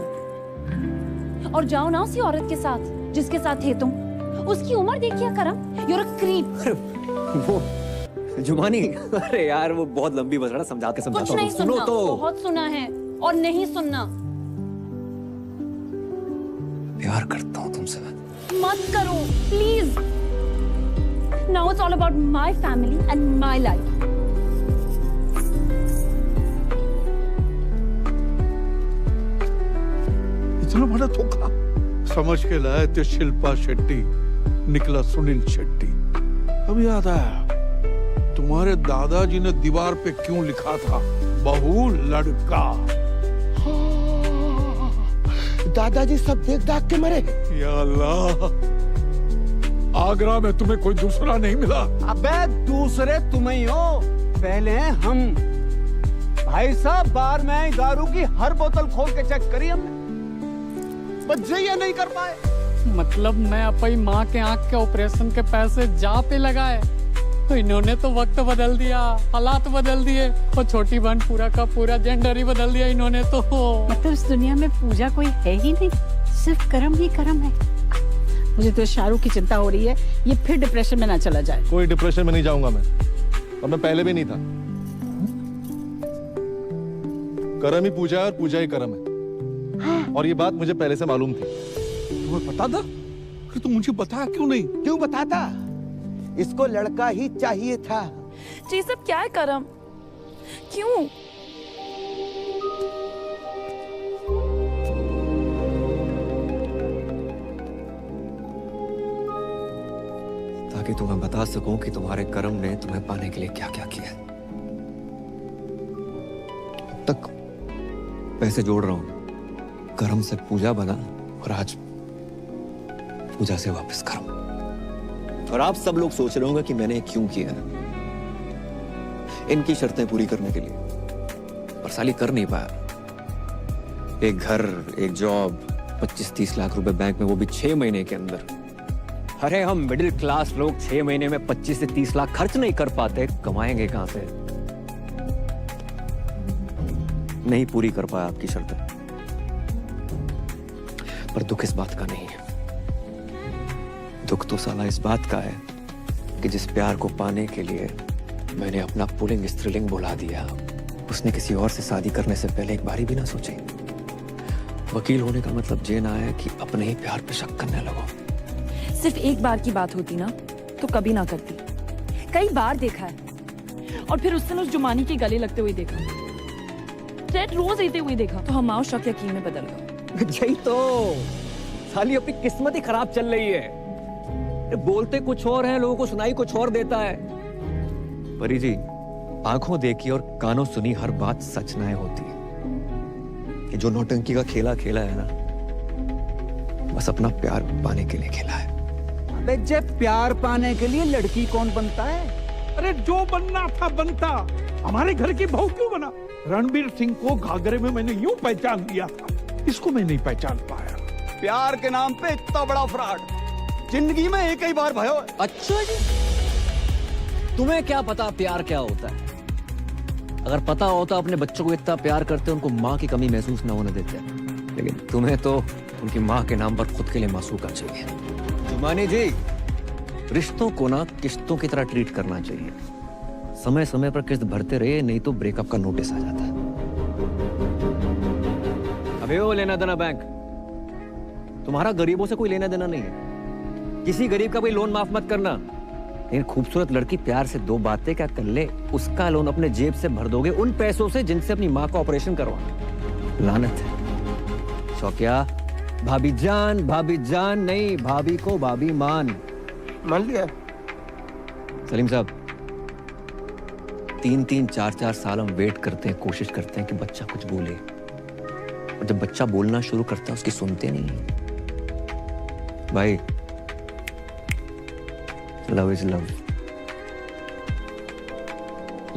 S2: और जाओ ना उसी औरत के साथ जिसके साथ थे तुम। उसकी उम्र देखिए करम, you're a creep।
S1: वो जुमानी, अरे यार वो बहुत लंबी बस रहा, समझा के समझाता
S2: कुछ नहीं
S1: हूँ।
S2: सुनना,
S1: सुनो तो।
S2: बहुत सुना है और नहीं सुनना।
S1: प्यार करता हूँ तुमसे मैं।
S2: मत करो please. Now it's all about my family and my life.
S3: इतना बड़ा धोखा समझ के लाए थे शिल्पा शेट्टी, निकला सुनील शेट्टी। अब याद आया तुम्हारे दादाजी ने दीवार पे क्यों लिखा था बहू लड़का।
S12: दादाजी सब देख दाग के मरे।
S3: या अल्लाह, आगरा में तुम्हें कोई दूसरा नहीं मिला?
S9: अबे दूसरे तुम ही हो, पहले हम। भाई साहब बार में दारू की हर बोतल खोल के चेक करी हमने, बच्चे ये नहीं कर पाए।
S11: मतलब मैं अपनी माँ के आंख के ऑपरेशन के पैसे जा पे लगाए तो इन्होंने तो वक्त बदल दिया, हालात बदल दिए, और छोटी बहन पूरा का पूरा जेंडर ही बदल दिया इन्होंने तो।
S18: मतलब इस दुनिया में पूजा कोई है ही नहीं, सिर्फ कर्म ही कर्म है। मुझे तो शाहरुख की चिंता हो रही है, ये फिर डिप्रेशन में ना चला जाए।
S19: कोई डिप्रेशन में नहीं जाऊंगा मैं, और मैं पहले भी नहीं था। कर्म ही पूजा है और पूजा ही कर्म है, और ये बात मुझे पहले से मालूम थी।
S3: तुम्हें पता था? फिर तुम मुझे बताया क्यों नहीं?
S12: क्यों बताता? इसको लड़का ही चाहिए था।
S21: जी सब क्या है करम? क्यों?
S1: ताकि तुम्हें बता सकूं कि तुम्हारे कर्म ने तुम्हें पाने के लिए क्या क्या किया। अब तक पैसे जोड़ रहा हूं, कर्म से पूजा बना, और आज पूजा से वापस कर्म। और आप सब लोग सोच रहे होंगे कि मैंने क्यों किया, इनकी शर्तें पूरी करने के लिए, पर साली कर नहीं पाया। एक घर, एक जॉब, 25-30 लाख रुपए बैंक में, वो भी 6 महीने के अंदर। अरे हम मिडिल क्लास लोग 6 महीने में 25 से 30 लाख खर्च नहीं कर पाते, कमाएंगे कहां से? नहीं पूरी कर पाया आपकी शर्तें, पर दुख इस बात का नहीं है। दुख तो साला इस बात का है कि जिस प्यार को पाने के लिए मैंने अपना पुल्लिंग स्त्रीलिंग बुला दिया, उसने किसी और से शादी करने से पहले एक बारी भी ना सोची। वकील होने का मतलब ये ना है कि अपने ही प्यार पे शक करने लगो।
S21: सिर्फ एक बार की बात होती ना तो कभी ना करती। कई बार देखा है, और फिर उस दिन उस जुमानी के गले लगते हुए देखा, रेड रोज लेते हुए देखा, तो हमारा शक यकीन में बदल गया।
S1: यही तो साली अपनी किस्मत ही खराब चल रही है। बोलते कुछ और है, लोगों को सुनाई कुछ और देता है। परी जी, आंखों देखी और कानों सुनी हर बात सच ना होती है। ये जो नौटंकी का खेला खेला है ना, बस अपना प्यार पाने के लिए खेला है।
S5: अबे जब प्यार पाने के लिए लड़की कौन बनता है?
S3: अरे जो बनना था बनता, हमारे घर की बहू क्यों बना? रणबीर सिंह को घाघरे में मैंने यूं पहचान लिया था, इसको मैं नहीं पहचान पाया।
S9: प्यार के नाम पे इतना बड़ा फ्रॉड जिंदगी में एक ही बार भयो।
S1: अच्छा जी, तुम्हें क्या पता प्यार क्या होता है? अगर पता होता अपने बच्चों को इतना प्यार करते, उनको माँ की कमी महसूस ना होने देते। लेकिन तुम्हें तो उनकी माँ के नाम पर खुद के लिए मासूका चाहिए। जुमानी जी, रिश्तों को ना किस्तों की तरह ट्रीट करना चाहिए। समय समय पर किस्त भरते रहे, नहीं तो ब्रेकअप का नोटिस आ जाता है। अबे वो लेना देना बैंक, तुम्हारा गरीबों से कोई लेना देना नहीं है। किसी गरीब का कोई लोन माफ मत करना। लेकिन खूबसूरत लड़की प्यार से 2 बातें क्या कर ले, उसका लोन अपने जेब से भर दोगे, उन पैसों से जिनसे अपनी माँ का ऑपरेशन करवा। लानत है। शौकिया, भाभी जान नहीं, भाभी को भाभी मान
S12: लिया।
S1: सलीम साहब, 3-3, 4-4 साल हम वेट करते हैं, कोशिश करते हैं कि बच्चा कुछ बोले, और जब बच्चा बोलना शुरू करता है उसकी सुनते नहीं। भाई, love is love,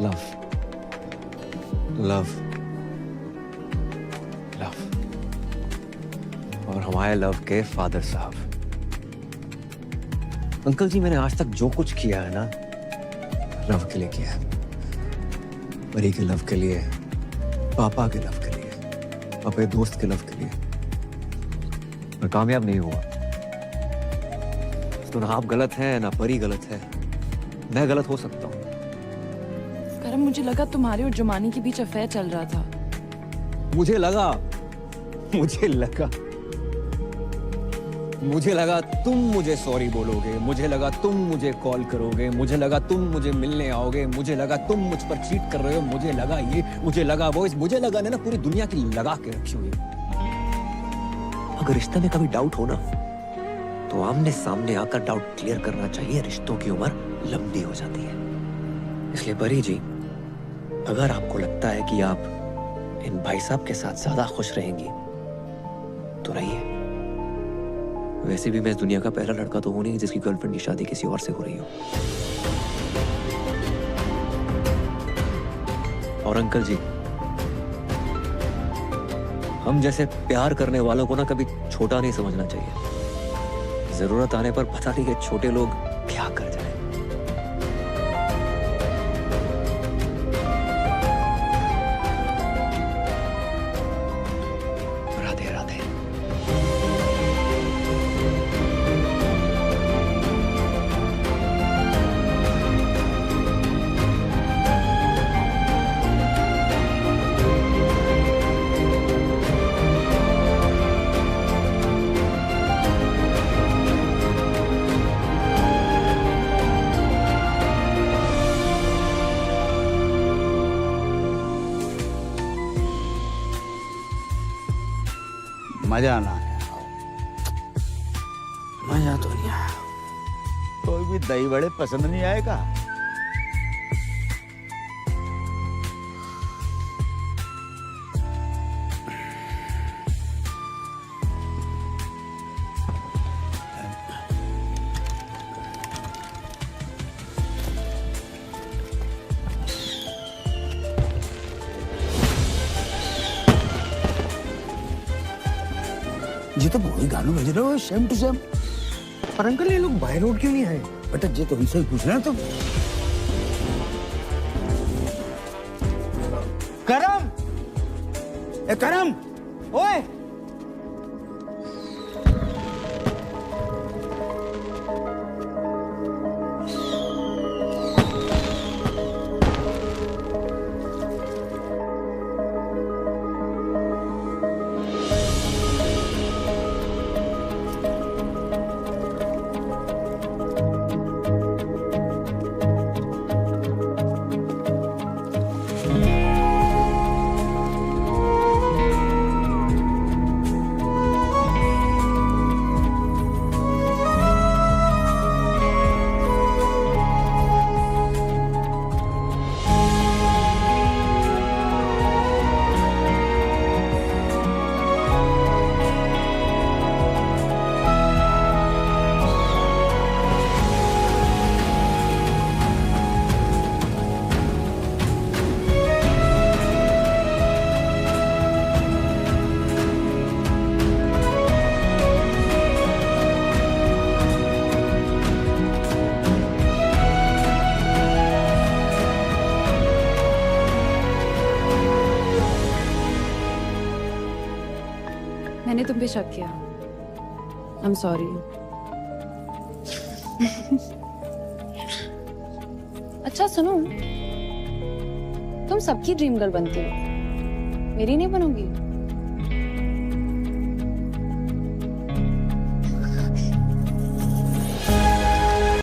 S1: love love love. और हमारे लव के फादर साहब, अंकल जी, मैंने आज तक जो कुछ किया है ना, लव के लिए किया है। परी के लव के लिए, पापा के लव के लिए, अपने दोस्त के लव के लिए। मैं कामयाब नहीं हुआ। तो ना आप गलत हैं, ना परी गलत है, मैं गलत हो सकता हूँ।
S21: करम, मुझे लगा तुम्हारे और जुमानी के बीच अफेयर चल रहा था।
S1: मुझे लगा मुझे लगा तुम मुझे सॉरी बोलोगे, मुझे लगा तुम मुझे कॉल करोगे, मुझे लगा तुम मुझे मिलने आओगे, मुझे लगा तुम मुझ पर चीट कर रहे हो, मुझे लगा ये, मुझे लगा वो, मुझे लगा ना पूरी दुनिया की लगा के रखी हुई।
S10: अगर रिश्ते में कभी डाउट हो ना तो आमने सामने आकर डाउट क्लियर करना चाहिए। रिश्तों की उम्र लंबी हो जाती है। इसलिए परी जी, अगर आपको लगता है कि आप इन भाई साहब के साथ ज्यादा खुश रहेंगी तो रहिए। वैसे भी मैं इस दुनिया का पहला लड़का तो हूं नहीं जिसकी गर्लफ्रेंड की शादी किसी और से हो रही हो। और अंकल जी, हम जैसे प्यार करने वालों को ना कभी छोटा नहीं समझना चाहिए। जरूरत आने पर पता नहीं कि छोटे लोग क्या कर जाए। राधे राधे।
S5: मजा ना आया। मजा तो नहीं आया। कोई भी दही बड़े पसंद नहीं आएगा।
S12: जी तो वही गानों बज रहे हो सेम टू सेम। पर अंकल ये लोग बाय रोड क्यों नहीं आए? बेटा जी तो उनसे ही पूछ रहे हैं तुम। करम, ए करम, ओए
S21: मैंने तुम पे शक किया। I am sorry. अच्छा सुनो, तुम सबकी ड्रीम गर्ल बनती हो, मेरी नहीं बनोगी?